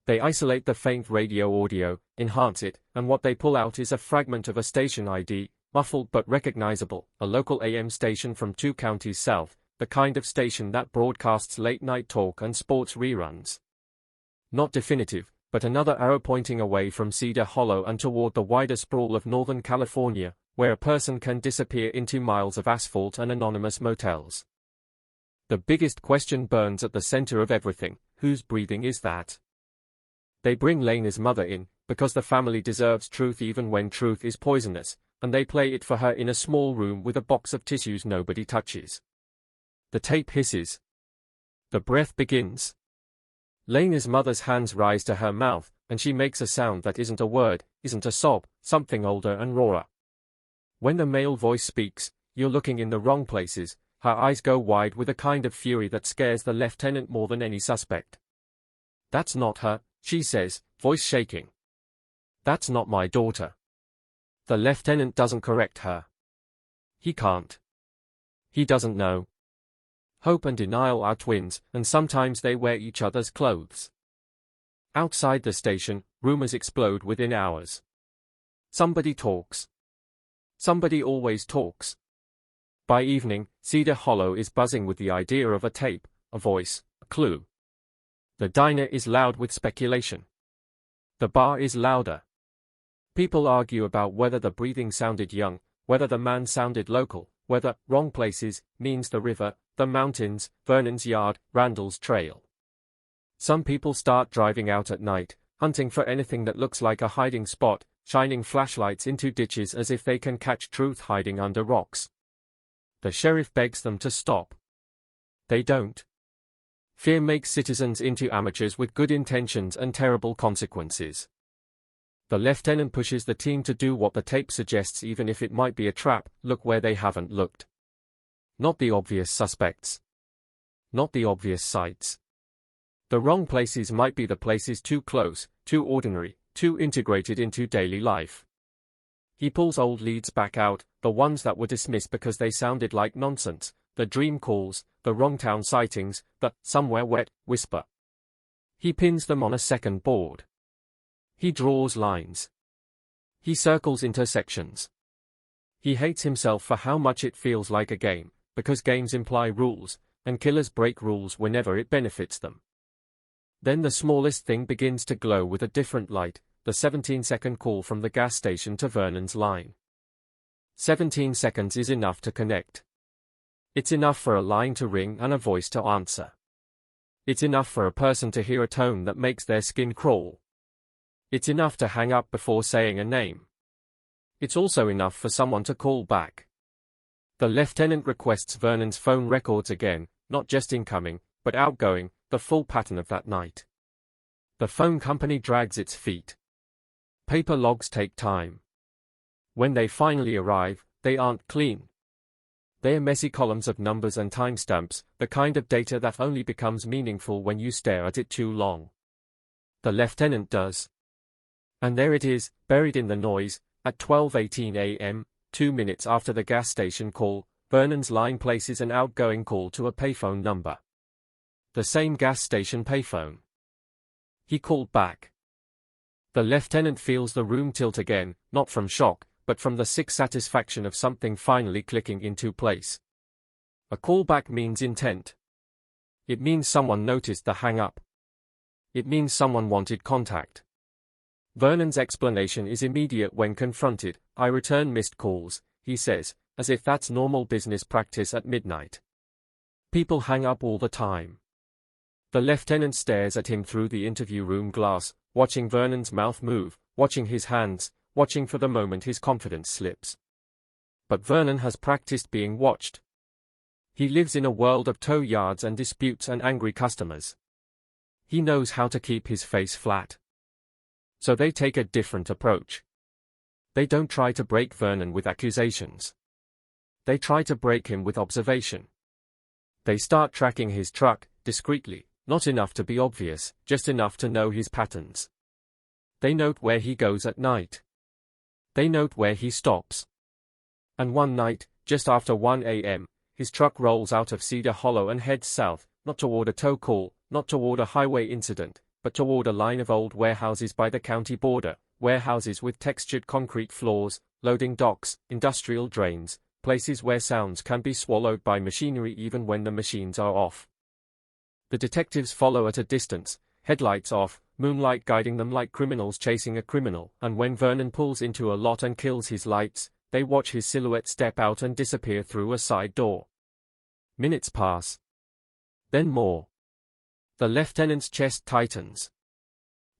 They isolate the faint radio audio, enhance it, and what they pull out is a fragment of a station ID, muffled but recognizable, a local AM station from 2 counties south, the kind of station that broadcasts late-night talk and sports reruns. Not definitive, but another arrow pointing away from Cedar Hollow and toward the wider sprawl of Northern California, where a person can disappear into miles of asphalt and anonymous motels. The biggest question burns at the center of everything: whose breathing is that? They bring Lena's mother in, because the family deserves truth even when truth is poisonous, and they play it for her in a small room with a box of tissues nobody touches. The tape hisses. The breath begins. Lena's mother's hands rise to her mouth, and she makes a sound that isn't a word, isn't a sob, something older and rawer. When the male voice speaks, "You're looking in the wrong places," her eyes go wide with a kind of fury that scares the lieutenant more than any suspect. "That's not her," she says, voice shaking. "That's not my daughter." The lieutenant doesn't correct her. He can't. He doesn't know. Hope and denial are twins, and sometimes they wear each other's clothes. Outside the station, rumors explode within hours. Somebody talks. Somebody always talks. By evening, Cedar Hollow is buzzing with the idea of a tape, a voice, a clue. The diner is loud with speculation. The bar is louder. People argue about whether the breathing sounded young, whether the man sounded local, whether wrong places means the river, the mountains, Vernon's yard, Randall's trail. Some people start driving out at night, hunting for anything that looks like a hiding spot, shining flashlights into ditches as if they can catch truth hiding under rocks. The sheriff begs them to stop. They don't. Fear makes citizens into amateurs with good intentions and terrible consequences. The lieutenant pushes the team to do what the tape suggests, even if it might be a trap: look where they haven't looked. Not the obvious suspects. Not the obvious sites. The wrong places might be the places too close, too ordinary, too integrated into daily life. He pulls old leads back out, the ones that were dismissed because they sounded like nonsense, the dream calls, the wrong town sightings, the somewhere wet whisper. He pins them on a second board. He draws lines. He circles intersections. He hates himself for how much it feels like a game, because games imply rules, and killers break rules whenever it benefits them. Then the smallest thing begins to glow with a different light, the 17-second call from the gas station to Vernon's line. 17 seconds is enough to connect. It's enough for a line to ring and a voice to answer. It's enough for a person to hear a tone that makes their skin crawl. It's enough to hang up before saying a name. It's also enough for someone to call back. The lieutenant requests Vernon's phone records again, not just incoming, but outgoing, the full pattern of that night. The phone company drags its feet. Paper logs take time. When they finally arrive, they aren't clean. They're messy columns of numbers and timestamps, the kind of data that only becomes meaningful when you stare at it too long. The lieutenant does. And there it is, buried in the noise, at 12:18 a.m., 2 minutes after the gas station call, Vernon's line places an outgoing call to a payphone number. The same gas station payphone. He called back. The lieutenant feels the room tilt again, not from shock, but from the sick satisfaction of something finally clicking into place. A callback means intent. It means someone noticed the hang-up. It means someone wanted contact. Vernon's explanation is immediate when confronted. "I return missed calls," he says, as if that's normal business practice at midnight. People hang up all the time. The lieutenant stares at him through the interview room glass, watching Vernon's mouth move, watching his hands, watching for the moment his confidence slips. But Vernon has practiced being watched. He lives in a world of tow yards and disputes and angry customers. He knows how to keep his face flat. So they take a different approach. They don't try to break Vernon with accusations. They try to break him with observation. They start tracking his truck, discreetly, not enough to be obvious, just enough to know his patterns. They note where he goes at night. They note where he stops. And one night, just after 1 a.m., his truck rolls out of Cedar Hollow and heads south, not toward a tow call, not toward a highway incident, but toward a line of old warehouses by the county border, warehouses with textured concrete floors, loading docks, industrial drains, places where sounds can be swallowed by machinery even when the machines are off. The detectives follow at a distance, headlights off, moonlight guiding them like criminals chasing a criminal, and when Vernon pulls into a lot and kills his lights, they watch his silhouette step out and disappear through a side door. Minutes pass. Then more. The lieutenant's chest tightens.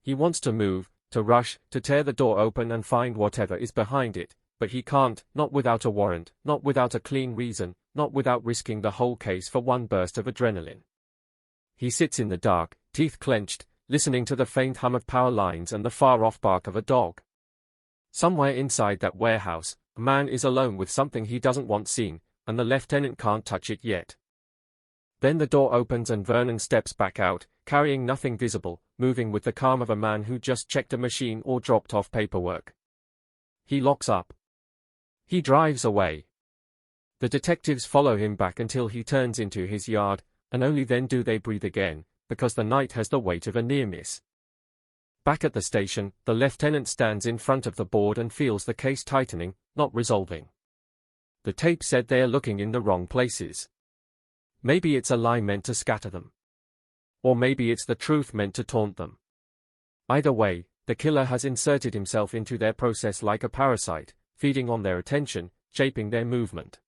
He wants to move, to rush, to tear the door open and find whatever is behind it, but he can't, not without a warrant, not without a clean reason, not without risking the whole case for one burst of adrenaline. He sits in the dark, teeth clenched, listening to the faint hum of power lines and the far-off bark of a dog. Somewhere inside that warehouse, a man is alone with something he doesn't want seen, and the lieutenant can't touch it yet. Then the door opens and Vernon steps back out, carrying nothing visible, moving with the calm of a man who just checked a machine or dropped off paperwork. He locks up. He drives away. The detectives follow him back until he turns into his yard, and only then do they breathe again, because the night has the weight of a near miss. Back at the station, the lieutenant stands in front of the board and feels the case tightening, not resolving. The tape said they are looking in the wrong places. Maybe it's a lie meant to scatter them. Or maybe it's the truth meant to taunt them. Either way, the killer has inserted himself into their process like a parasite, feeding on their attention, shaping their movement.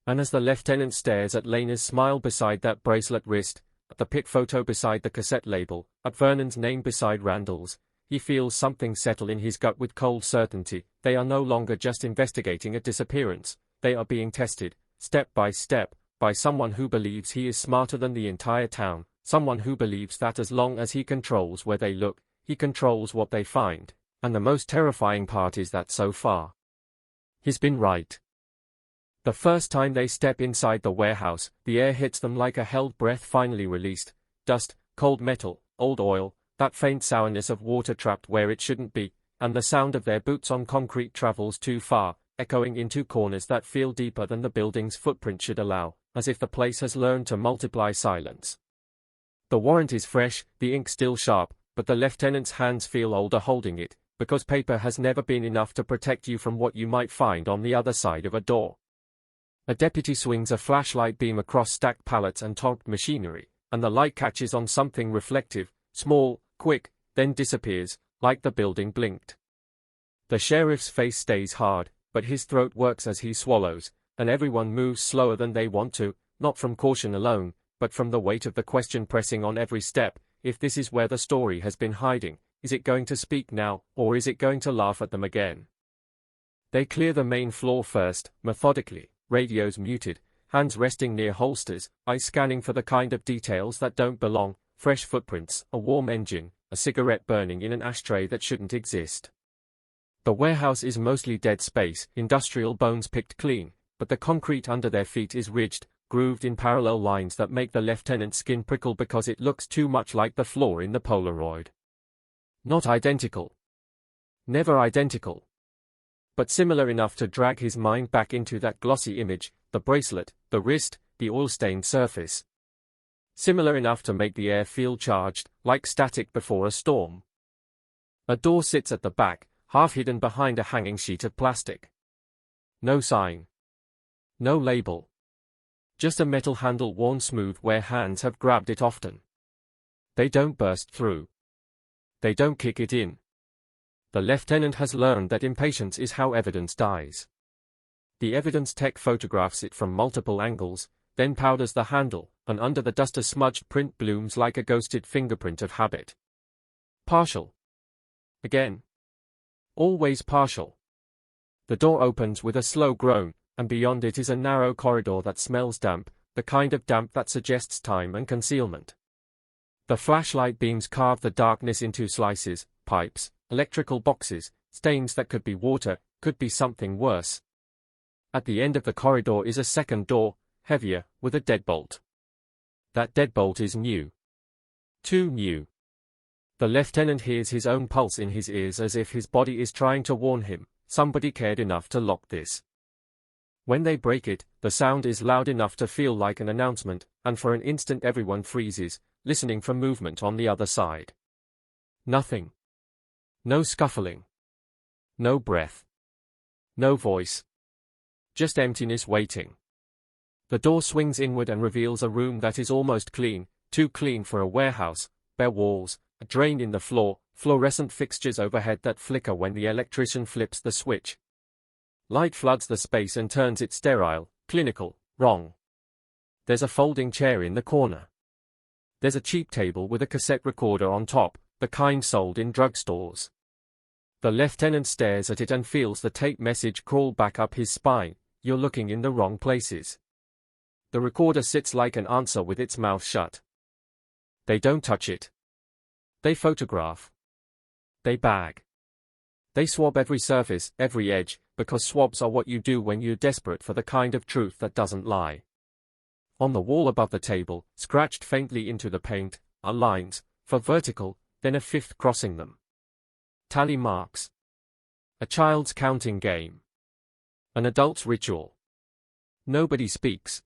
And as the lieutenant stares at Lena's smile beside that bracelet wrist, at the pic photo beside the cassette label, at Vernon's name beside Randall's, he feels something settle in his gut with cold certainty. They are no longer just investigating a disappearance, they are being tested, step by step, by someone who believes he is smarter than the entire town, someone who believes that as long as he controls where they look, he controls what they find, and the most terrifying part is that so far, he's been right. The first time they step inside the warehouse, the air hits them like a held breath finally released, dust, cold metal, old oil, that faint sourness of water trapped where it shouldn't be, and the sound of their boots on concrete travels too far, echoing into corners that feel deeper than the building's footprint should allow, as if the place has learned to multiply silence. The warrant is fresh, the ink still sharp, but the lieutenant's hands feel older holding it, because paper has never been enough to protect you from what you might find on the other side of a door. A deputy swings a flashlight beam across stacked pallets and topped machinery, and the light catches on something reflective, small, quick, then disappears, like the building blinked. The sheriff's face stays hard, but his throat works as he swallows, and everyone moves slower than they want to, not from caution alone, but from the weight of the question pressing on every step. If this is where the story has been hiding, is it going to speak now, or is it going to laugh at them again? They clear the main floor first, methodically, radios muted, hands resting near holsters, eyes scanning for the kind of details that don't belong, fresh footprints, a warm engine, a cigarette burning in an ashtray that shouldn't exist. The warehouse is mostly dead space, industrial bones picked clean, but the concrete under their feet is ridged, grooved in parallel lines that make the lieutenant's skin prickle because it looks too much like the floor in the Polaroid. Not identical. Never identical. But similar enough to drag his mind back into that glossy image, the bracelet, the wrist, the oil-stained surface. Similar enough to make the air feel charged, like static before a storm. A door sits at the back, half hidden behind a hanging sheet of plastic. No sign. No label. Just a metal handle worn smooth where hands have grabbed it often. They don't burst through. They don't kick it in. The lieutenant has learned that impatience is how evidence dies. The evidence tech photographs it from multiple angles, then powders the handle, and under the dust a smudged print blooms like a ghosted fingerprint of habit. Partial. Again. Always partial. The door opens with a slow groan, and beyond it is a narrow corridor that smells damp, the kind of damp that suggests time and concealment. The flashlight beams carve the darkness into slices, pipes, electrical boxes, stains that could be water, could be something worse. At the end of the corridor is a second door, heavier, with a deadbolt. That deadbolt is new. Too new. The lieutenant hears his own pulse in his ears as if his body is trying to warn him, somebody cared enough to lock this. When they break it, the sound is loud enough to feel like an announcement, and for an instant everyone freezes, listening for movement on the other side. Nothing. No scuffling. No breath. No voice. Just emptiness waiting. The door swings inward and reveals a room that is almost clean, too clean for a warehouse, bare walls, a drain in the floor, fluorescent fixtures overhead that flicker when the electrician flips the switch. Light floods the space and turns it sterile, clinical, wrong. There's a folding chair in the corner. There's a cheap table with a cassette recorder on top, the kind sold in drugstores. The lieutenant stares at it and feels the tape message crawl back up his spine. You're looking in the wrong places. The recorder sits like an answer with its mouth shut. They don't touch it. They photograph. They bag. They swab every surface, every edge, because swabs are what you do when you're desperate for the kind of truth that doesn't lie. On the wall above the table, scratched faintly into the paint, are lines, for vertical, then a fifth crossing them. Tally marks. A child's counting game. An adult's ritual. Nobody speaks.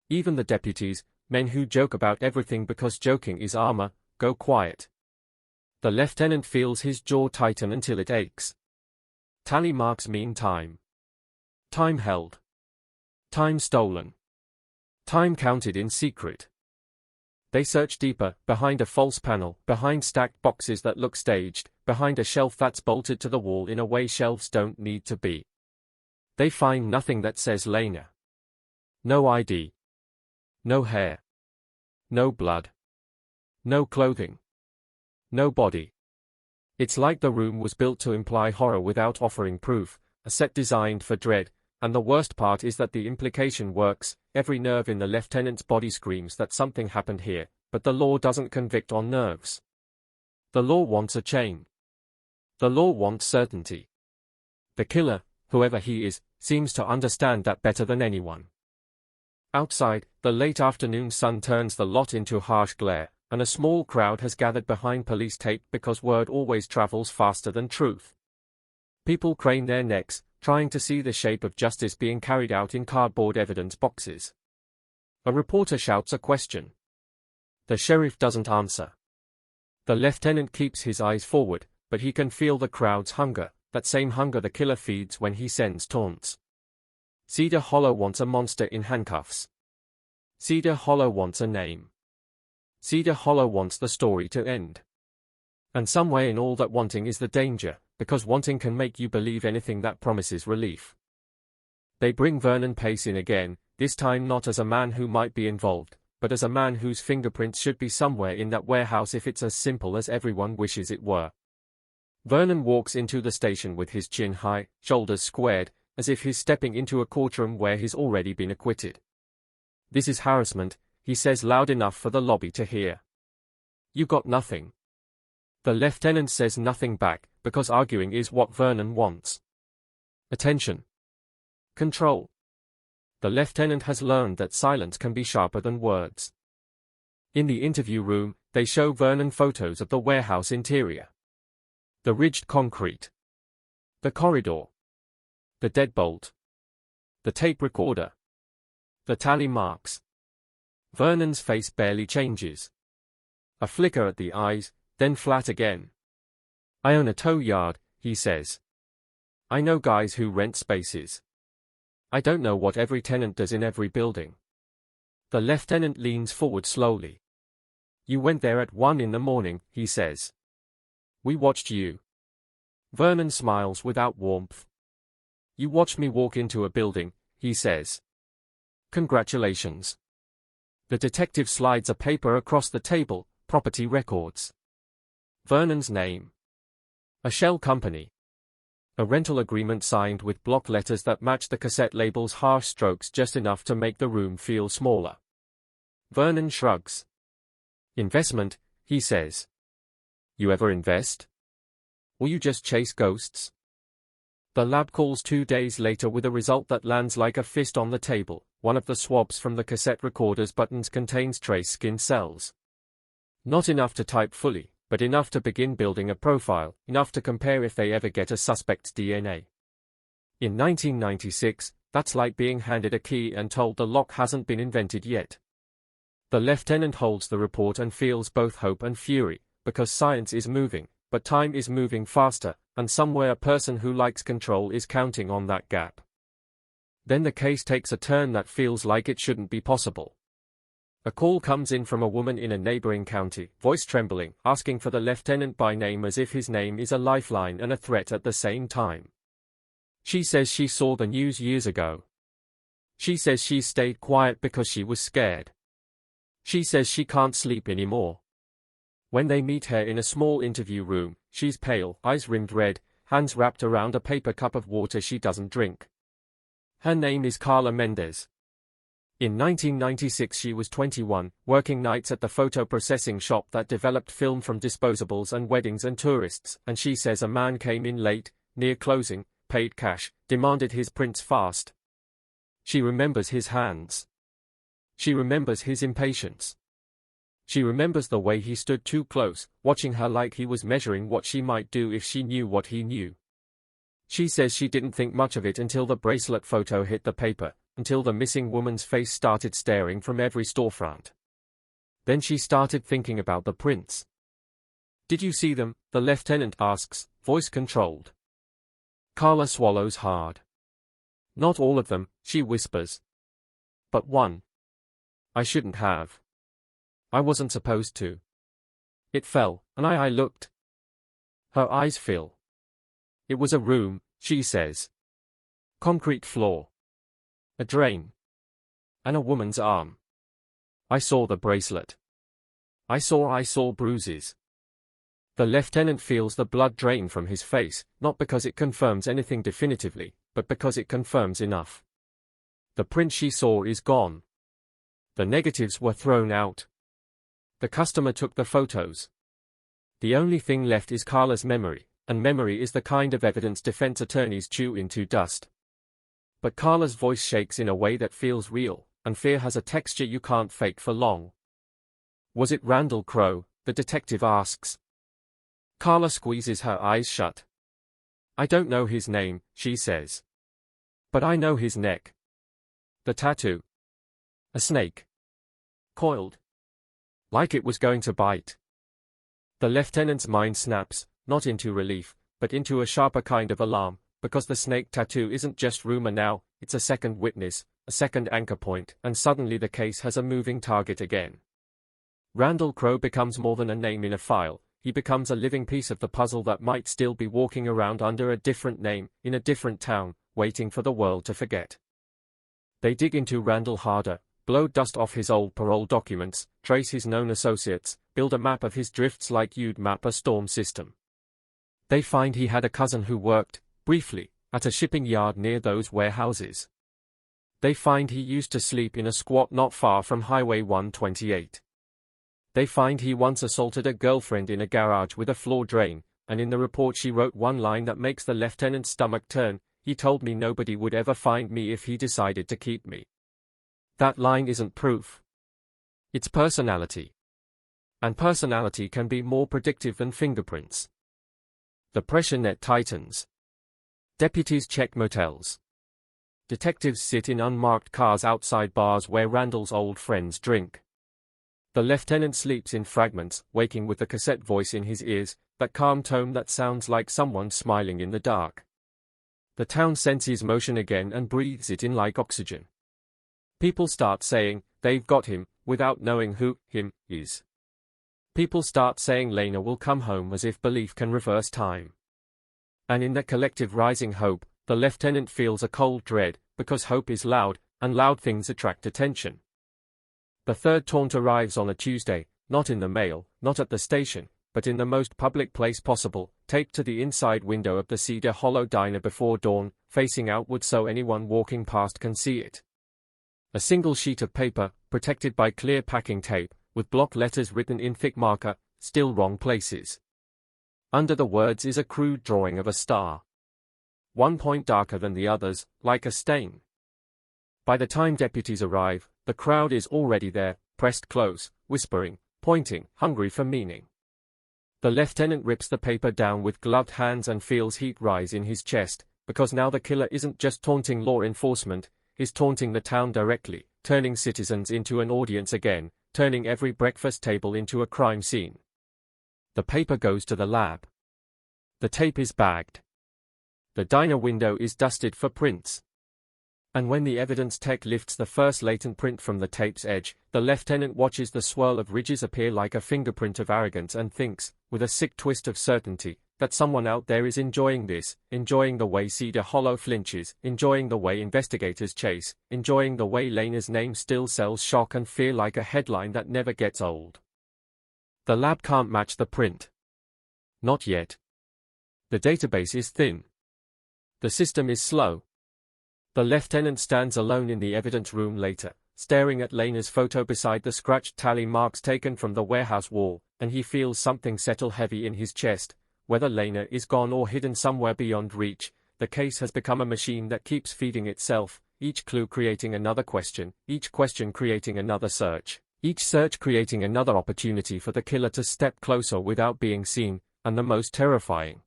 Even the deputies, men who joke about everything because joking is armor, go quiet. The lieutenant feels his jaw tighten until it aches. Tally marks mean time. Time held. Time stolen. Time counted in secret. They search deeper, behind a false panel, behind stacked boxes that look staged, behind a shelf that's bolted to the wall in a way shelves don't need to be. They find nothing that says Lena. No ID. No hair. No blood. No clothing. No body. It's like the room was built to imply horror without offering proof, a set designed for dread, and the worst part is that the implication works. Every nerve in the lieutenant's body screams that something happened here, but the law doesn't convict on nerves. The law wants a chain. The law wants certainty. The killer, whoever he is, seems to understand that better than anyone. Outside, the late afternoon sun turns the lot into harsh glare, and a small crowd has gathered behind police tape because word always travels faster than truth. People crane their necks, trying to see the shape of justice being carried out in cardboard evidence boxes. A reporter shouts a question. The sheriff doesn't answer. The lieutenant keeps his eyes forward, but he can feel the crowd's hunger, that same hunger the killer feeds when he sends taunts. Cedar Hollow wants a monster in handcuffs. Cedar Hollow wants a name. Cedar Hollow wants the story to end. And somewhere in all that wanting is the danger, because wanting can make you believe anything that promises relief. They bring Vernon Pace in again, this time not as a man who might be involved, but as a man whose fingerprints should be somewhere in that warehouse if it's as simple as everyone wishes it were. Vernon walks into the station with his chin high, shoulders squared, as if he's stepping into a courtroom where he's already been acquitted. This is harassment, he says loud enough for the lobby to hear. You got nothing. The lieutenant says nothing back, because arguing is what Vernon wants. Attention. Control. The lieutenant has learned that silence can be sharper than words. In the interview room, they show Vernon photos of the warehouse interior. The ridged concrete. The corridor. The deadbolt. The tape recorder. The tally marks. Vernon's face barely changes. A flicker at the eyes, then flat again. I own a tow yard, he says. I know guys who rent spaces. I don't know what every tenant does in every building. The lieutenant leans forward slowly. You went there at 1 in the morning, he says. We watched you. Vernon smiles without warmth. You watched me walk into a building, he says. Congratulations. The detective slides a paper across the table, property records. Vernon's name. A shell company. A rental agreement signed with block letters that match the cassette label's harsh strokes just enough to make the room feel smaller. Vernon shrugs. Investment, he says. You ever invest? Or you just chase ghosts? The lab calls 2 days later with a result that lands like a fist on the table. One of the swabs from the cassette recorder's buttons contains trace skin cells. Not enough to type fully, but enough to begin building a profile, enough to compare if they ever get a suspect's DNA. In 1996, that's like being handed a key and told the lock hasn't been invented yet. The lieutenant holds the report and feels both hope and fury, because science is moving, but time is moving faster, and somewhere a person who likes control is counting on that gap. Then the case takes a turn that feels like it shouldn't be possible. A call comes in from a woman in a neighboring county, voice trembling, asking for the lieutenant by name as if his name is a lifeline and a threat at the same time. She says she saw the news years ago. She says she stayed quiet because she was scared. She says she can't sleep anymore. When they meet her in a small interview room, she's pale, eyes rimmed red, hands wrapped around a paper cup of water she doesn't drink. Her name is Carla Mendez. In 1996 she was 21, working nights at the photo processing shop that developed film from disposables and weddings and tourists, and she says a man came in late, near closing, paid cash, demanded his prints fast. She remembers his hands. She remembers his impatience. She remembers the way he stood too close, watching her like he was measuring what she might do if she knew what he knew. She says she didn't think much of it until the bracelet photo hit the paper, until the missing woman's face started staring from every storefront. Then she started thinking about the prints. Did you see them? The lieutenant asks, voice controlled. Carla swallows hard. Not all of them, she whispers. But one. I shouldn't have. I wasn't supposed to. It fell, and I looked. Her eyes fill. It was a room, she says. Concrete floor. A drain. And a woman's arm. I saw the bracelet. I saw bruises. The lieutenant feels the blood drain from his face, not because it confirms anything definitively, but because it confirms enough. The print she saw is gone. The negatives were thrown out. The customer took the photos. The only thing left is Carla's memory, and memory is the kind of evidence defense attorneys chew into dust. But Carla's voice shakes in a way that feels real, and fear has a texture you can't fake for long. Was it Randall Crowe? The detective asks. Carla squeezes her eyes shut. I don't know his name, she says. But I know his neck. The tattoo. A snake. Coiled. Like it was going to bite. The lieutenant's mind snaps, not into relief, but into a sharper kind of alarm, because the snake tattoo isn't just rumor now, it's a second witness, a second anchor point, and suddenly the case has a moving target again. Randall Crowe becomes more than a name in a file, he becomes a living piece of the puzzle that might still be walking around under a different name, in a different town, waiting for the world to forget. They dig into Randall harder, blow dust off his old parole documents, trace his known associates, build a map of his drifts like you'd map a storm system. They find he had a cousin who worked, briefly, at a shipping yard near those warehouses. They find he used to sleep in a squat not far from Highway 128. They find he once assaulted a girlfriend in a garage with a floor drain, and in the report she wrote one line that makes the lieutenant's stomach turn, he told me nobody would ever find me if he decided to keep me. That line isn't proof. It's personality. And personality can be more predictive than fingerprints. The pressure net tightens. Deputies check motels. Detectives sit in unmarked cars outside bars where Randall's old friends drink. The lieutenant sleeps in fragments, waking with the cassette voice in his ears, that calm tone that sounds like someone smiling in the dark. The town senses motion again and breathes it in like oxygen. People start saying, they've got him, without knowing who him is. People start saying Lena will come home as if belief can reverse time. And in that collective rising hope, the lieutenant feels a cold dread, because hope is loud, and loud things attract attention. The third taunt arrives on a Tuesday, not in the mail, not at the station, but in the most public place possible, taped to the inside window of the Cedar Hollow diner before dawn, facing outward so anyone walking past can see it. A single sheet of paper, protected by clear packing tape, with block letters written in thick marker, still wrong places. Under the words is a crude drawing of a star. One point darker than the others, like a stain. By the time deputies arrive, the crowd is already there, pressed close, whispering, pointing, hungry for meaning. The lieutenant rips the paper down with gloved hands and feels heat rise in his chest, because now the killer isn't just taunting law enforcement, he's taunting the town directly, turning citizens into an audience again, turning every breakfast table into a crime scene. The paper goes to the lab. The tape is bagged. The diner window is dusted for prints. And when the evidence tech lifts the first latent print from the tape's edge, the lieutenant watches the swirl of ridges appear like a fingerprint of arrogance and thinks, with a sick twist of certainty, that someone out there is enjoying this, enjoying the way Cedar Hollow flinches, enjoying the way investigators chase, enjoying the way Lena's name still sells shock and fear like a headline that never gets old. The lab can't match the print. Not yet. The database is thin. The system is slow. The lieutenant stands alone in the evidence room later, staring at Lena's photo beside the scratched tally marks taken from the warehouse wall, and he feels something settle heavy in his chest. Whether Lena is gone or hidden somewhere beyond reach, the case has become a machine that keeps feeding itself, each clue creating another question, each question creating another search, each search creating another opportunity for the killer to step closer without being seen, and the most terrifying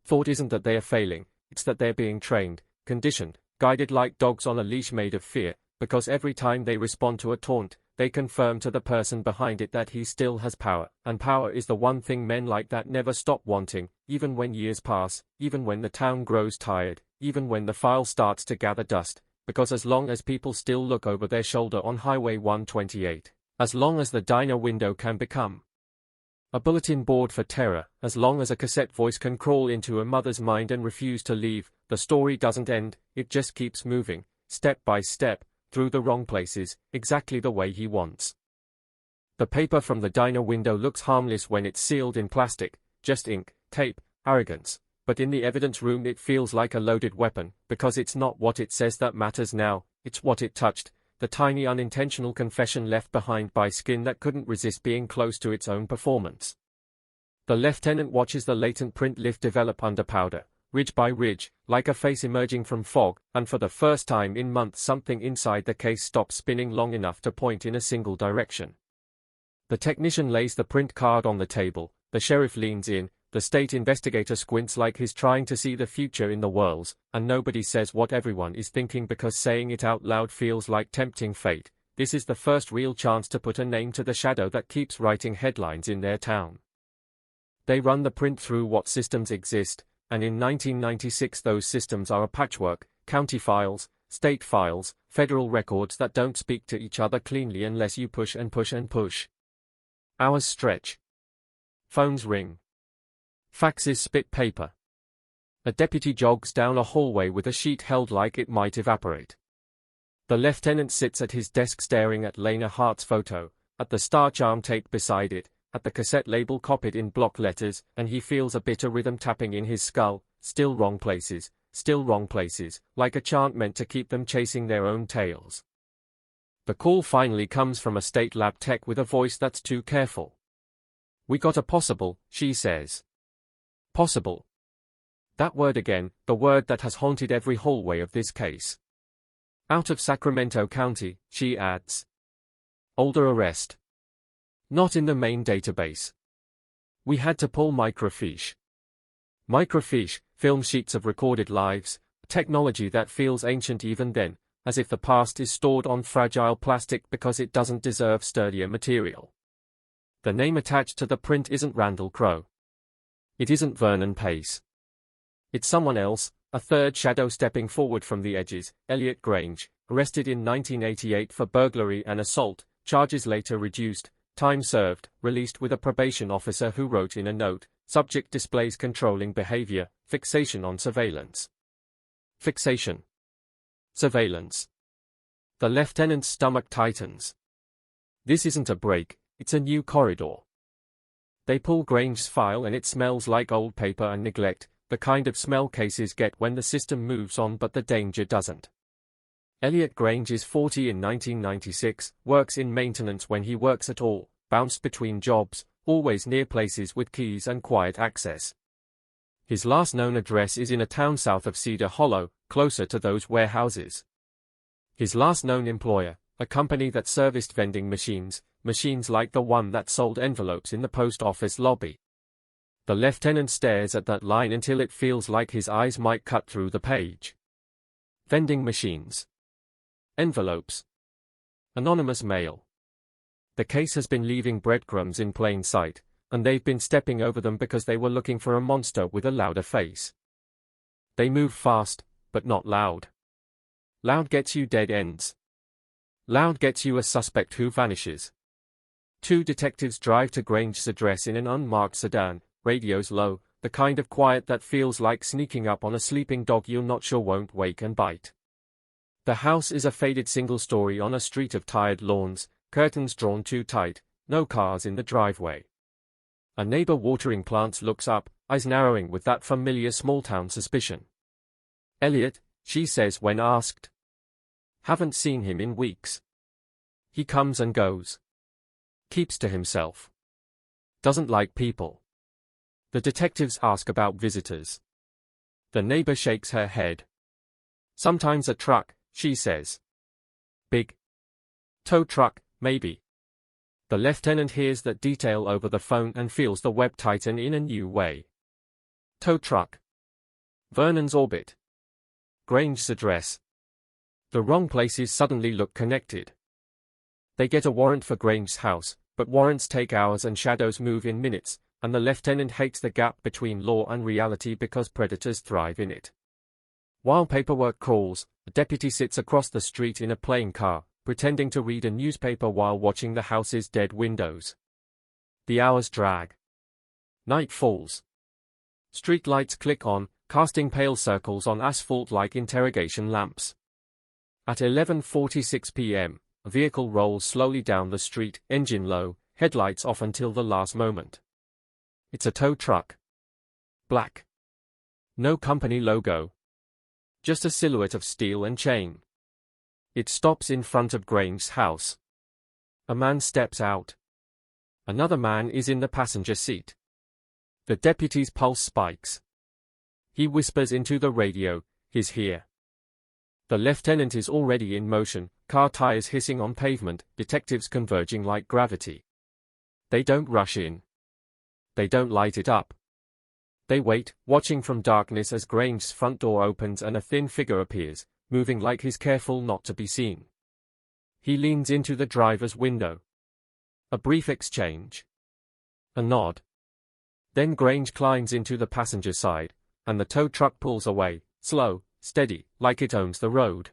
thought isn't that they are failing, it's that they're being trained, conditioned, guided like dogs on a leash made of fear, because every time they respond to a taunt, they confirm to the person behind it that he still has power, and power is the one thing men like that never stop wanting, even when years pass, even when the town grows tired, even when the file starts to gather dust, because as long as people still look over their shoulder on Highway 128, as long as the diner window can become a bulletin board for terror, as long as a cassette voice can crawl into a mother's mind and refuse to leave, the story doesn't end, it just keeps moving, step by step, through the wrong places, exactly the way he wants. The paper from the diner window looks harmless when it's sealed in plastic, just ink, tape, arrogance, but in the evidence room it feels like a loaded weapon, because it's not what it says that matters now, it's what it touched, the tiny unintentional confession left behind by skin that couldn't resist being close to its own performance. The lieutenant watches the latent print lift develop under powder, ridge by ridge, like a face emerging from fog, and for the first time in months something inside the case stops spinning long enough to point in a single direction. The technician lays the print card on the table, the sheriff leans in, the state investigator squints like he's trying to see the future in the whirls, and nobody says what everyone is thinking because saying it out loud feels like tempting fate. This is the first real chance to put a name to the shadow that keeps writing headlines in their town. They run the print through what systems exist, and in 1996 those systems are a patchwork, county files, state files, federal records that don't speak to each other cleanly unless you push and push and push. Hours stretch. Phones ring. Faxes spit paper. A deputy jogs down a hallway with a sheet held like it might evaporate. The lieutenant sits at his desk staring at Lena Hart's photo, at the star charm tape beside it, at the cassette label copied in block letters, and he feels a bitter rhythm tapping in his skull, still wrong places, like a chant meant to keep them chasing their own tails. The call finally comes from a state lab tech with a voice that's too careful. "We got a possible," she says. Possible. That word again, the word that has haunted every hallway of this case. "Out of Sacramento County," she adds. "Older arrest. Not in the main database. We had to pull microfiche." Microfiche, film sheets of recorded lives, technology that feels ancient even then, as if the past is stored on fragile plastic because it doesn't deserve sturdier material. The name attached to the print isn't Randall Crowe. It isn't Vernon Pace. It's someone else, a third shadow stepping forward from the edges, Elliot Grange, arrested in 1988 for burglary and assault, charges later reduced, time served, released with a probation officer who wrote in a note, "Subject displays controlling behavior, fixation on surveillance." Fixation. Surveillance. The lieutenant's stomach tightens. This isn't a break, it's a new corridor. They pull Grange's file and it smells like old paper and neglect, the kind of smell cases get when the system moves on but the danger doesn't. Elliot Grange is 40 in 1996, works in maintenance when he works at all, bounced between jobs, always near places with keys and quiet access. His last known address is in a town south of Cedar Hollow, closer to those warehouses. His last known employer, a company that serviced vending machines like the one that sold envelopes in the post office lobby. The lieutenant stares at that line until it feels like his eyes might cut through the page. Vending machines. Envelopes. Anonymous mail. The case has been leaving breadcrumbs in plain sight, and they've been stepping over them because they were looking for a monster with a louder face. They move fast, but not loud. Loud gets you dead ends. Loud gets you a suspect who vanishes. Two detectives drive to Grange's address in an unmarked sedan, radios low, the kind of quiet that feels like sneaking up on a sleeping dog you're not sure won't wake and bite. The house is a faded single story on a street of tired lawns, curtains drawn too tight, no cars in the driveway. A neighbor watering plants looks up, eyes narrowing with that familiar small-town suspicion. "Elliot," she says when asked. "Haven't seen him in weeks. He comes and goes. Keeps to himself. Doesn't like people." The detectives ask about visitors. The neighbor shakes her head. "Sometimes a truck," she says. "Big tow truck, maybe." The lieutenant hears that detail over the phone and feels the web tighten in a new way. Tow truck. Vernon's orbit. Grange's address. The wrong places suddenly look connected. They get a warrant for Grange's house, but warrants take hours and shadows move in minutes, and the lieutenant hates the gap between law and reality because predators thrive in it. While paperwork crawls, a deputy sits across the street in a playing car, pretending to read a newspaper while watching the house's dead windows. The hours drag. Night falls. Street lights click on, casting pale circles on asphalt like interrogation lamps. At 11:46 p.m., a vehicle rolls slowly down the street, engine low, headlights off until the last moment. It's a tow truck. Black. No company logo. Just a silhouette of steel and chain. It stops in front of Grange's house. A man steps out. Another man is in the passenger seat. The deputy's pulse spikes. He whispers into the radio, "He's here." The lieutenant is already in motion, car tires hissing on pavement, detectives converging like gravity. They don't rush in. They don't light it up. They wait, watching from darkness as Grange's front door opens and a thin figure appears, moving like he's careful not to be seen. He leans into the driver's window. A brief exchange. A nod. Then Grange climbs into the passenger side, and the tow truck pulls away, slow, steady, like it owns the road.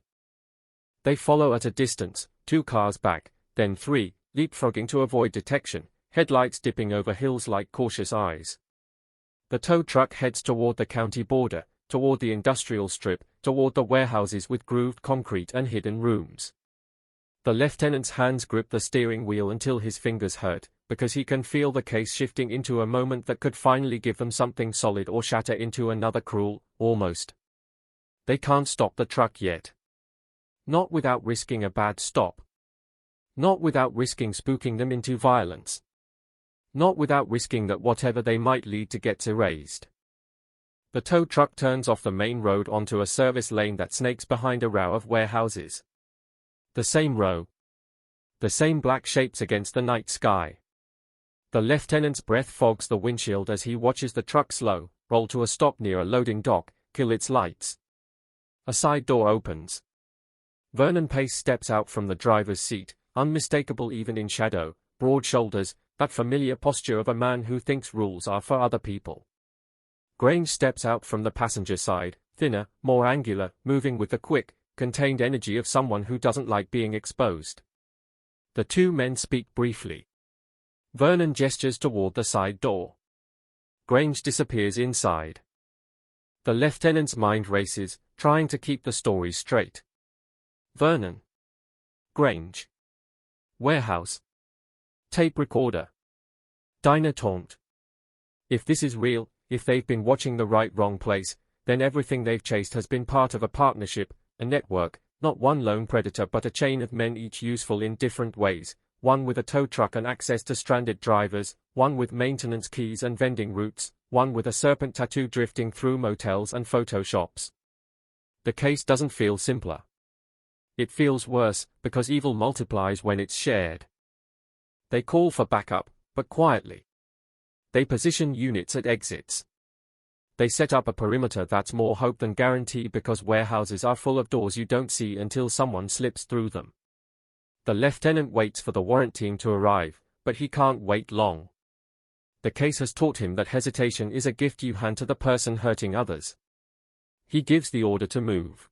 They follow at a distance, 2 cars back, then 3, leapfrogging to avoid detection, headlights dipping over hills like cautious eyes. The tow truck heads toward the county border, toward the industrial strip, toward the warehouses with grooved concrete and hidden rooms. The lieutenant's hands grip the steering wheel until his fingers hurt, because he can feel the case shifting into a moment that could finally give them something solid or shatter into another cruel, almost. They can't stop the truck yet. Not without risking a bad stop. Not without risking spooking them into violence. Not without risking that whatever they might lead to gets erased. The tow truck turns off the main road onto a service lane that snakes behind a row of warehouses. The same row. The same black shapes against the night sky. The lieutenant's breath fogs the windshield as he watches the truck slow, roll to a stop near a loading dock, kill its lights. A side door opens. Vernon Pace steps out from the driver's seat, unmistakable even in shadow, broad shoulders, that familiar posture of a man who thinks rules are for other people. Grange steps out from the passenger side, thinner, more angular, moving with the quick, contained energy of someone who doesn't like being exposed. The two men speak briefly. Vernon gestures toward the side door. Grange disappears inside. The lieutenant's mind races, trying to keep the story straight. Vernon. Grange. Warehouse. Tape recorder. Diner taunt. If this is real, if they've been watching the wrong place, then everything they've chased has been part of a partnership, a network, not one lone predator but a chain of men each useful in different ways, one with a tow truck and access to stranded drivers, one with maintenance keys and vending routes, one with a serpent tattoo drifting through motels and photo shops. The case doesn't feel simpler. It feels worse, because evil multiplies when it's shared. They call for backup, but quietly. They position units at exits. They set up a perimeter that's more hope than guarantee because warehouses are full of doors you don't see until someone slips through them. The lieutenant waits for the warrant team to arrive, but he can't wait long. The case has taught him that hesitation is a gift you hand to the person hurting others. He gives the order to move.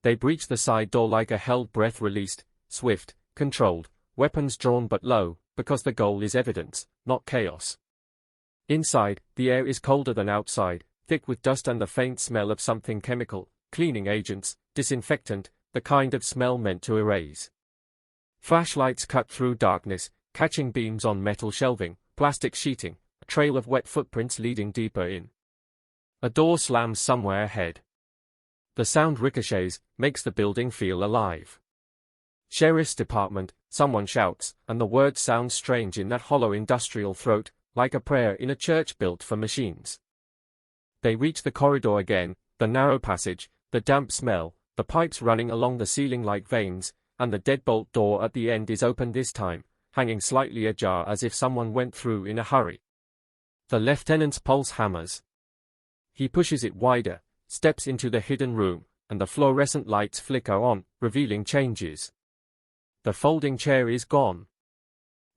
They breach the side door like a held breath released, swift, controlled, weapons drawn but low, because the goal is evidence, not chaos. Inside, the air is colder than outside, thick with dust and the faint smell of something chemical, cleaning agents, disinfectant, the kind of smell meant to erase. Flashlights cut through darkness, catching beams on metal shelving, plastic sheeting, a trail of wet footprints leading deeper in. A door slams somewhere ahead. The sound ricochets, makes the building feel alive. Sheriff's Department, someone shouts, and the words sound strange in that hollow industrial throat, like a prayer in a church built for machines. They reach the corridor again, the narrow passage, the damp smell, the pipes running along the ceiling like veins, and the deadbolt door at the end is open this time, hanging slightly ajar as if someone went through in a hurry. The lieutenant's pulse hammers. He pushes it wider, steps into the hidden room, and the fluorescent lights flicker on, revealing changes. The folding chair is gone.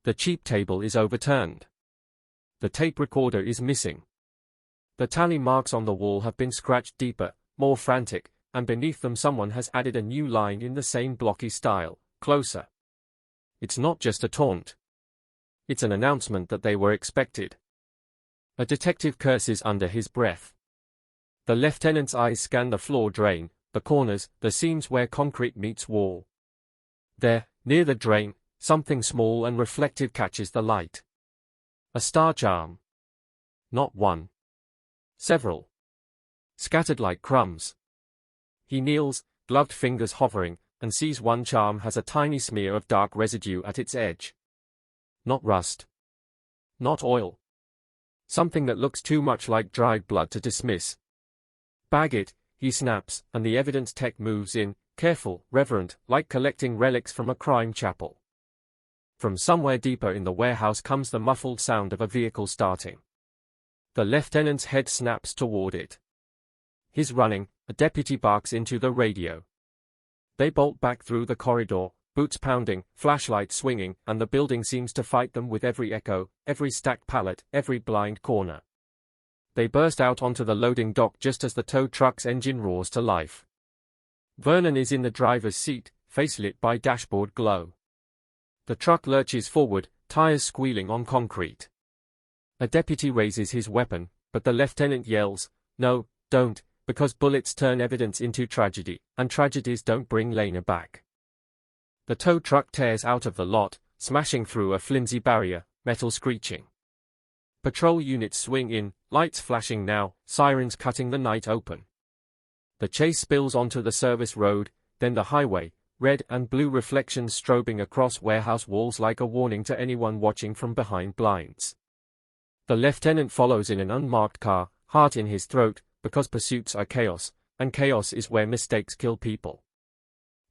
The cheap table is overturned. The tape recorder is missing. The tally marks on the wall have been scratched deeper, more frantic, and beneath them someone has added a new line in the same blocky style, closer. It's not just a taunt. It's an announcement that they were expected. A detective curses under his breath. The lieutenant's eyes scan the floor drain, the corners, the seams where concrete meets wall. There, near the drain, something small and reflective catches the light. A star charm. Not one. Several. Scattered like crumbs. He kneels, gloved fingers hovering, and sees one charm has a tiny smear of dark residue at its edge. Not rust. Not oil. Something that looks too much like dried blood to dismiss. Bag it, he snaps, and the evidence tech moves in, careful, reverent, like collecting relics from a crime chapel. From somewhere deeper in the warehouse comes the muffled sound of a vehicle starting. The lieutenant's head snaps toward it. He's running, a deputy barks into the radio. They bolt back through the corridor, boots pounding, flashlights swinging, and the building seems to fight them with every echo, every stacked pallet, every blind corner. They burst out onto the loading dock just as the tow truck's engine roars to life. Vernon is in the driver's seat, face lit by dashboard glow. The truck lurches forward, tires squealing on concrete. A deputy raises his weapon, but the lieutenant yells, "No, don't," because bullets turn evidence into tragedy, and tragedies don't bring Lena back. The tow truck tears out of the lot, smashing through a flimsy barrier, metal screeching. Patrol units swing in, lights flashing now, sirens cutting the night open. The chase spills onto the service road, then the highway, red and blue reflections strobing across warehouse walls like a warning to anyone watching from behind blinds. The lieutenant follows in an unmarked car, heart in his throat, because pursuits are chaos, and chaos is where mistakes kill people.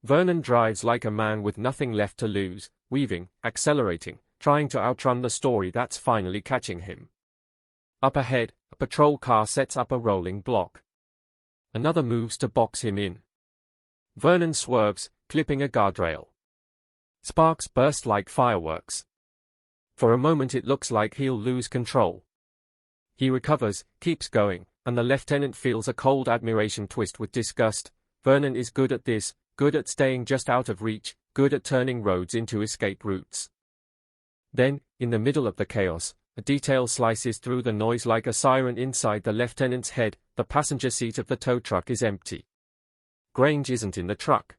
Vernon drives like a man with nothing left to lose, weaving, accelerating, trying to outrun the story that's finally catching him. Up ahead, a patrol car sets up a rolling block. Another moves to box him in. Vernon swerves, clipping a guardrail. Sparks burst like fireworks. For a moment it looks like he'll lose control. He recovers, keeps going, and the lieutenant feels a cold admiration twist with disgust. Vernon is good at this, good at staying just out of reach, good at turning roads into escape routes. Then, in the middle of the chaos, a detail slices through the noise like a siren inside the lieutenant's head. The passenger seat of the tow truck is empty. Grange isn't in the truck.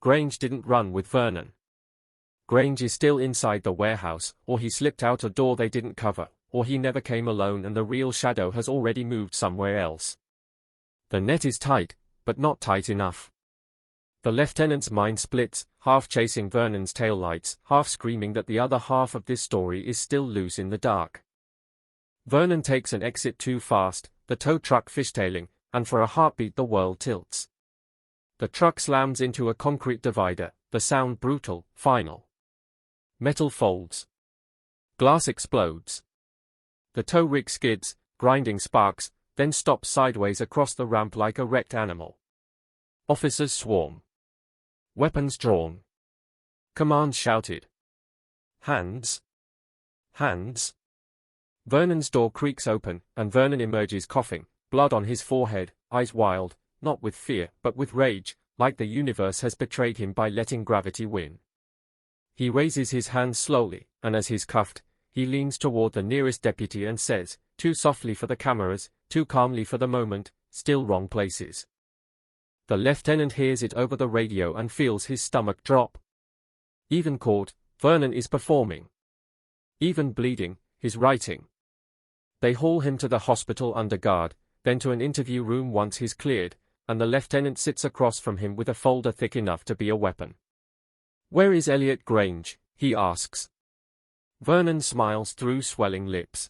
Grange didn't run with Vernon. Grange is still inside the warehouse, or he slipped out a door they didn't cover, or he never came alone and the real Shadow has already moved somewhere else. The net is tight, but not tight enough. The lieutenant's mind splits, half chasing Vernon's taillights, half screaming that the other half of this story is still loose in the dark. Vernon takes an exit too fast, the tow truck fishtailing, and for a heartbeat the world tilts. The truck slams into a concrete divider, the sound brutal, final. Metal folds. Glass explodes. The tow rig skids, grinding sparks, then stops sideways across the ramp like a wrecked animal. Officers swarm. Weapons drawn. Commands shouted. Hands. Hands. Vernon's door creaks open, and Vernon emerges coughing, blood on his forehead, eyes wild, not with fear, but with rage, like the universe has betrayed him by letting gravity win. He raises his hands slowly, and as he's cuffed, he leans toward the nearest deputy and says, too softly for the cameras, too calmly for the moment, still wrong places. The lieutenant hears it over the radio and feels his stomach drop. Even caught, Vernon is performing. Even bleeding, he's writing. They haul him to the hospital under guard, then to an interview room once he's cleared, and the lieutenant sits across from him with a folder thick enough to be a weapon. "Where is Elliot Grange?" he asks. Vernon smiles through swelling lips.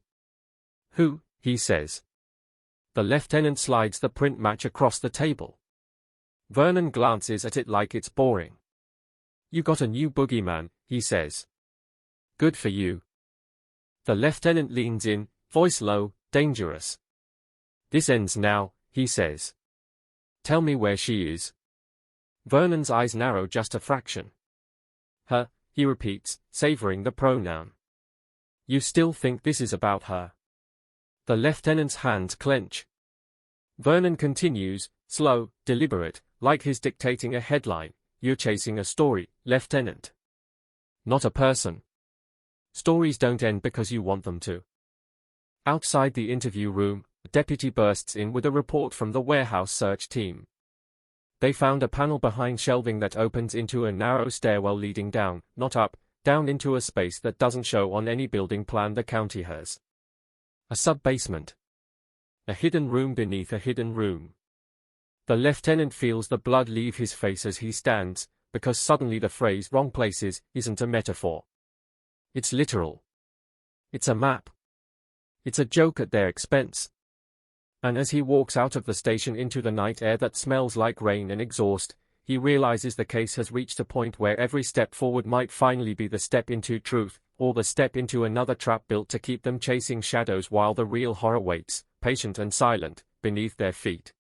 "Who?" he says. The lieutenant slides the print match across the table. Vernon glances at it like it's boring. "You got a new boogeyman," he says. "Good for you." The lieutenant leans in, voice low, dangerous. "This ends now," he says. "Tell me where she is." Vernon's eyes narrow just a fraction. "Her," he repeats, savoring the pronoun. "You still think this is about her?" The lieutenant's hands clench. Vernon continues, slow, deliberate, like he's dictating a headline. "You're chasing a story, Lieutenant. Not a person. Stories don't end because you want them to." Outside the interview room, a deputy bursts in with a report from the warehouse search team. They found a panel behind shelving that opens into a narrow stairwell leading down, not up, down into a space that doesn't show on any building plan the county has. A sub-basement. A hidden room beneath a hidden room. The lieutenant feels the blood leave his face as he stands, because suddenly the phrase "wrong places" isn't a metaphor. It's literal. It's a map. It's a joke at their expense. And as he walks out of the station into the night air that smells like rain and exhaust, he realizes the case has reached a point where every step forward might finally be the step into truth, or the step into another trap built to keep them chasing shadows while the real horror waits, patient and silent, beneath their feet.